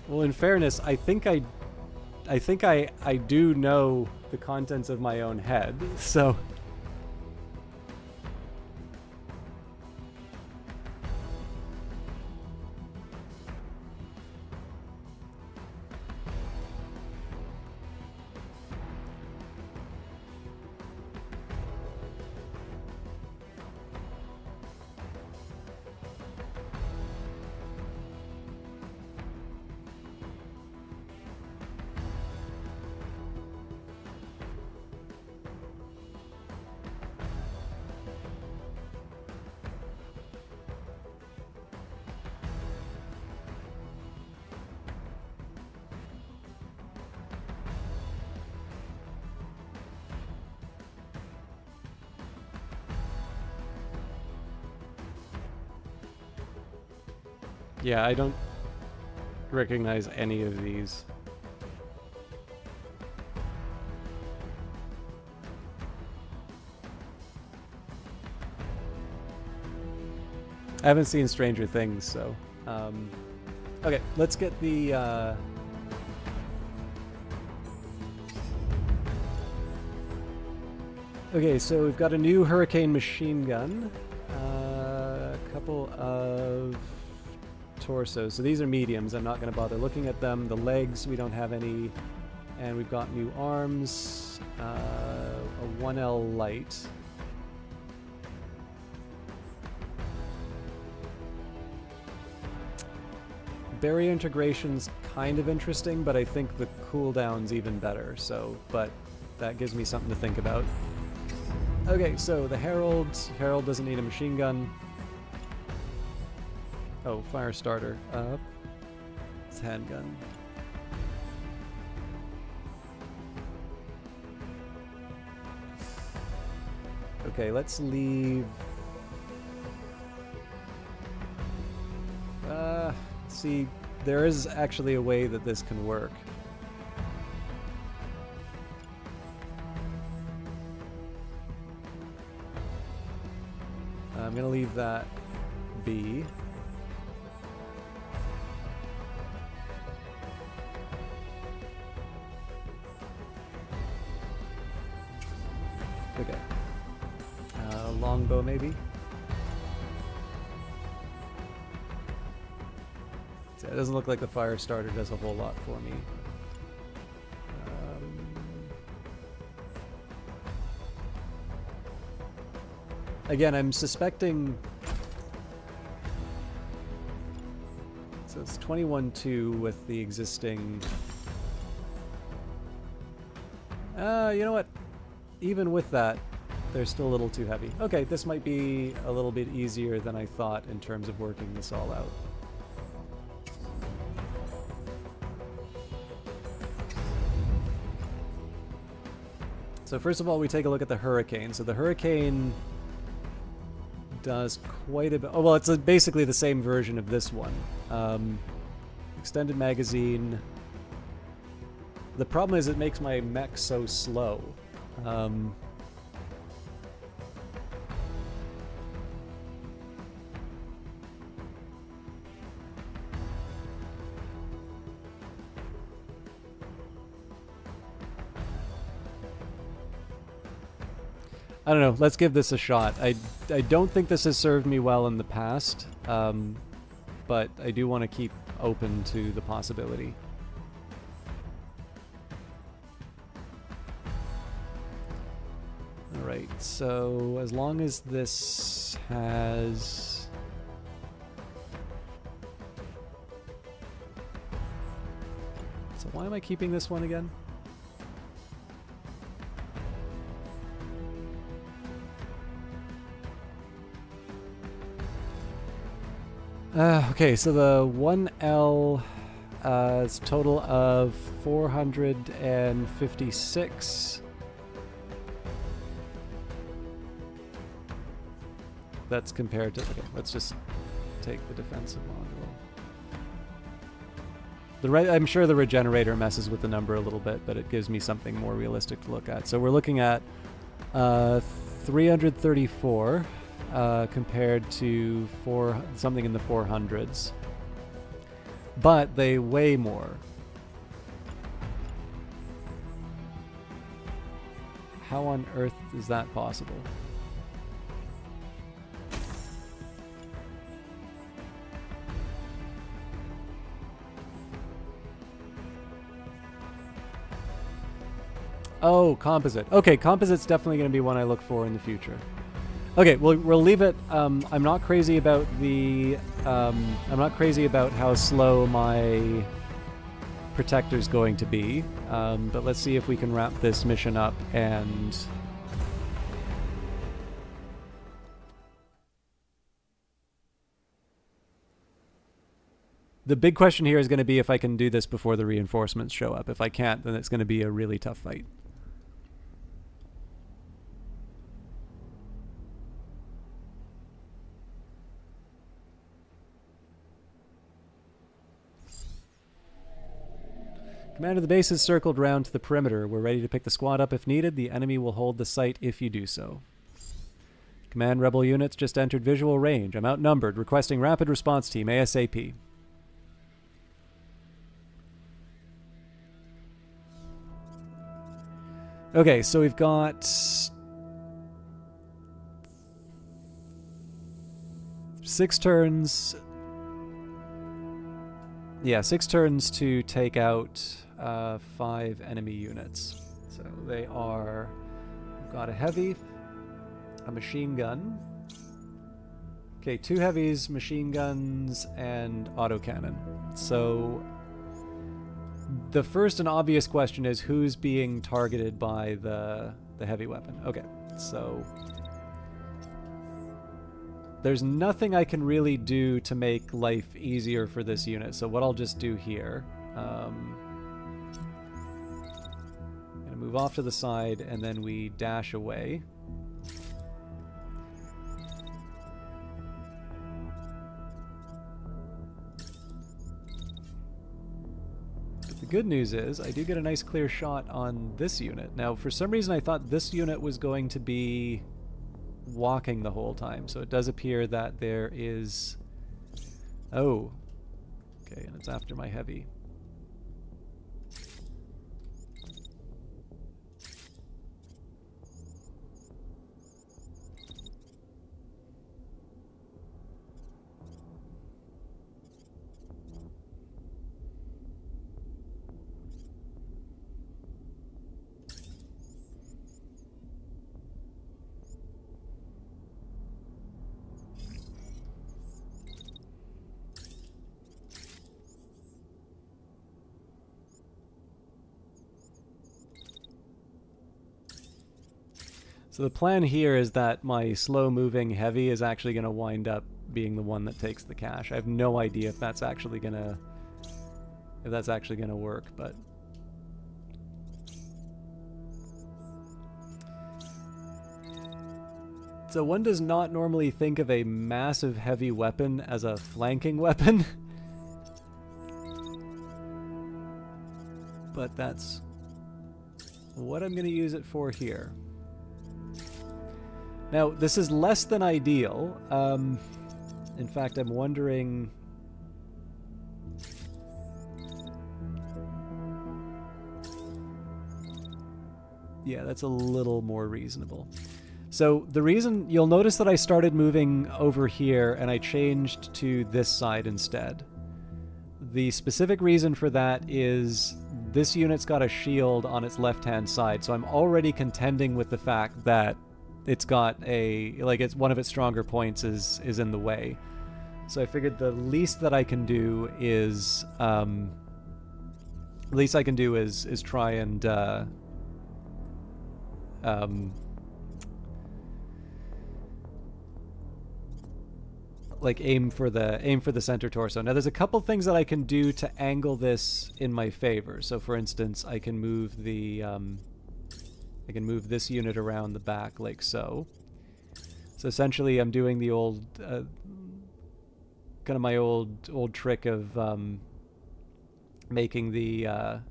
Well, in fairness, I think I do know the contents of my own head, so... Yeah, I don't recognize any of these. I haven't seen Stranger Things, so... okay, let's get the... Okay, so we've got a new Hurricane machine gun. A couple of... torsos. So these are mediums. I'm not going to bother looking at them. The legs, we don't have any. And we've got new arms. A 1L light. Barrier integration's kind of interesting, but I think the cooldown's even better. So, but that gives me something to think about. Okay, so the Herald. Herald doesn't need a machine gun. Oh, fire starter. It's handgun. Okay, let's leave. See, there is actually a way that this can work. I'm gonna leave that be. Okay. Longbow maybe. So it doesn't look like the fire starter does a whole lot for me. Again, I'm suspecting. So it's 21-2 with the existing. You know what? Even with that, they're still a little too heavy. Okay, this might be a little bit easier than I thought in terms of working this all out. So first of all, we take a look at the Hurricane. So the Hurricane does quite a bit. Oh, well, it's basically the same version of this one. Extended magazine. The problem is it makes my mech so slow. I don't know. Let's give this a shot. I don't think this has served me well in the past, but I do want to keep open to the possibility. Alright, so as long as this has... So why am I keeping this one again? Okay, so the 1L is a total of 456. That's compared to... Okay, let's just take the defensive module. I'm sure the regenerator messes with the number a little bit, but it gives me something more realistic to look at. So we're looking at 334 compared to something in the 400s. But they weigh more. How on earth is that possible? Oh, composite. Okay, composite's definitely going to be one I look for in the future. Okay, we'll leave it. I'm not crazy about the. I'm not crazy about how slow my protector's going to be. But let's see if we can wrap this mission up and. The big question here is going to be if I can do this before the reinforcements show up. If I can't, then it's going to be a really tough fight. Command of the base is circled round to the perimeter. We're ready to pick the squad up if needed. The enemy will hold the site if you do so. Command rebel units just entered visual range. I'm outnumbered. Requesting rapid response team ASAP. Okay, so we've got 6 turns. Yeah, 6 turns to take out 5 enemy units. So they are... We've got a heavy, a machine gun. Okay, 2 heavies, machine guns, and autocannon. So the first and obvious question is who's being targeted by the heavy weapon. Okay, So there's nothing I can really do to make life easier for this unit. So what I'll just do here, I'm gonna move off to the side and then we dash away. But the good news is I do get a nice clear shot on this unit. Now, for some reason I thought this unit was going to be walking the whole time, so it does appear that there is... Oh. Okay, and it's after my heavy. So the plan here is that my slow-moving heavy is actually going to wind up being the one that takes the cash. I have no idea if that's actually going to work, but so one does not normally think of a massive heavy weapon as a flanking weapon. But that's what I'm going to use it for here. Now, this is less than ideal. In fact, I'm wondering... Yeah, that's a little more reasonable. So the reason... You'll notice that I started moving over here and I changed to this side instead. The specific reason for that is this unit's got a shield on its left-hand side, so I'm already contending with the fact that it's got a, like, it's one of its stronger points is in the way. So I figured the least that I can do is, try and, like aim for the center torso. Now there's a couple things that I can do to angle this in my favor. So for instance, I can move the, I can move this unit around the back like so. So essentially I'm doing the old, kind of my old trick of making the, well,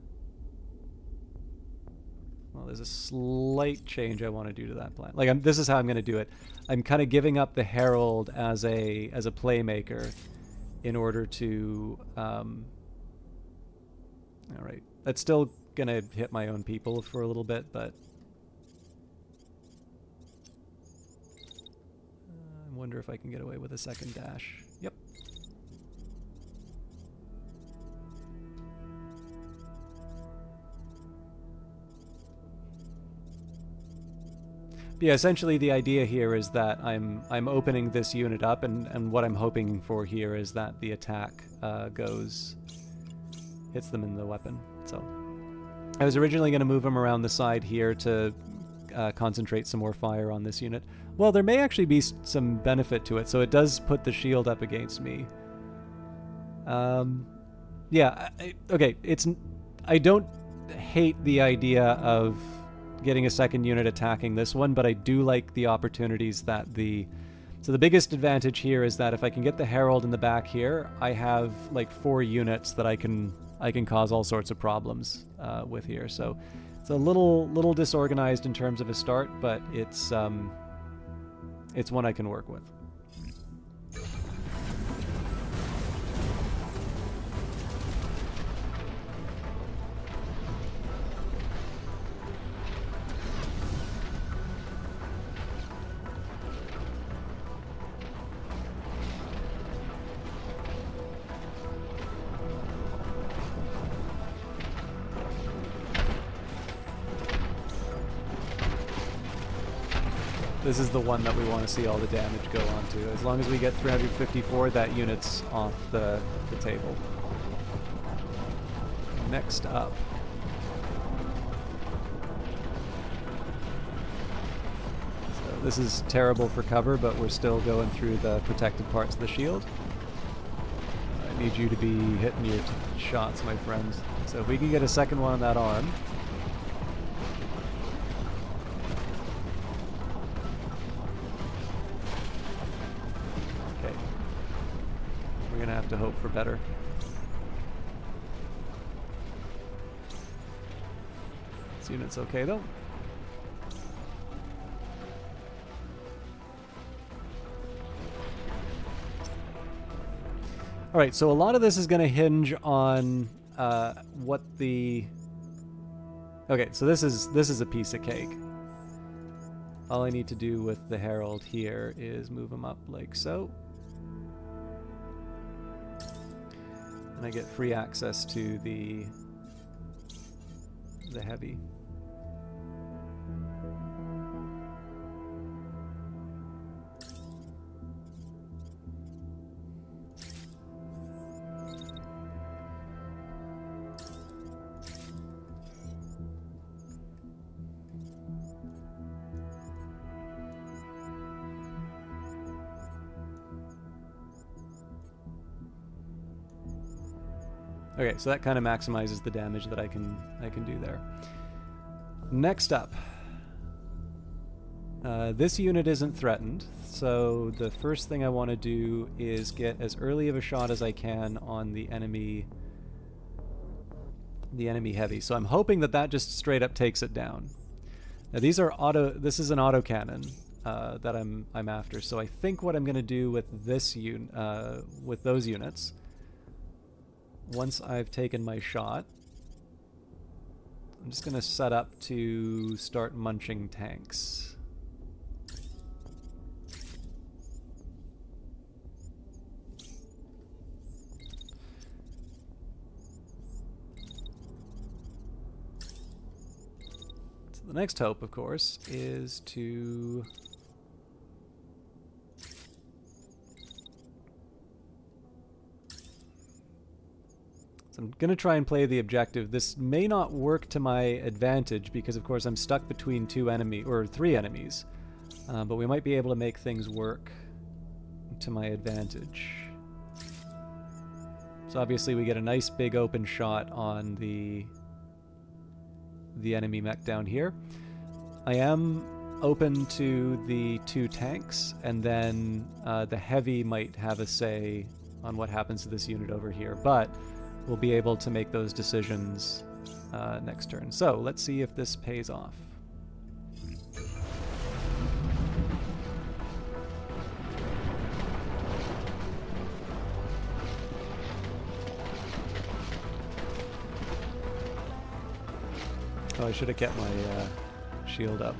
there's a slight change I want to do to that plan. Like, this is how I'm going to do it. I'm kind of giving up the Herald as a playmaker in order to, all right. That's still going to hit my own people for a little bit, but I wonder if I can get away with a second dash. Yep. But yeah, essentially the idea here is that I'm opening this unit up, and what I'm hoping for here is that the attack hits them in the weapon. So I was originally going to move them around the side here to concentrate some more fire on this unit. Well, there may actually be some benefit to it, so it does put the shield up against me. Yeah, okay, I don't hate the idea of getting a second unit attacking this one, but I do like the opportunities that so the biggest advantage here is that if I can get the Herald in the back here, I have like 4 units that I can cause all sorts of problems with here. So it's a little disorganized in terms of a start, but it's one I can work with. This is the one that we want to see all the damage go on to. As long as we get 354, that unit's off the table. Next up. This is terrible for cover, but we're still going through the protected parts of the shield. I need you to be hitting your shots, my friends. So if we can get a second one on that arm. Okay. We're gonna have to hope for better. This unit's okay though. Alright, so a lot of this is going to hinge on what the... Okay, so this is a piece of cake. All I need to do with the Herald here is move him up like so. And I get free access to the heavy. Okay, so that kind of maximizes the damage that I can do there. Next up, this unit isn't threatened, so the first thing I want to do is get as early of a shot as I can on the enemy heavy. So I'm hoping that that just straight up takes it down. Now these are this is an autocannon that I'm after. So I think what I'm going to do with with those units, once I've taken my shot, I'm just going to set up to start munching tanks. So the next hope, of course, is to... So I'm going to try and play the objective. This may not work to my advantage because, of course, I'm stuck between three enemies. But we might be able to make things work to my advantage. So obviously we get a nice big open shot on the enemy mech down here. I am open to the 2 tanks, and then the heavy might have a say on what happens to this unit over here. But we'll be able to make those decisions next turn. So let's see if this pays off. Oh, I should have kept my shield up.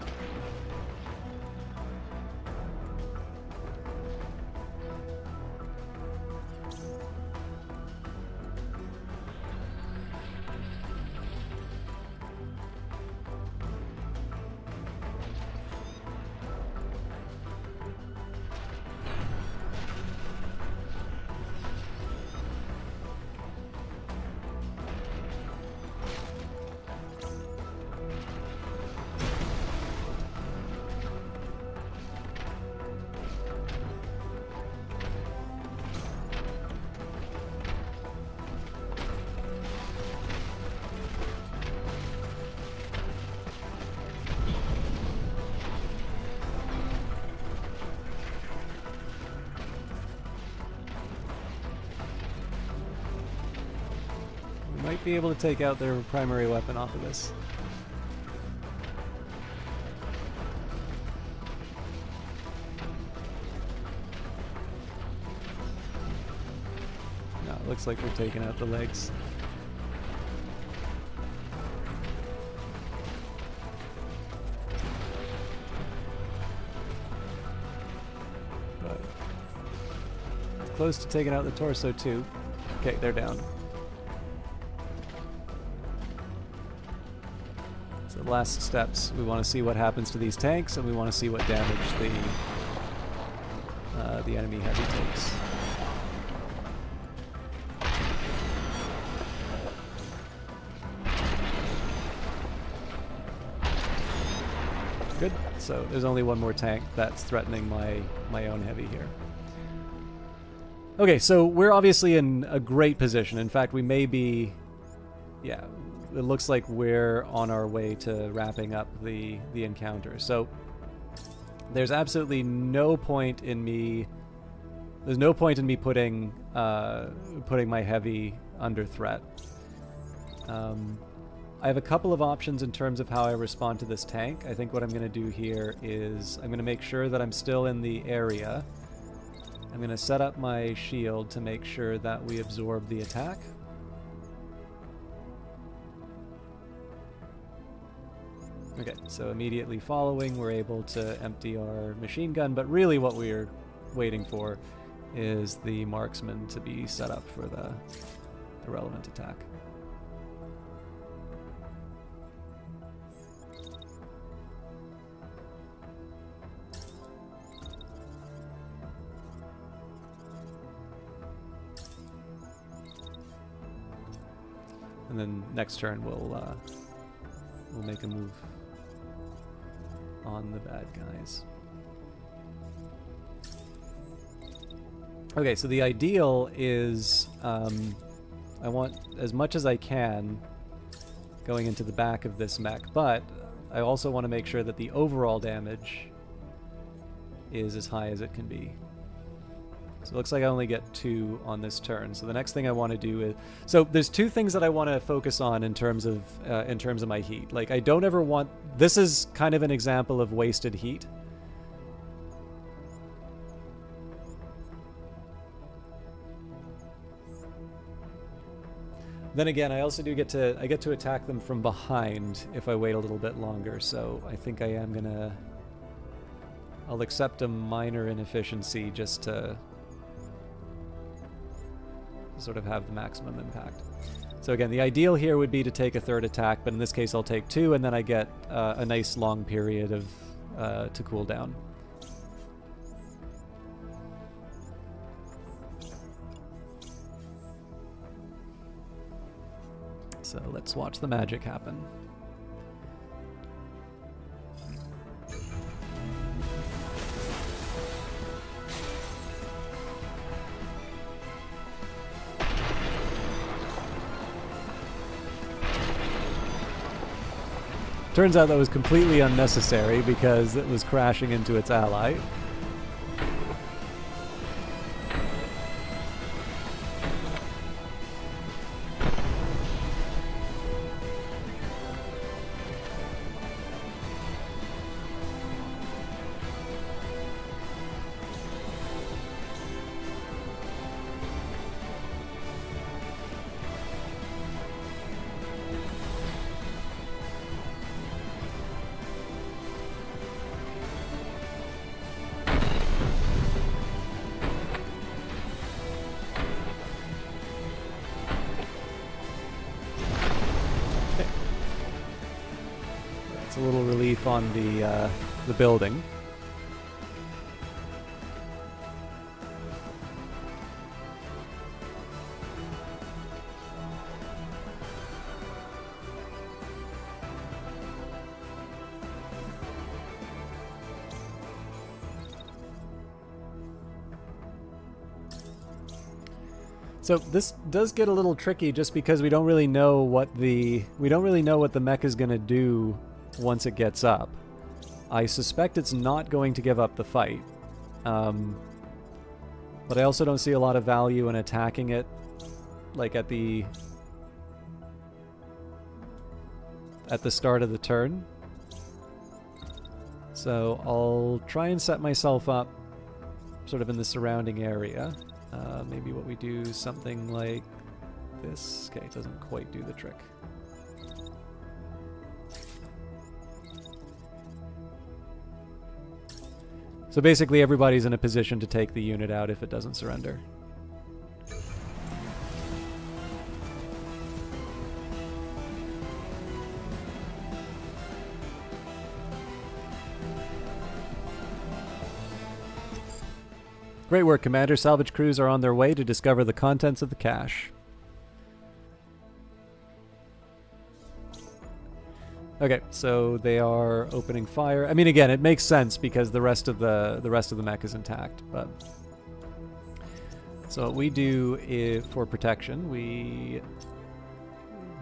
Might be able to take out their primary weapon off of this. No, it looks like we're taking out the legs. But close to taking out the torso too. Okay, they're down. Last steps, we want to see what happens to these tanks, and we want to see what damage the enemy heavy takes. Good. So there's only one more tank that's threatening my own heavy here. Okay, so we're obviously in a great position. In fact, we may be... Yeah, it looks like we're on our way to wrapping up the encounter. So there's absolutely no point in me... There's no point in me putting my heavy under threat. I have a couple of options in terms of how I respond to this tank. I think what I'm going to do here is I'm going to make sure that I'm still in the area. I'm going to set up my shield to make sure that we absorb the attack. Okay, so immediately following, we're able to empty our machine gun, but really what we're waiting for is the marksman to be set up for the relevant attack. And then next turn we'll make a move on the bad guys. Okay, so the ideal is I want as much as I can going into the back of this mech, but I also want to make sure that the overall damage is as high as it can be. So it looks like I only get 2 on this turn. So the next thing I want to do is... So there's 2 things that I want to focus on in terms of my heat. Like, I don't ever want... This is kind of an example of wasted heat. Then again, I also do get to attack them from behind if I wait a little bit longer. So I think I am gonna... I'll accept a minor inefficiency just to sort of have the maximum impact. So again, the ideal here would be to take a 3rd attack, but in this case I'll take 2, and then I get a nice long period of to cool down. So let's watch the magic happen. Turns out that was completely unnecessary because it was crashing into its ally. A little relief on the building. So this does get a little tricky just because we don't really know what the mech is going to do once it gets up. I suspect it's not going to give up the fight. But I also don't see a lot of value in attacking it like at the start of the turn. So I'll try and set myself up sort of in the surrounding area. Maybe what we do is something like this. Okay, it doesn't quite do the trick. So basically everybody's in a position to take the unit out if it doesn't surrender. Great work, Commander. Salvage crews are on their way to discover the contents of the cache. Okay, so they are opening fire. I mean, again, it makes sense because the rest of the mech is intact. But so what we do is, for protection, we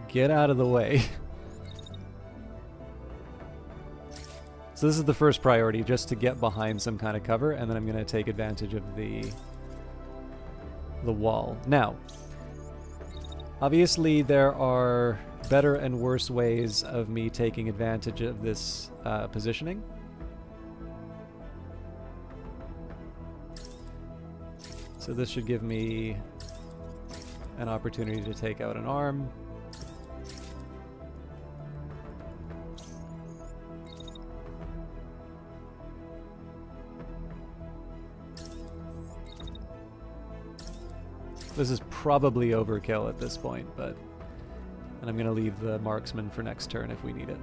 get out of the way. So this is the first priority, just to get behind some kind of cover, and then I'm going to take advantage of the wall. Now, obviously there are better and worse ways of me taking advantage of this positioning. So this should give me an opportunity to take out an arm. This is probably overkill at this point, but... And I'm going to leave the marksman for next turn if we need it.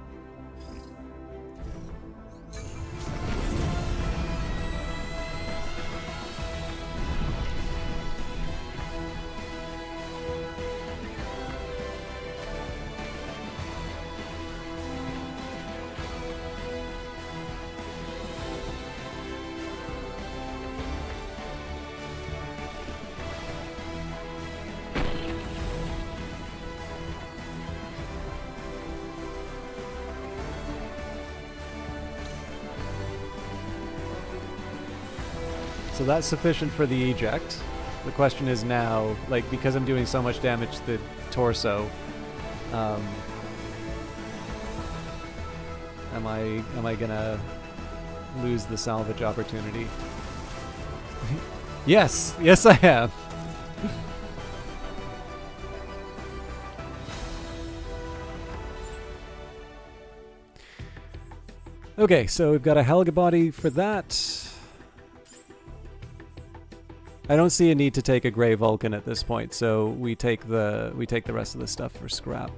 So that's sufficient for the eject. The question is now, like, because I'm doing so much damage to the torso, am I gonna lose the salvage opportunity? Yes, yes I am. Okay, so we've got a Helga body for that. I don't see a need to take a Grey Vulcan at this point, so we take the rest of the stuff for scrap.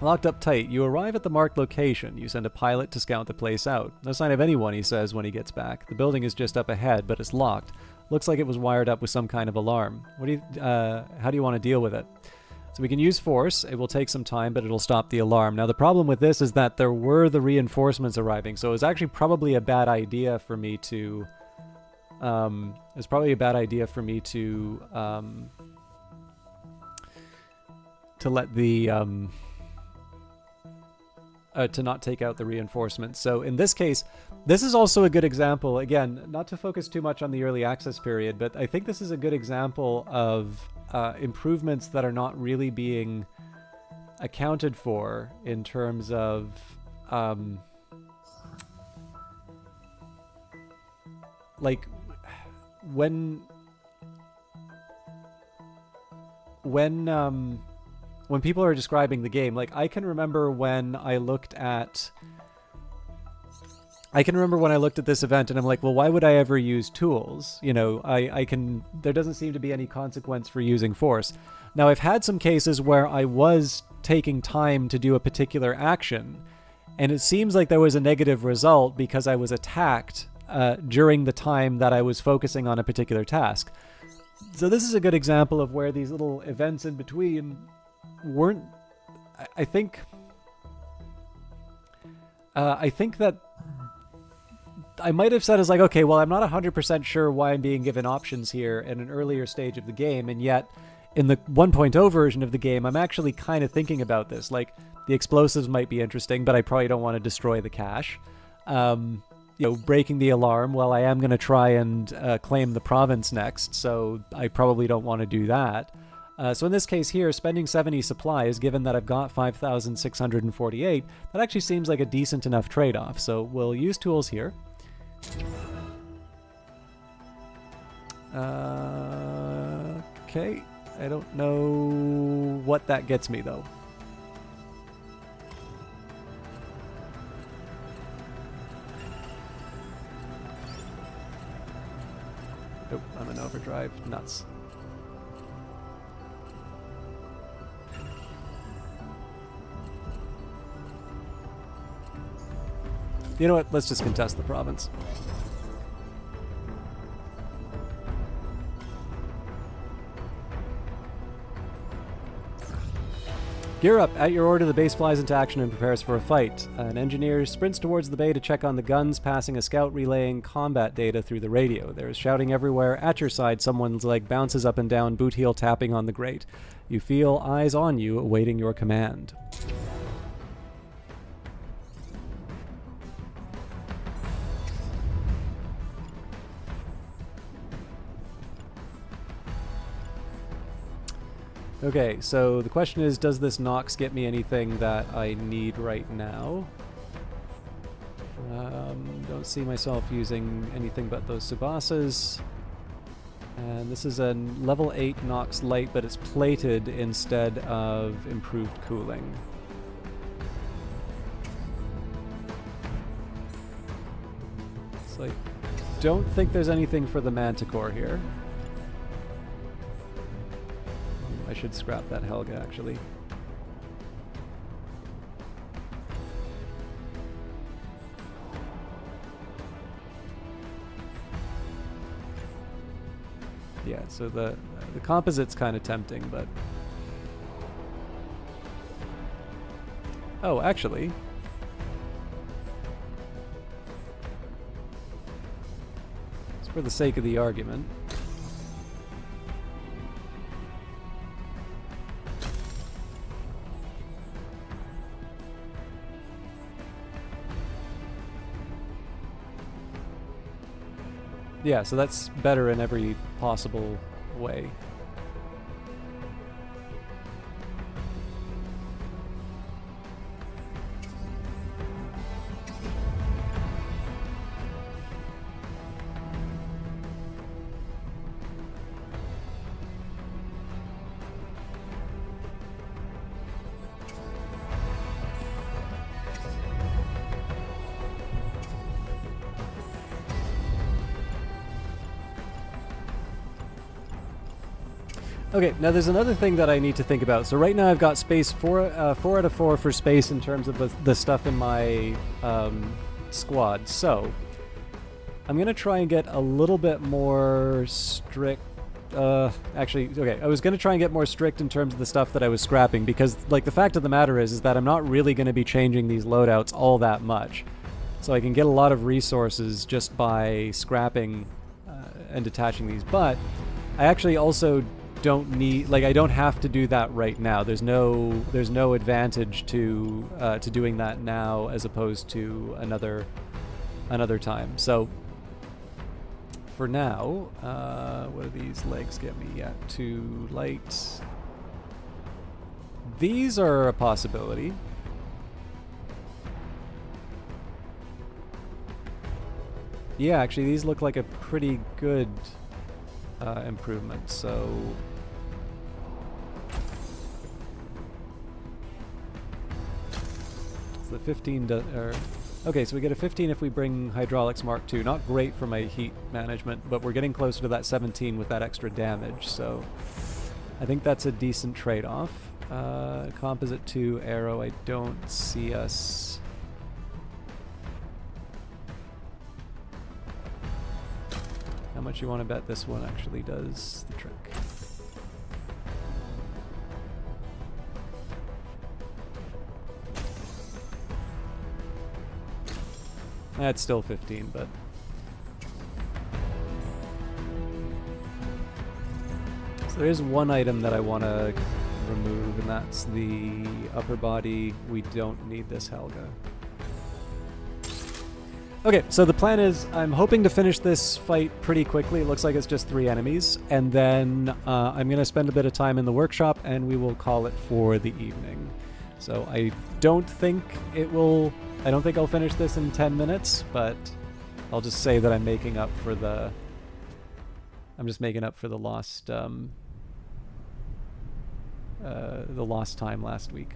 Locked up tight. You arrive at the marked location. You send a pilot to scout the place out. No sign of anyone, he says when he gets back. The building is just up ahead, but it's locked. Looks like it was wired up with some kind of alarm. How do you want to deal with it? So we can use force. It will take some time, but it'll stop the alarm. Now the problem with this is that there were the reinforcements arriving, so it was actually probably a bad idea for me to... it's probably a bad idea for me to let the... to not take out the reinforcements. So in this case, this is also a good example, again, not to focus too much on the early access period, but I think this is a good example of improvements that are not really being accounted for in terms of like when people are describing the game, like I can remember when I looked at this event and I'm like, well, why would I ever use tools? You know, there doesn't seem to be any consequence for using force. Now, I've had some cases where I was taking time to do a particular action, and it seems like there was a negative result because I was attacked during the time that I was focusing on a particular task. So this is a good example of where these little events in between weren't... I think that I might have said as like, okay, well, I'm not 100% sure why I'm being given options here in an earlier stage of the game, and yet in the 1.0 version of the game, I'm actually kind of thinking about this. Like, the explosives might be interesting, but I probably don't want to destroy the cache. You know, breaking the alarm, well, I am going to try and claim the province next, so I probably don't want to do that. So in this case here, spending 70 supplies, given that I've got 5,648, that actually seems like a decent enough trade-off. So we'll use tools here. Okay, I don't know what that gets me, though. Nope, I'm in overdrive. Nuts. You know what? Let's just contest the province. Gear up. At your order, the base flies into action and prepares for a fight. An engineer sprints towards the bay to check on the guns, passing a scout relaying combat data through the radio. There is shouting everywhere. At your side, someone's leg bounces up and down, boot heel tapping on the grate. You feel eyes on you, awaiting your command. Okay, so the question is, does this Nox get me anything that I need right now? Don't see myself using anything but those Subasas. And this is a level 8 Nox Light, but it's plated instead of improved cooling. So I don't think there's anything for the Manticore here. I should scrap that Helga, actually. Yeah, so the composite's kind of tempting, but... Oh, actually... It's for the sake of the argument. Yeah, so that's better in every possible way. Okay, now there's another thing that I need to think about. So right now I've got space 4 out of 4 for space in terms of the stuff in my squad. So I'm going to try and get a little bit more strict. Actually, okay, I was going to try and get more strict in terms of the stuff that I was scrapping, because like the fact of the matter is that I'm not really going to be changing these loadouts all that much. So I can get a lot of resources just by scrapping and detaching these. But I actually also don't need, like, I don't have to do that right now. There's no advantage to doing that now as opposed to another time. So for now, what do these legs get me? Yeah, 2 light. These are a possibility. Yeah, actually, these look like a pretty good improvement. So the 15 okay, so we get a 15 if we bring Hydraulics Mark II. Not great for my heat management, but we're getting closer to that 17 with that extra damage, so I think that's a decent trade-off. Composite 2 arrow, I don't see us... How much you want to bet this one actually does the trick? That's still 15, but... So there is one item that I want to remove, and that's the upper body. We don't need this Helga. Okay, so the plan is I'm hoping to finish this fight pretty quickly. It looks like it's just 3 enemies. And then I'm going to spend a bit of time in the workshop, and we will call it for the evening. So I don't think I'll finish this in 10 minutes, but I'll just say that I'm making up for the... I'm just making up for the lost time last week.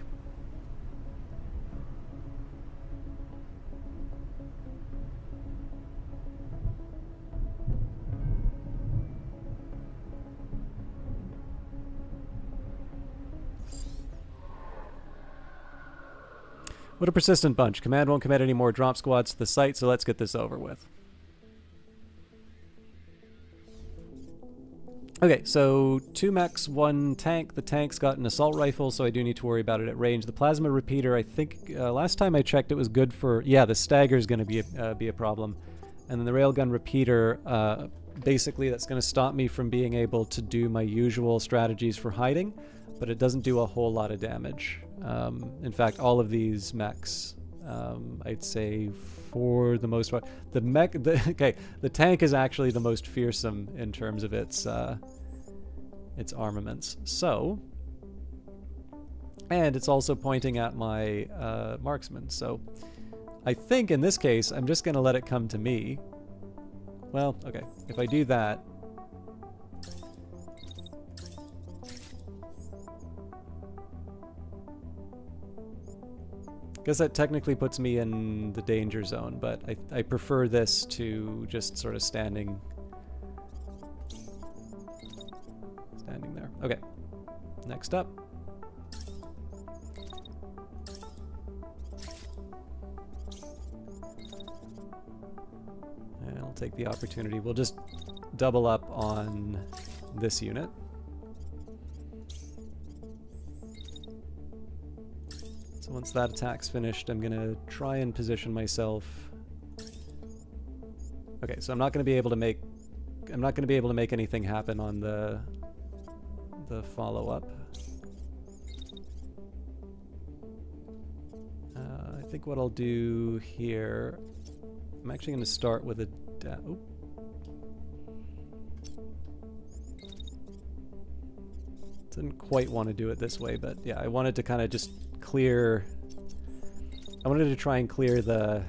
What a persistent bunch. Command won't commit any more drop squads to the site, so let's get this over with. Okay, so 2 mechs, 1 tank. The tank's got an assault rifle, so I do need to worry about it at range. The plasma repeater, I think, last time I checked, it was good for... Yeah, the stagger is going to be a problem. And then the railgun repeater, basically that's going to stop me from being able to do my usual strategies for hiding, but it doesn't do a whole lot of damage. In fact, all of these mechs, I'd say for the most part, the tank is actually the most fearsome in terms of its armaments. So, and it's also pointing at my marksman. So, I think in this case, I'm just going to let it come to me. Well, okay, if I do that, I guess that technically puts me in the danger zone, but I prefer this to just sort of standing there. Okay, next up. And I'll take the opportunity. We'll just double up on this unit. So once that attack's finished, I'm gonna try and position myself. Okay, so I'm not gonna be able to make anything happen on the follow-up. I think what I'll do here, I'm actually gonna start with a didn't quite want to do it this way, but yeah, I wanted to kind of just clear... I wanted to try and clear the...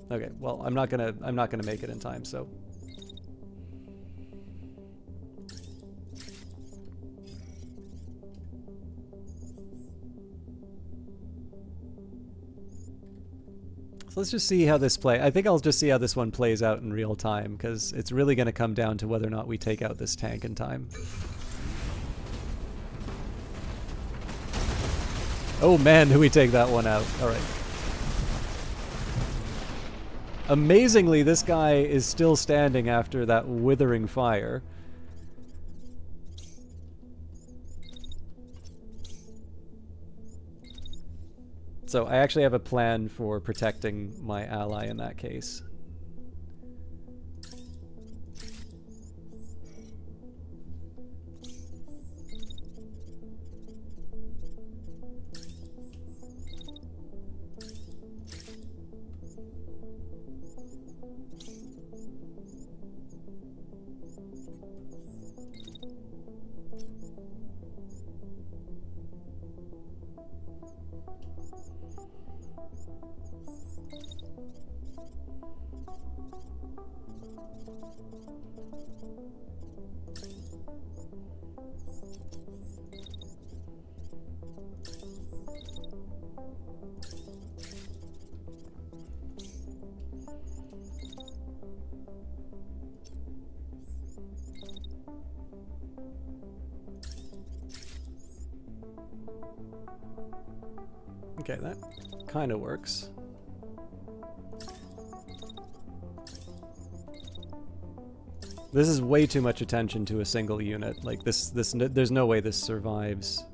Okay, well, I'm not gonna make it in time, so... Let's just see how this plays. I think I'll just see how this one plays out in real time, because it's really going to come down to whether or not we take out this tank in time. Oh man, do we take that one out. Alright. Amazingly, this guy is still standing after that withering fire. So I actually have a plan for protecting my ally in that case. Okay, that kind of works. This is way too much attention to a single unit. Like there's no way this survives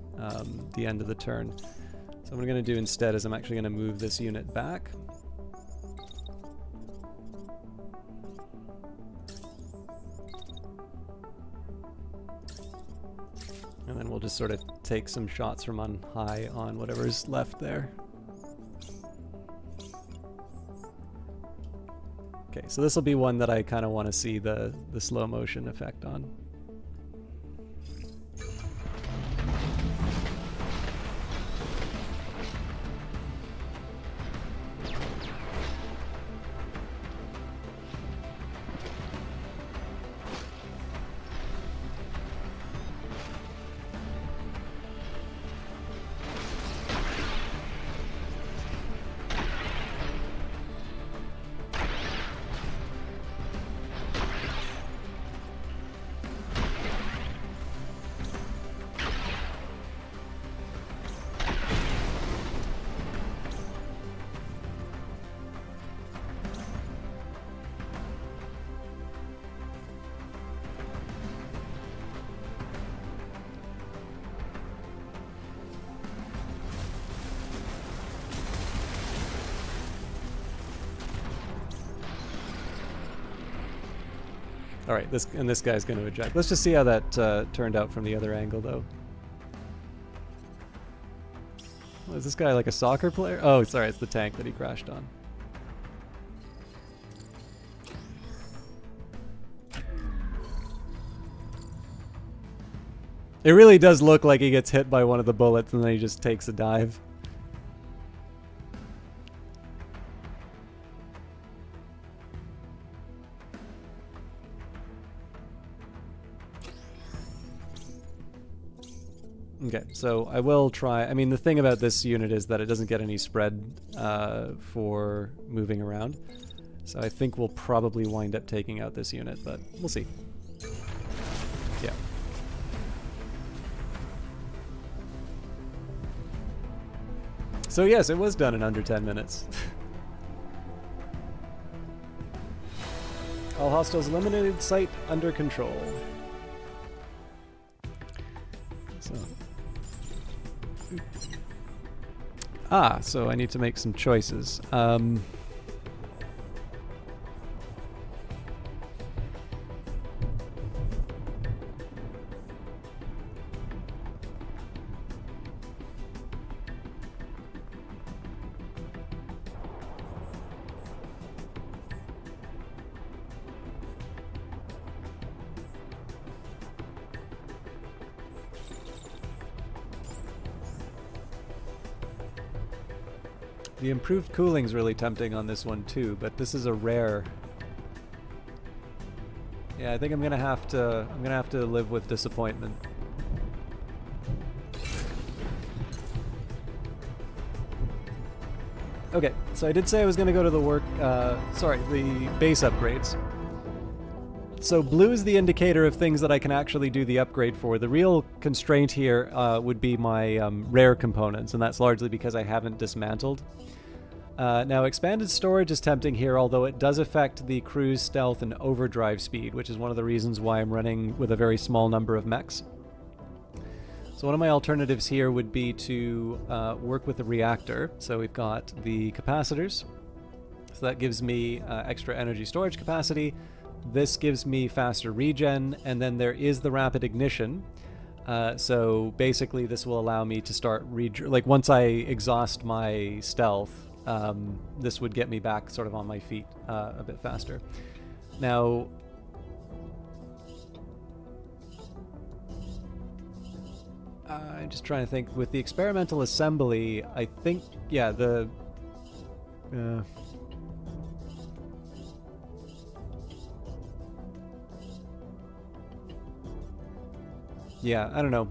the end of the turn. So what I'm going to do instead is I'm actually going to move this unit back. And then we'll just sort of take some shots from on high on whatever's left there. Okay, so this will be one that I kind of want to see the slow motion effect on. Alright, this guy's going to eject. Let's just see how that turned out from the other angle, though. Oh, is this guy like a soccer player? Oh, sorry, it's the tank that he crashed on. It really does look like he gets hit by one of the bullets and then he just takes a dive. Okay, so I will try. I mean, the thing about this unit is that it doesn't get any spread for moving around. So I think we'll probably wind up taking out this unit, but we'll see. Yeah. So yes, it was done in under 10 minutes. All hostiles eliminated, site under control. So. So I need to make some choices. The improved cooling's really tempting on this one too, but this is a rare. Yeah, I think I'm gonna have to live with disappointment. Okay, so I did say I was gonna go to the the base upgrades. So blue is the indicator of things that I can actually do the upgrade for. The real constraint here would be my rare components, and that's largely because I haven't dismantled. Now, expanded storage is tempting here, although it does affect the cruise, stealth, and overdrive speed, which is one of the reasons why I'm running with a very small number of mechs. So one of my alternatives here would be to work with the reactor. So we've got the capacitors. So that gives me extra energy storage capacity. This gives me faster regen, and then there is the rapid ignition. So basically this will allow me to start, like once I exhaust my stealth, this would get me back sort of on my feet a bit faster. Now, I'm just trying to think. With the experimental assembly, I think, yeah, the... yeah, I don't know.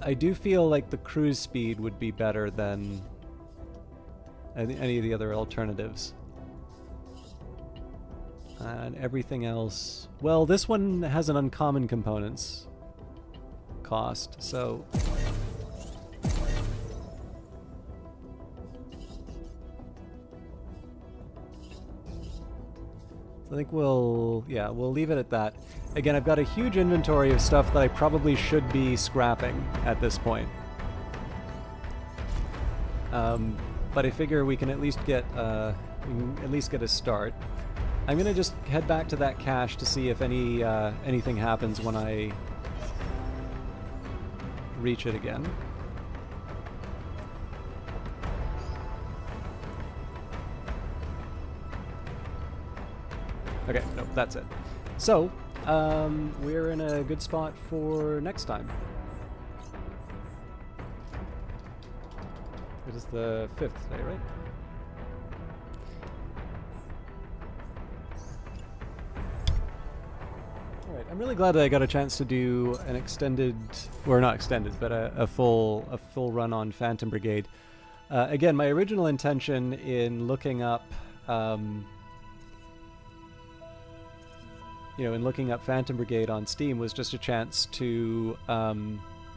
I do feel like the cruise speed would be better than any of the other alternatives. And everything else... Well, this one has an uncommon components cost, so... I think we'll leave it at that. Again, I've got a huge inventory of stuff that I probably should be scrapping at this point. But I figure we can at least get a start. I'm gonna just head back to that cache to see if anything happens when I reach it again. Okay, nope, that's it. So, we're in a good spot for next time. It is the 5th today, right? Alright, I'm really glad that I got a chance to do an extended, or not extended, but a full run on Phantom Brigade. Again, my original intention in looking up in looking up Phantom Brigade on Steam was just a chance to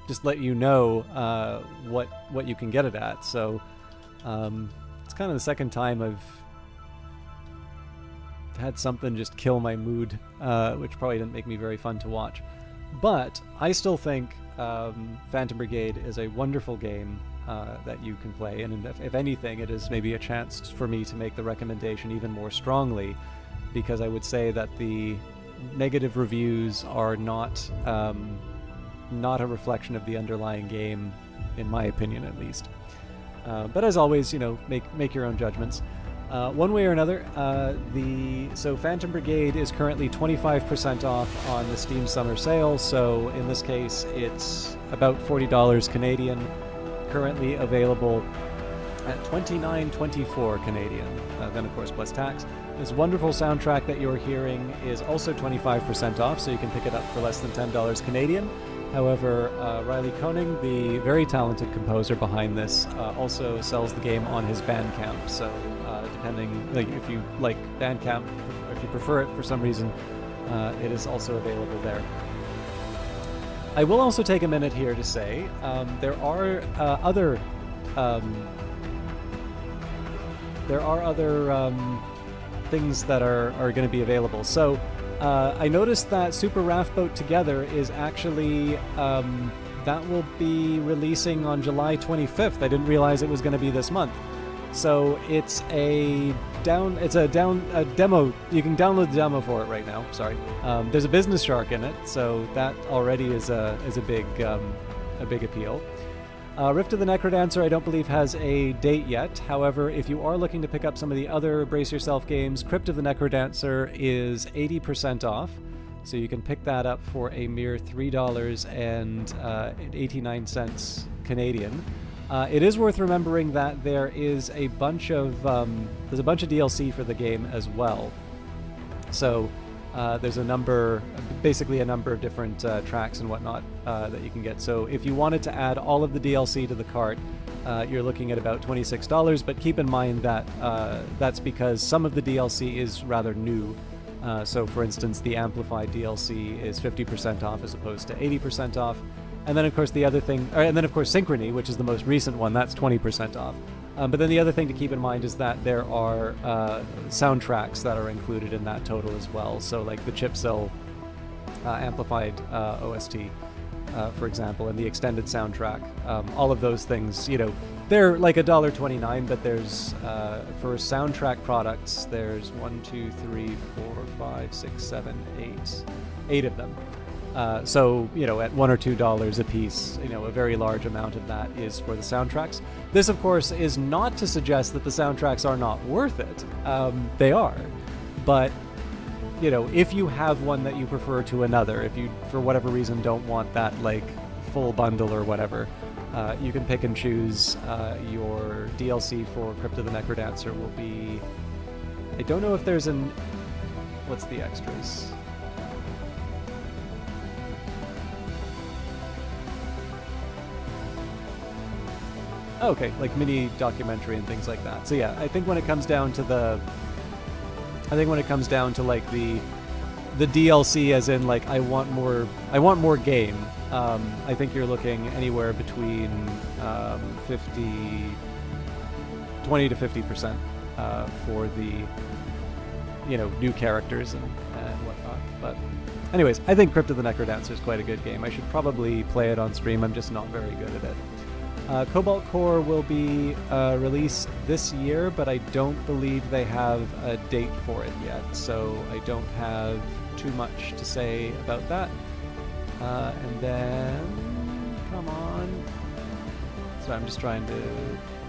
just let you know what you can get it at. So it's kind of the second time I've had something just kill my mood, which probably didn't make me very fun to watch. But I still think Phantom Brigade is a wonderful game. that you can play, and if anything, it is maybe a chance for me to make the recommendation even more strongly, because I would say that the negative reviews are not not a reflection of the underlying game, in my opinion at least. But as always, you know, make your own judgments. One way or another, so Phantom Brigade is currently 25% off on the Steam Summer Sale, so in this case it's about $40 Canadian, currently available at $29.24 Canadian, then of course plus tax. This wonderful soundtrack that you're hearing is also 25% off, so you can pick it up for less than $10 Canadian. However, Riley Koning, the very talented composer behind this, also sells the game on his Bandcamp. So, depending, like, if you like Bandcamp, if you prefer it for some reason, it is also available there. I will also take a minute here to say there are other things that are going to be available. So. I noticed that Super Raft Boat Together is actually, that will be releasing on July 25th. I didn't realize it was going to be this month. So it's a demo. You can download the demo for it right now. Sorry. There's a business shark in it, so that already is a big appeal. Rift of the Necrodancer I don't believe has a date yet. However, if you are looking to pick up some of the other Brace Yourself games, Crypt of the Necrodancer is 80% off. So you can pick that up for a mere $3.89 Canadian. It is worth remembering that there is a bunch of DLC for the game as well. So there's basically a number of different tracks and whatnot that you can get. So if you wanted to add all of the DLC to the cart, you're looking at about $26, but keep in mind that that's because some of the DLC is rather new. So for instance, the Amplified DLC is 50% off as opposed to 80% off. And then of course Synchrony, which is the most recent one, that's 20% off. But then the other thing to keep in mind is that there are soundtracks that are included in that total as well. So like the Chipsil Amplified OST, for example, and the extended soundtrack. All of those things, you know, they're like $1.29, but there's, for soundtrack products, there's 1, 2, 3, 4, 5, 6, 7, 8 of them. So, you know, at $1 or $2 a piece, you know, a very large amount of that is for the soundtracks. This, of course, is not to suggest that the soundtracks are not worth it. They are. But, you know, if you have one that you prefer to another, if you, for whatever reason, don't want that, like, full bundle or whatever, you can pick and choose. Your DLC for Crypt of the Necrodancer will be... I don't know if there's an... What's the extras? Okay, like mini documentary and things like that. So yeah, I think when it comes down to like the DLC, as in like I want more game. I think you're looking anywhere between 20 to 50% for the, you know, new characters and whatnot. But anyways, I think Crypt of the Necrodancer is quite a good game. I should probably play it on stream. I'm just not very good at it. Cobalt Core will be released this year, but I don't believe they have a date for it yet, so I don't have too much to say about that. And then, come on. So I'm just trying to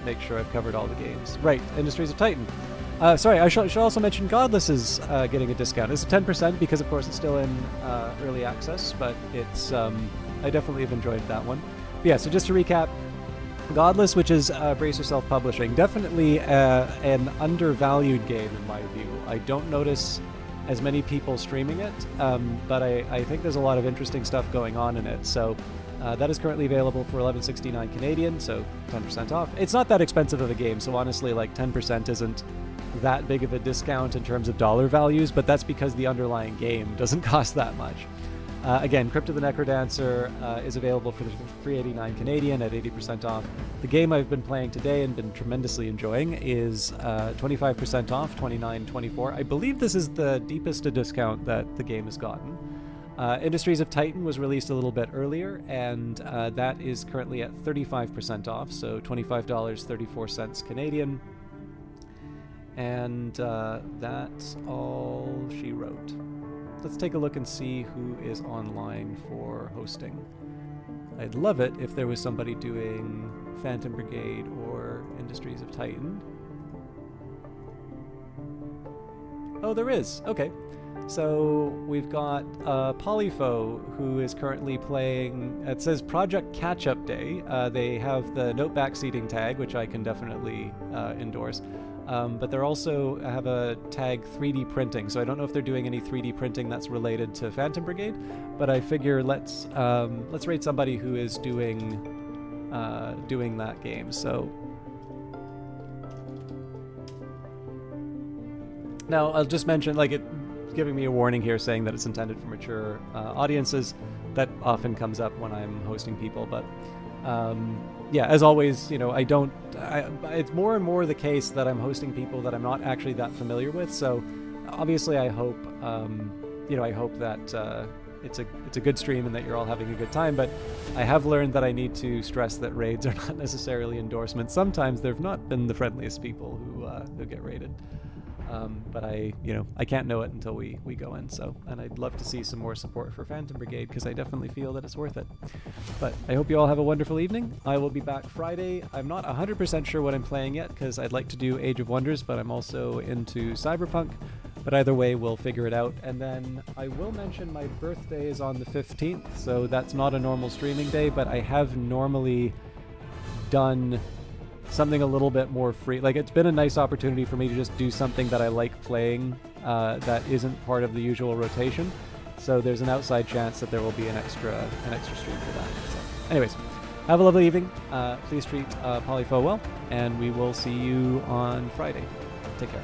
make sure I've covered all the games. Right, Industries of Titan. Sorry, I should also mention Godless is getting a discount. It's 10% because, of course, it's still in early access, but it's I definitely have enjoyed that one. But yeah, so just to recap, Godless, which is Brace Yourself Publishing, definitely an undervalued game in my view. I don't notice as many people streaming it, but I think there's a lot of interesting stuff going on in it. So that is currently available for $11.69 Canadian, so 10% off. It's not that expensive of a game, so honestly, like 10% isn't that big of a discount in terms of dollar values, but that's because the underlying game doesn't cost that much. Again, Crypt of the Necrodancer is available for $3.89 Canadian at 80% off. The game I've been playing today and been tremendously enjoying is 25% off, $29.24. I believe this is the deepest a discount that the game has gotten. Industries of Titan was released a little bit earlier, and that is currently at 35% off, so $25.34 Canadian. And that's all she wrote. Let's take a look and see who is online for hosting. I'd love it if there was somebody doing Phantom Brigade or Industries of Titan. Oh, there is. Okay. So we've got Polyfo, who is currently playing, it says Project Catch-Up Day. They have the note backseating tag, which I can definitely endorse. But they're also have a tag 3D printing, so I don't know if they're doing any 3D printing that's related to Phantom Brigade, but I figure let's rate somebody who is doing that game. So now I'll just mention, like, it giving me a warning here saying that it's intended for mature audiences. That often comes up when I'm hosting people, but yeah, as always, you know, it's more and more the case that I'm hosting people that I'm not actually that familiar with. So obviously I hope, you know, I hope that it's a good stream and that you're all having a good time. But I have learned that I need to stress that raids are not necessarily endorsements. Sometimes they've not been the friendliest people who get raided. But I can't know it until we go in. So, and I'd love to see some more support for Phantom Brigade, because I definitely feel that it's worth it. But I hope you all have a wonderful evening. I will be back Friday. I'm not 100% sure what I'm playing yet, because I'd like to do Age of Wonders, but I'm also into Cyberpunk. But either way, we'll figure it out. And then I will mention my birthday is on the 15th, so that's not a normal streaming day, but I have normally done something a little bit more free. Like, it's been a nice opportunity for me to just do something that I like playing that isn't part of the usual rotation. So there's an outside chance that there will be an extra stream for that. So anyways, have a lovely evening. Please treat Polyfo well, and we will see you on Friday. Take care.